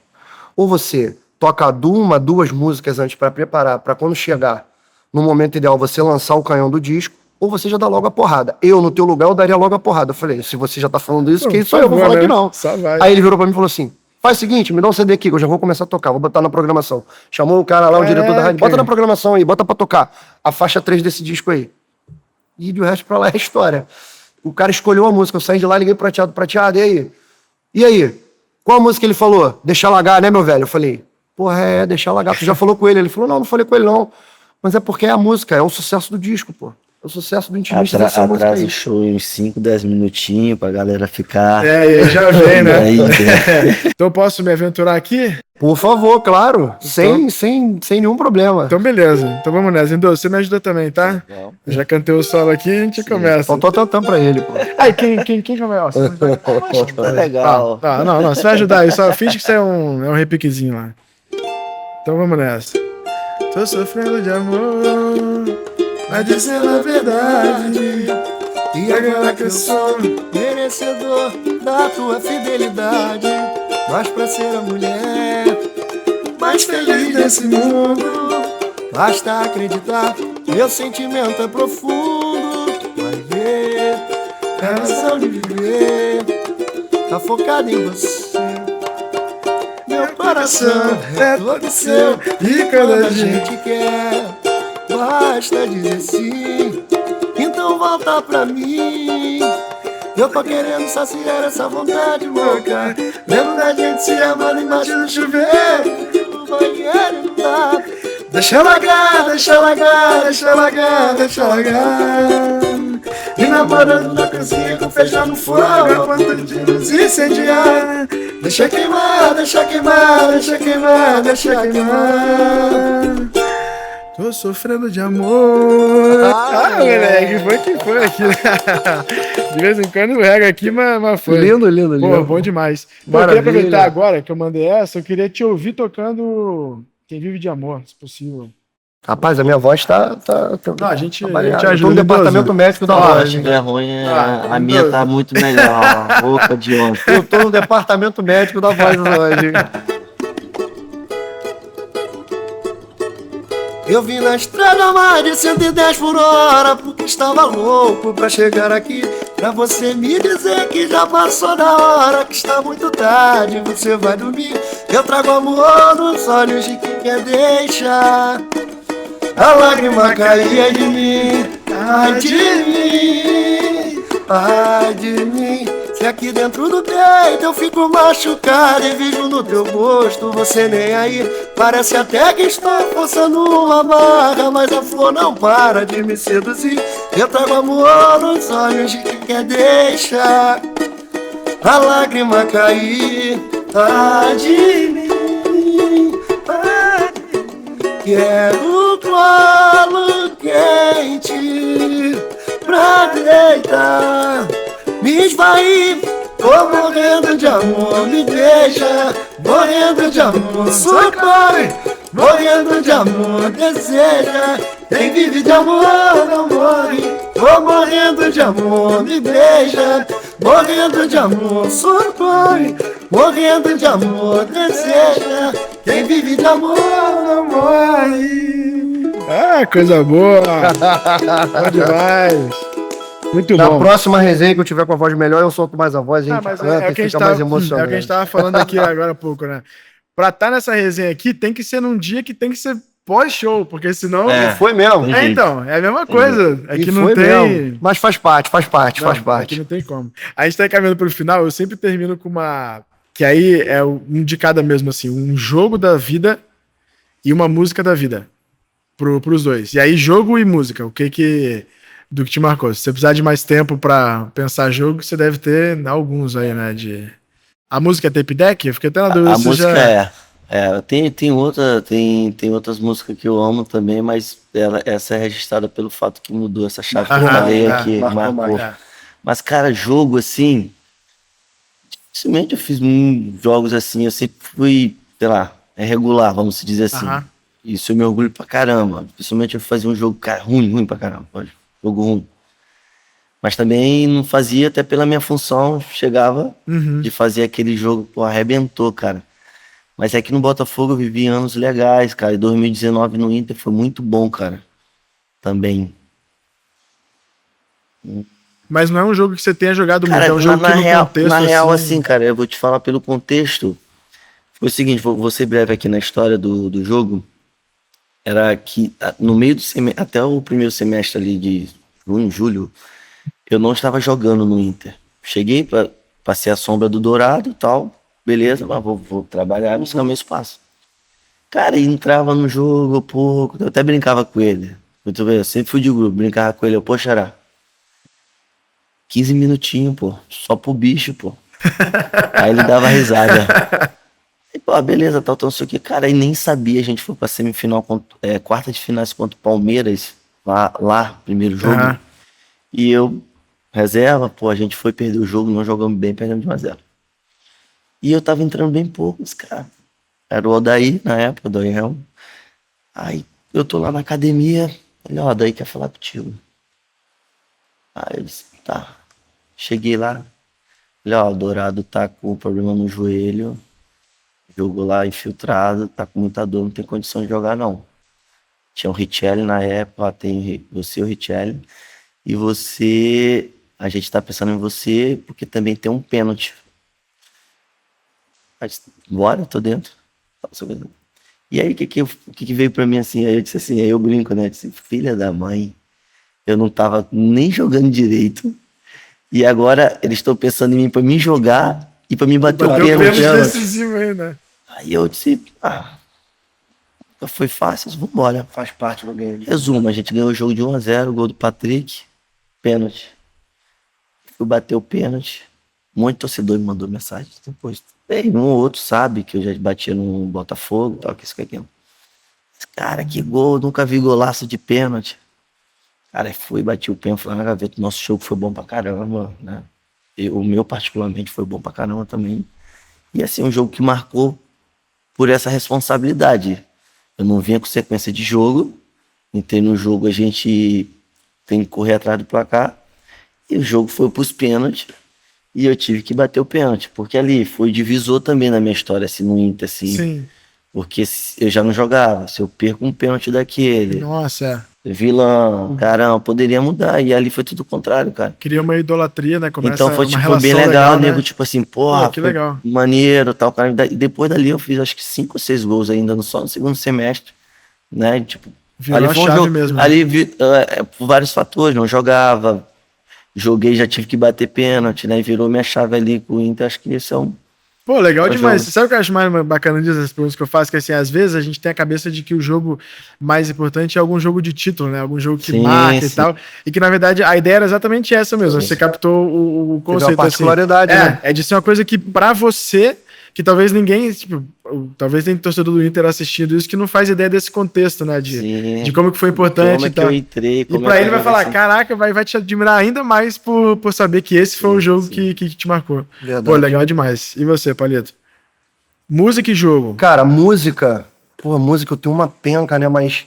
Ou você toca duas músicas antes para preparar, para quando chegar no momento ideal você lançar o canhão do disco, ou você já dá logo a porrada. Eu, no teu lugar, eu daria logo a porrada. Eu falei, se você já tá falando isso, quem sou eu? Vou falar que não. Aí ele virou pra mim e falou assim, faz o seguinte, me dá um CD aqui, que eu já vou começar a tocar, vou botar na programação. Chamou o cara lá, o diretor da rádio, bota na programação aí, bota pra tocar a faixa 3 desse disco aí. E o resto pra lá é história. O cara escolheu a música, eu saí de lá, liguei pro Prateado, e aí? E aí? Qual a música ele falou? Deixa Lagar, né, meu velho? Eu falei, porra, Deixa Lagar, tu já falou com ele? Ele falou, não falei com ele não. Mas é porque é a música, é o sucesso do disco, pô. É o sucesso do Intimista dessa música aí. Atrasa o show em uns 5, 10 minutinhos pra galera ficar... já vem, né? Aí, Então eu posso me aventurar aqui? Por favor, claro. Sem nenhum problema. Então beleza. Então vamos nessa. Lindoso, você me ajuda também, tá? Eu já cantei o solo aqui, a gente começa. Só tô tentando pra ele, pô. Aí, quem começa? tá legal. Não, você vai ajudar aí. Só finge que isso é um repiquezinho lá. Então vamos nessa. Tô sofrendo de amor, mas dizendo a verdade. E agora que eu sou merecedor da tua fidelidade, mas pra ser a mulher mais feliz desse mundo, basta acreditar, meu sentimento é profundo. Vai ver, a razão de viver tá focada em você. Meu coração é todo seu, e quando a gente quer, basta dizer sim. Então volta pra mim. Eu tô querendo saciar essa vontade louca. Lembro da gente se amando embaixo do chuveiro, no banheiro não dá. Deixa largar, deixa largar, deixa largar, deixa largar. E namorando na cozinha com feijão no fogo, a ponto de nos incendiar. Deixa queimar, deixa queimar, deixa queimar, deixa queimar. Tô sofrendo de amor. Moleque, foi que foi aqui. De vez em quando eu rego aqui, mas foi. Lindo. Pô, bom demais. Pô, eu queria aproveitar agora que eu mandei essa, eu queria te ouvir tocando Quem Vive de Amor, se possível. Rapaz, a minha voz tá Não, a gente ajuda. ajuda. No departamento médico da voz. Se tiver ruim, a minha tá muito melhor. A boca de ontem. Eu tô no departamento médico da voz hoje. Eu vim na estrada mais de 110 por hora, porque estava louco pra chegar aqui, pra você me dizer que já passou da hora, que está muito tarde, você vai dormir. Eu trago amor nos olhos de quem quer deixar a lágrima cair de mim, ai de mim, ai de mim. Se aqui dentro do peito eu fico machucado e vejo no teu rosto você nem aí. Parece até que estou forçando uma barra, mas a flor não para de me seduzir. Eu trago amor nos olhos de quem quer deixar a lágrima cair, ai de mim, ai de mim. Quero colo quente pra deitar, me esvair, tô morrendo de amor, me deixa, morrendo de amor, socorre, morrendo de amor, deseja, quem vive de amor não morre, tô morrendo de amor, me beija, morrendo de amor, socorre, morrendo de amor, deseja, quem vive de amor não morre. Ah, coisa boa! Bom demais! Muito Na bom. próxima resenha que eu tiver com a voz melhor, eu solto mais a voz, a gente canta e fica mais emocionante. É o que a gente tava falando aqui agora há pouco, né? Pra estar nessa resenha aqui, tem que ser num dia que tem que ser pós-show, porque senão... Foi mesmo. Então, é a mesma coisa. É E que não foi tem... mesmo. Mas faz parte. Aqui não tem como. A gente tá encaminhando pro final, eu sempre termino com uma... Que aí é um de cada mesmo, assim. Um jogo da vida e uma música da vida. Pros dois. E aí, jogo e música. O que do que te marcou? Se você precisar de mais tempo pra pensar jogo, você deve ter alguns aí, né? A música é tape deck? Eu fiquei até na dúvida. A música tem outras músicas que eu amo também, mas essa é registrada pelo fato que mudou essa chave que eu falei aqui, marcou. Mas, cara, jogo assim, dificilmente eu fiz jogos assim, eu sempre fui, sei lá, regular, vamos dizer assim. Isso eu me orgulho pra caramba. Principalmente eu fazia um jogo, cara, ruim pra caramba, jogo ruim. Mas também não fazia, até pela minha função, chegava de fazer aquele jogo, arrebentou, cara. Mas é que no Botafogo eu vivi anos legais, cara. E 2019 no Inter foi muito bom, cara. Também. Mas não é um jogo que você tenha jogado muito, Cara, é um jogo que no contexto, na real, assim, cara, eu vou te falar pelo contexto. Foi o seguinte, vou ser breve aqui na história do jogo. Era que no meio do semestre, até o primeiro semestre ali de junho, julho, eu não estava jogando no Inter. Cheguei pra ser a sombra do Dourado e tal. Beleza, mas vou trabalhar, buscar meu espaço. Cara, entrava no jogo pouco, eu até brincava com ele. Eu sempre fui de grupo, brincava com ele, pô, Xará, 15 minutinhos, pô, só pro bicho, pô. Aí ele dava risada. E, pô, beleza, tal, não sei o que. Cara, e nem sabia, a gente foi pra semifinal, quarta de finais contra o Palmeiras, lá, primeiro jogo. Aham. E eu, reserva, pô, a gente foi perder o jogo, não jogamos bem, perdemos de 1-0. E eu tava entrando bem poucos, cara. Era o Odair, na época, do Helm. Aí eu tô lá na academia, ele, ó, Odair quer falar contigo. Aí eu disse, tá. Cheguei lá, falei, ó, o Dourado tá com problema no joelho, jogou lá infiltrado, tá com muita dor, não tem condição de jogar não. Tinha o Richelli na época, ó, tem você e o Richelli, e você, a gente tá pensando em você, porque também tem um pênalti. Aí, bora, tô dentro. E aí, o que veio pra mim assim? Aí eu disse assim, aí eu brinco, né? Eu disse, filha da mãe, eu não tava nem jogando direito, e agora eles estão pensando em mim pra me jogar e pra me bater o Bateu o pênalti. pênalti decisivo aí, né? Aí eu disse, foi fácil, vambora. Faz parte do game. Resumo, a gente ganhou o jogo de 1-0, gol do Patrick, pênalti. Fui bater o pênalti, um monte de torcedor me mandou mensagem depois. Bem, um ou outro sabe que eu já batia no Botafogo, tal, que isso que aquilo. Cara, que gol, nunca vi golaço de pênalti. Cara, fui, bati o pênalti lá na gaveta. Nosso jogo foi bom pra caramba, né? O meu particularmente foi bom pra caramba também. E assim, um jogo que marcou por essa responsabilidade. Eu não vinha com sequência de jogo, entrei no jogo, a gente tem que correr atrás do placar, e o jogo foi pros pênaltis, e eu tive que bater o pênalti, porque ali foi divisor também na minha história, assim, no Inter, assim, Sim. porque eu já não jogava, se eu perco um pênalti daquele, Nossa, vilão, caramba, poderia mudar, e ali foi tudo o contrário, cara. cria uma idolatria, né? Começa Então foi uma tipo relação bem legal, né? nego, tipo assim, porra, Pô, que foi legal. maneiro, tal, cara. E depois dali eu fiz acho que 5 ou 6 gols ainda, só no segundo semestre, né? Tipo, Virou ali a foi um chave jogo, mesmo, né? ali por vários fatores, não jogava, joguei, já tive que bater pênalti, né? E virou minha chave ali com o Inter, acho que isso é um... Pô, legal demais. jogo. Sabe o que eu acho mais bacana disso, as perguntas que eu faço? Que assim, às vezes a gente tem a cabeça de que o jogo mais importante é algum jogo de título, né? Algum jogo que Sim, marca e sim. tal. E que, na verdade, a ideia era exatamente essa mesmo. Você captou o Teve uma conceito, particularidade, assim. né? É de ser uma coisa que, pra você, que talvez ninguém, tipo, talvez tem torcedor do Inter assistindo isso que não faz ideia desse contexto, né? Sim. De como que foi importante Como é e que tal. eu entrei, E como pra é que ele eu vai falar, assim. caraca, vai te admirar ainda mais por saber que esse foi o jogo sim. que te marcou. Verdade. Pô, legal demais. E você, Palito? Música e jogo. Cara, música eu tenho uma penca, né? Mas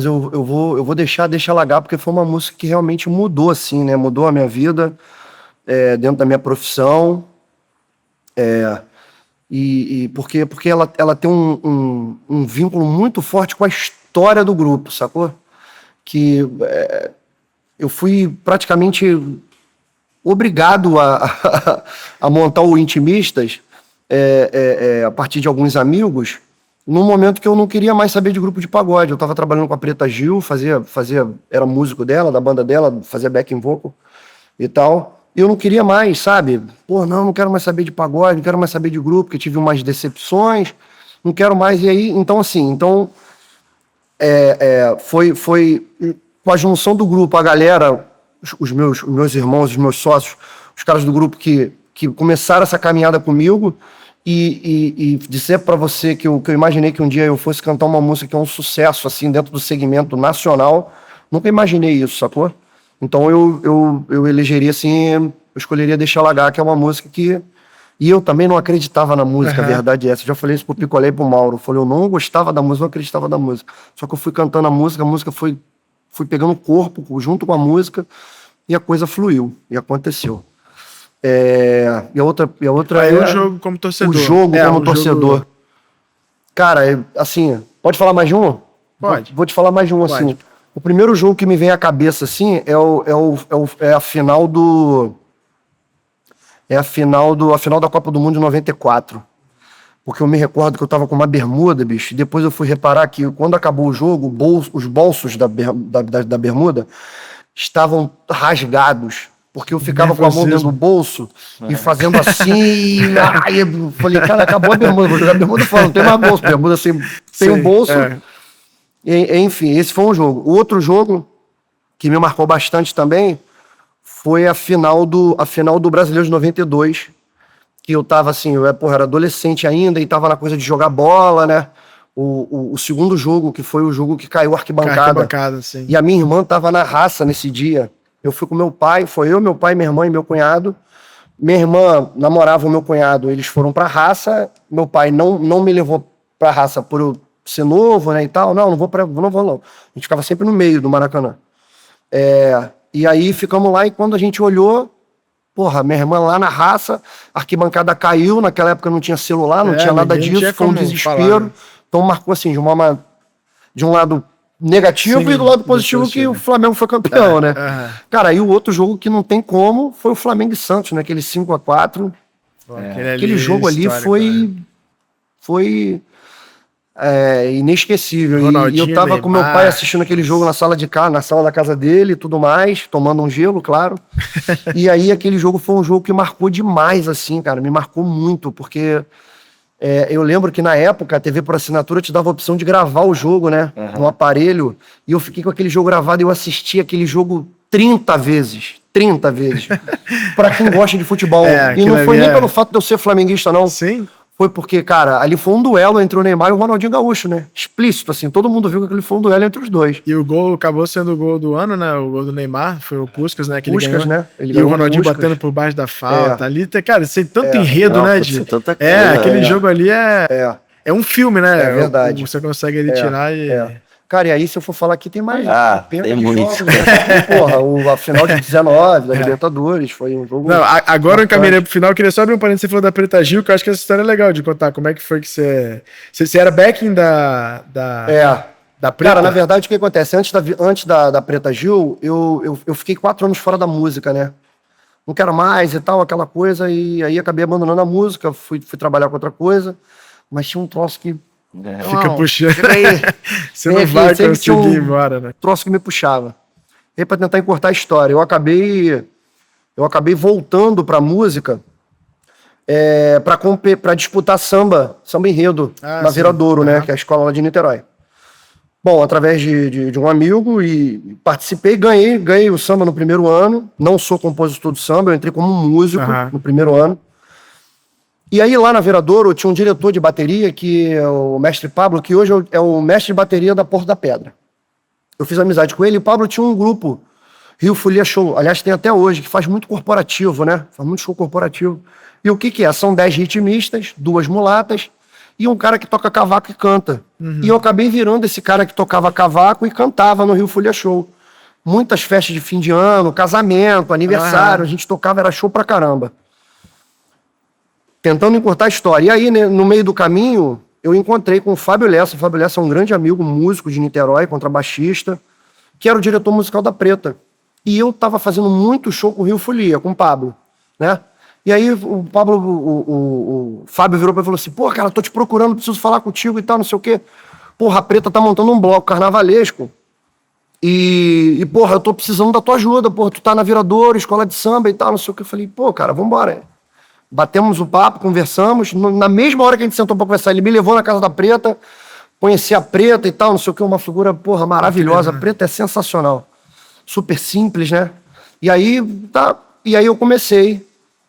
eu vou deixar lagar, porque foi uma música que realmente mudou, assim, né? Mudou a minha vida, dentro da minha profissão. Porque ela tem um vínculo muito forte com a história do grupo, sacou? Que eu fui praticamente obrigado a montar o Intimistas a partir de alguns amigos, num momento que eu não queria mais saber de grupo de pagode. Eu estava trabalhando com a Preta Gil, era músico dela, da banda dela, fazia backing vocal e tal. E eu não queria mais, sabe? Pô, não quero mais saber de pagode, não quero mais saber de grupo, porque tive umas decepções, não quero mais. E aí, então assim, foi com a junção do grupo, a galera, os meus irmãos, os meus sócios, os caras do grupo que começaram essa caminhada comigo, e dizer para você que eu imaginei que um dia eu fosse cantar uma música que é um sucesso, assim, dentro do segmento nacional, nunca imaginei isso, sacou? Então eu elegeria, assim, eu escolheria Deixa Lagar, que é uma música que... E eu também não acreditava na música, a verdade é essa. Eu já falei isso pro Picolé e pro Mauro. Eu falei, eu não gostava da música, não acreditava da música. Só que eu fui cantando a música foi pegando corpo junto com a música, e a coisa fluiu, e aconteceu. E a outra Aí o jogo como torcedor. o jogo como torcedor. Cara, assim, pode falar mais de um? Pode. Vou te falar mais de um, assim. Pode. O primeiro jogo que me vem à cabeça, assim, é a final do... a final da Copa do Mundo de 94. Porque eu me recordo que eu tava com uma bermuda, bicho, e depois eu fui reparar que quando acabou o jogo, os bolsos da bermuda estavam rasgados. Porque eu ficava com a mão dentro do bolso e fazendo assim. Aí eu falei, cara, acabou a bermuda, vou jogar a bermuda fora, não tem mais bolso. Bermuda sem, tem um bolso. Enfim, esse foi um jogo. O outro jogo que me marcou bastante também foi a final do Brasileiro de 92. Que eu tava assim, eu era adolescente ainda e tava na coisa de jogar bola, né? O segundo jogo, que foi o jogo que caiu a arquibancada. Sim. E a minha irmã tava na raça nesse dia. Eu fui com meu pai, foi eu, meu pai, minha irmã e meu cunhado. Minha irmã namorava o meu cunhado, eles foram pra raça. Meu pai não me levou pra raça por eu ser novo, né, e tal. Não vou. A gente ficava sempre no meio do Maracanã. E aí ficamos lá e quando a gente olhou, porra, minha irmã lá na raça, a arquibancada caiu, naquela época não tinha celular, não tinha nada disso, foi um desespero. Falar, né? Então marcou assim, de um lado negativo. Sim, e do lado positivo que o Flamengo foi campeão, né? Cara, e o outro jogo que não tem como foi o Flamengo e Santos, né? Aquele 5-4. Aquele jogo ali foi inesquecível. E eu tava com meu pai assistindo aquele jogo na sala da casa dele e tudo mais, tomando um gelo, claro. E aí aquele jogo foi um jogo que marcou demais, assim, cara. Me marcou muito, porque... eu lembro que na época a TV por assinatura te dava a opção de gravar o jogo, né? No aparelho. E eu fiquei com aquele jogo gravado e eu assisti aquele jogo 30 vezes. 30 vezes. Pra quem gosta de futebol. E não foi nem pelo fato de eu ser flamenguista, não. Sim. Foi porque, cara, ali foi um duelo entre o Neymar e o Ronaldinho Gaúcho, né? Explícito, assim. Todo mundo viu que aquele foi um duelo entre os dois. E o gol acabou sendo o gol do ano, né? O gol do Neymar. Foi o Puskás, né? Que ele ganhou. Né? E o Ronaldinho batendo por baixo da falta. Ali, cara, sem tanto enredo, né? Tanta coisa, aquele jogo ali é um filme, né? É verdade. Você consegue ele tirar e... Cara, e aí se eu for falar aqui tem mais... tem muito. Jogos, né? Porra, a final de 19 da Libertadores foi um jogo... Não, agora eu encaminhei pro final, eu queria só abrir um parênteses, você falou da Preta Gil, que eu acho que essa história é legal de contar. Como é que foi que você era backing da Preta? Cara, na verdade, o que acontece? Antes da Preta Gil, eu fiquei 4 anos fora da música, né? Não quero mais e tal, aquela coisa, e aí acabei abandonando a música, fui trabalhar com outra coisa, mas tinha um troço que... Fica puxando. Você não vai conseguir ir embora, né? Troço que me puxava. E aí, pra tentar encurtar a história, eu acabei voltando pra música pra disputar samba enredo na Viradouro, né? Que é a escola lá de Niterói. Bom, através de um amigo e participei, ganhei o samba no primeiro ano. Não sou compositor do samba, eu entrei como músico no primeiro ano. E aí lá na Viradouro tinha um diretor de bateria, que é o mestre Pablo, que hoje é o mestre de bateria da Porto da Pedra. Eu fiz amizade com ele e o Pablo tinha um grupo, Rio Folia Show, aliás tem até hoje, que faz muito corporativo, né? Faz muito show corporativo. E o que é? São 10 ritmistas, 2 mulatas e um cara que toca cavaco e canta. E eu acabei virando esse cara que tocava cavaco e cantava no Rio Folia Show. Muitas festas de fim de ano, casamento, aniversário, a gente tocava, era show pra caramba. Tentando encurtar a história. E aí, né, no meio do caminho, eu encontrei com o Fábio Lessa. O Fábio Lessa é um grande amigo, músico de Niterói, contrabaixista, que era o diretor musical da Preta. E eu tava fazendo muito show com o Rio Folia, com o Pablo, né? E aí o Fábio virou pra mim e falou assim, pô, cara, tô te procurando, preciso falar contigo e tal, não sei o quê. Porra, a Preta tá montando um bloco carnavalesco e porra, eu tô precisando da tua ajuda, porra, tu tá na Viradouro, escola de samba e tal, não sei o quê. Eu falei, pô, cara, vambora. Batemos o papo, conversamos. Na mesma hora que a gente sentou pra conversar, ele me levou na casa da Preta, conheci a Preta e tal, não sei o que, uma figura, porra, maravilhosa. A Preta é sensacional. Super simples, né? E aí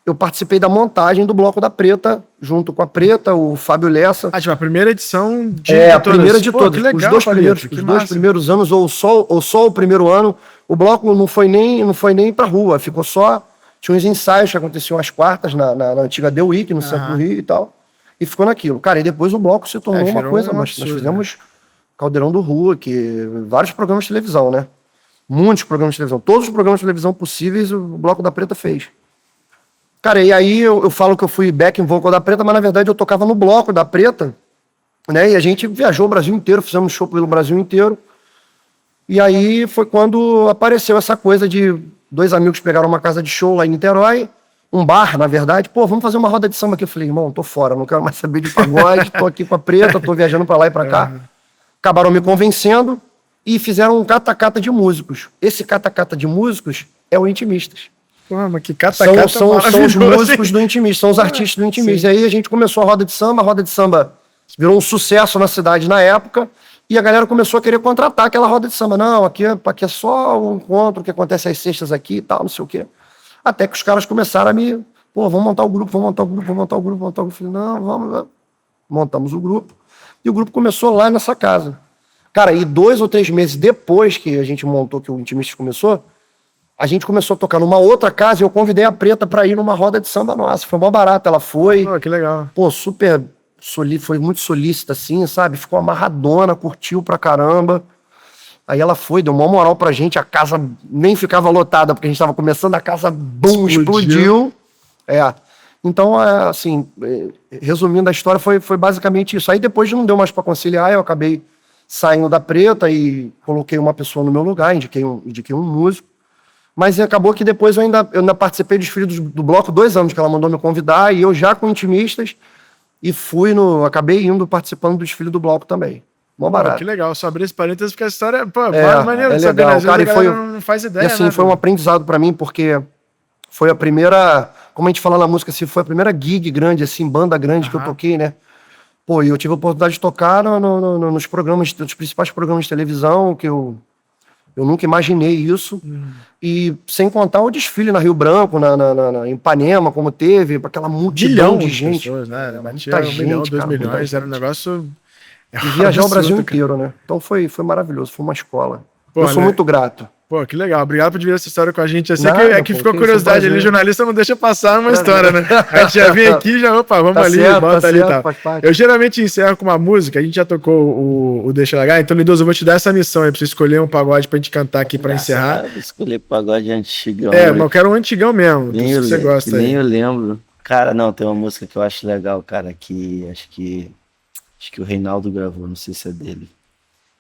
eu participei da montagem do Bloco da Preta, junto com a Preta, o Fábio Lessa. Tipo, a primeira edição a primeira de todas. Os dois primeiros anos, ou só o primeiro ano, o Bloco não foi nem pra rua, ficou só... Tinha uns ensaios que aconteciam às quartas na antiga The Week, no centro do Rio e tal. E ficou naquilo. Cara, e depois o bloco se tornou uma coisa. Nós fizemos Caldeirão do Rua, vários programas de televisão, né? Muitos programas de televisão. Todos os programas de televisão possíveis o Bloco da Preta fez. Cara, e aí eu falo que eu fui backing vocal da Preta, mas na verdade eu tocava no Bloco da Preta né? E a gente viajou o Brasil inteiro, fizemos show pelo Brasil inteiro. E aí foi quando apareceu essa coisa de 2 amigos pegaram uma casa de show lá em Niterói, um bar, na verdade. Pô, vamos fazer uma roda de samba aqui. Eu falei, irmão, tô fora, não quero mais saber de pagode, tô aqui com a Preta, tô viajando pra lá e pra cá. Acabaram me convencendo e fizeram um cata-cata de músicos. Esse cata-cata de músicos é o Intimistas. Pô, mas que cata-cata São os músicos do Intimistas, são os artistas do Intimistas. E aí a gente começou a roda de samba virou um sucesso na cidade na época, e a galera começou a querer contratar aquela roda de samba. Não, aqui é só um encontro que acontece às sextas aqui e tal, não sei o quê. Até que os caras começaram a me... Pô, vamos montar o grupo, vamos montar o grupo, vamos montar o grupo, vamos montar o grupo. Eu falei, não, vamos. Montamos o grupo. E o grupo começou lá nessa casa. Cara, e 2 ou 3 meses depois que a gente montou, que o Intimistas começou, a gente começou a tocar numa outra casa e eu convidei a Preta pra ir numa roda de samba nossa. Foi mó barato, ela foi. Pô, que legal. Pô, super... foi muito solícita, assim, sabe? Ficou amarradona, curtiu pra caramba. Aí ela foi, deu uma moral pra gente, a casa nem ficava lotada, porque a gente tava começando, a casa, bum, explodiu. Então, assim, resumindo a história, foi basicamente isso. Aí depois não deu mais pra conciliar, eu acabei saindo da Preta e coloquei uma pessoa no meu lugar, indiquei um músico. Mas acabou que depois eu ainda participei dos Filhos do Bloco 2 anos, que ela mandou me convidar, e eu já com Intimistas, e acabei participando dos Filhos do Bloco também. Mó barato. Que legal, só abrir esse parênteses, porque a história, maneiro de saber, né? Cara, não faz ideia, e assim, né, foi um aprendizado pra mim, porque foi a primeira, como a gente fala na música, assim, foi a primeira gig grande, assim, banda grande que eu toquei, né? Pô, e eu tive a oportunidade de tocar nos programas, nos principais programas de televisão, que eu nunca imaginei isso. E sem contar o desfile na Rio Branco, na Ipanema, como teve, aquela multidão de gente. Pessoas, né? Muita 1 milhão, 2 cara, milhões, era um negócio... E viajar o Brasil inteiro, né? Então foi maravilhoso, foi uma escola. Eu sou muito grato. Pô, que legal. Obrigado por dividir essa história com a gente. Assim que ficou que curiosidade ali, jornalista não deixa passar uma história, né? A gente já vem aqui, vamos tá ali, certo, bota ali e tal. Parte. Eu geralmente encerro com uma música, a gente já tocou o Deixa Largar, então, Lindoso, eu vou te dar essa missão aí, pra você escolher um pagode pra gente cantar aqui pra encerrar. Escolher pagode antigão. Mas eu quero um antigão mesmo, que você gosta aí. Nem eu lembro. Cara, não, tem uma música que eu acho legal, cara, que acho que o Reinaldo gravou, não sei se é dele.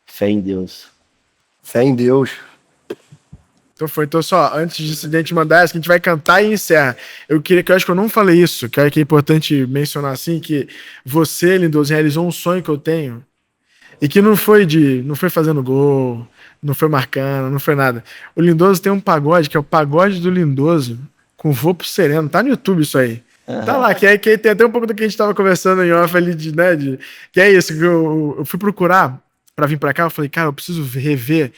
Fé em Deus. Fé em Deus. Então só, antes de a gente mandar essa, que a gente vai cantar e encerra. Eu acho que eu não falei isso, que é importante mencionar assim, que você, Lindoso, realizou um sonho que eu tenho, e que não foi fazendo gol, não foi marcando, não foi nada. O Lindoso tem um pagode, que é o Pagode do Lindoso, com Vou pro Sereno, tá no YouTube isso aí. Tá lá, que tem até um pouco do que a gente tava conversando em off ali, que é isso, que eu fui procurar pra vir pra cá, eu falei, cara, eu preciso rever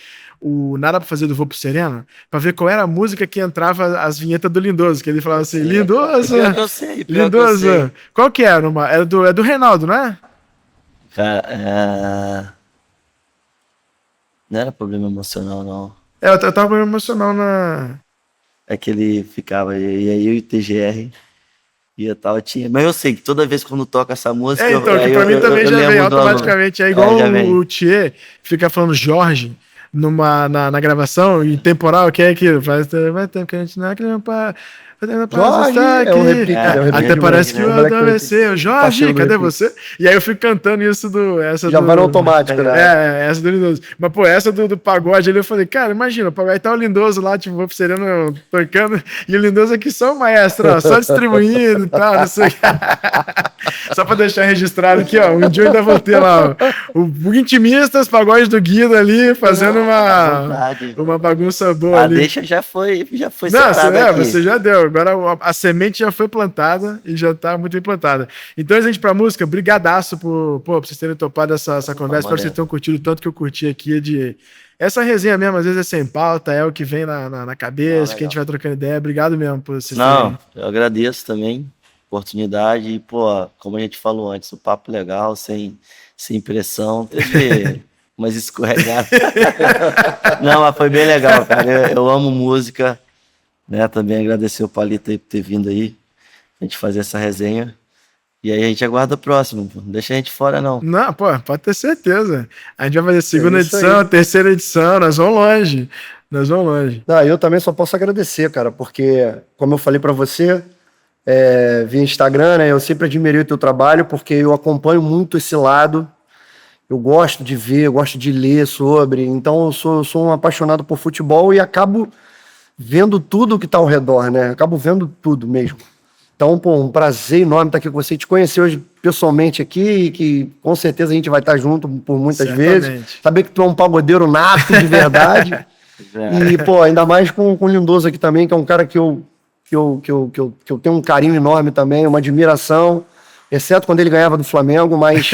o Nada Pra Fazer do Vou pro Sereno, pra ver qual era a música que entrava as vinhetas do Lindoso, que ele falava assim, Lindoso, Lindoso, qual que era? É do Reinaldo, não é? Cara, não era problema emocional, não. Eu tava com problema emocional na... É que ele ficava, e aí eu e o TGR... E eu tava, mas eu sei que toda vez quando toca essa música... que pra mim também já vem automaticamente. É igual o Thier fica falando Jorge na gravação, em temporal, que é aquilo. Faz tempo que a gente não é que não para... Jorge, até parece que eu adormeceu. Jorge, cadê você? E aí eu fico cantando isso já vai no automático, né? Essa do Lindoso. Mas, pô, essa do pagode ali, eu falei, cara, imagina, o pagode tá o Lindoso lá, tipo, Vou pro Sereno tocando, e o Lindoso aqui só o maestro, ó, só distribuindo e tal, não sei. Só pra deixar registrado aqui, ó, um dia eu ainda vou ter lá, ó, o Intimistas, pagode do Guido ali, fazendo uma bagunça boa ali. Deixa já foi não, você já deu. Agora a semente já foi plantada e já tá muito bem plantada. Então, a gente pra música, brigadaço por vocês terem topado essa conversa. Espero que vocês tenham curtido tanto que eu curti aqui essa resenha mesmo, às vezes é sem pauta, é o que vem na cabeça, que a gente vai trocando ideia. Obrigado mesmo por vocês terem. Eu agradeço também a oportunidade e, pô, como a gente falou antes, o papo legal, sem pressão, teve umas escorregadas. Não, mas foi bem legal, cara. Eu amo música. Né, também agradecer o Palito aí por ter vindo aí, a gente fazer essa resenha. E aí a gente aguarda o próximo, pô. Não deixa a gente fora, não. Não, pô, pode ter certeza. A gente vai fazer segunda edição, terceira edição, nós vamos longe. Não, eu também só posso agradecer, cara, porque, como eu falei pra você, via Instagram, né? Eu sempre admirei o teu trabalho, porque eu acompanho muito esse lado. Eu gosto de ver, eu gosto de ler sobre. Então, eu sou um apaixonado por futebol e acabo vendo tudo que está ao redor, né? Acabo vendo tudo mesmo. Então, pô, um prazer enorme estar aqui com você, te conhecer hoje pessoalmente aqui, que com certeza a gente vai estar junto por muitas vezes. Saber que tu é um pagodeiro nato de verdade. E, pô, ainda mais com o Lindoso aqui também, que é um cara que eu tenho um carinho enorme também, uma admiração, exceto quando ele ganhava do Flamengo, mas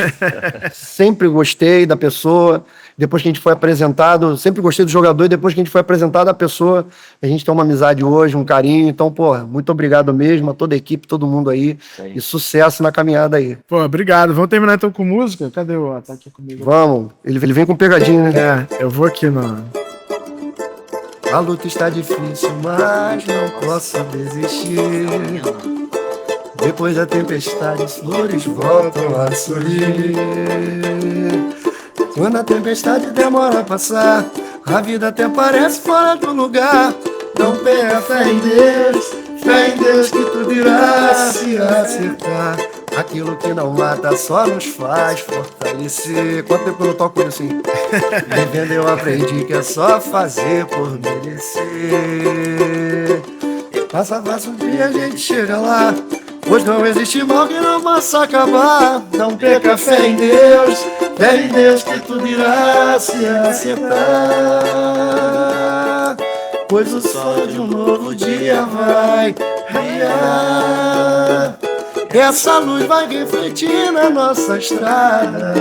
sempre gostei da pessoa. Depois que a gente foi apresentado, sempre gostei do jogador, e depois que a gente foi apresentado a pessoa, a gente tem uma amizade hoje, um carinho. Então, pô, muito obrigado mesmo a toda a equipe, todo mundo aí. E sucesso na caminhada aí. Pô, obrigado. Vamos terminar então com música? Cadê o... Tá aqui comigo. Vamos. Ele vem com pegadinha, né? Eu vou aqui no... A luta está difícil, mas não posso desistir. Depois da tempestade, as flores voltam a sorrir. Quando a tempestade demora a passar, a vida até parece fora do lugar. Não perca fé em Deus que tudo irá se acertar. Aquilo que não mata só nos faz fortalecer. Quanto tempo eu não toco isso assim? Vivendo eu aprendi que é só fazer por merecer. Passo a passo um dia a gente chega lá, pois não existe mal que não possa acabar. Não perca fé em Deus que tudo irá se acertar. Pois o sol de um novo dia vai brilhar. Essa luz vai refletir na nossa estrada,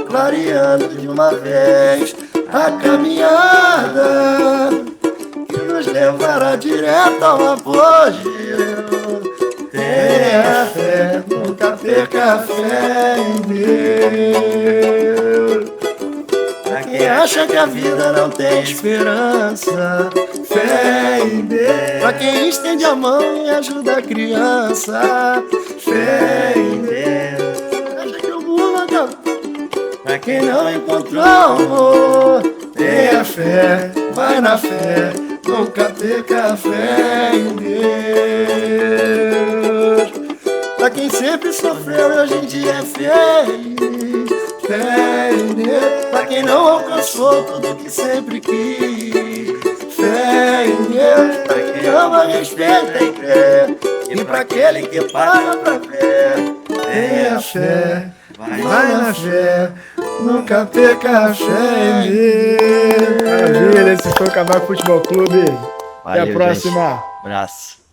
clareando de uma vez a caminhada que nos levará direto ao apogeu. Tenha fé, nunca perca fé em Deus. Pra quem acha que a vida não tem esperança, fé em Deus. Pra quem estende a mão e ajuda a criança, fé em Deus. Acha que o mundo acabou. Pra quem não encontrou amor, tenha fé, vai na fé, nunca perca fé em Deus. Pra quem sempre sofreu e hoje em dia é feliz, fé em Deus. Pra quem não alcançou tudo que sempre quis, fé em Deus. Pra quem ama, respeita e crê, e pra aquele que paga pra ver, tenha fé, vai na fé, nunca perca a fé em Deus. Maravilha, esse foi o Cavaco Futebol Clube. Até a Valeu, próxima. gente. Abraço.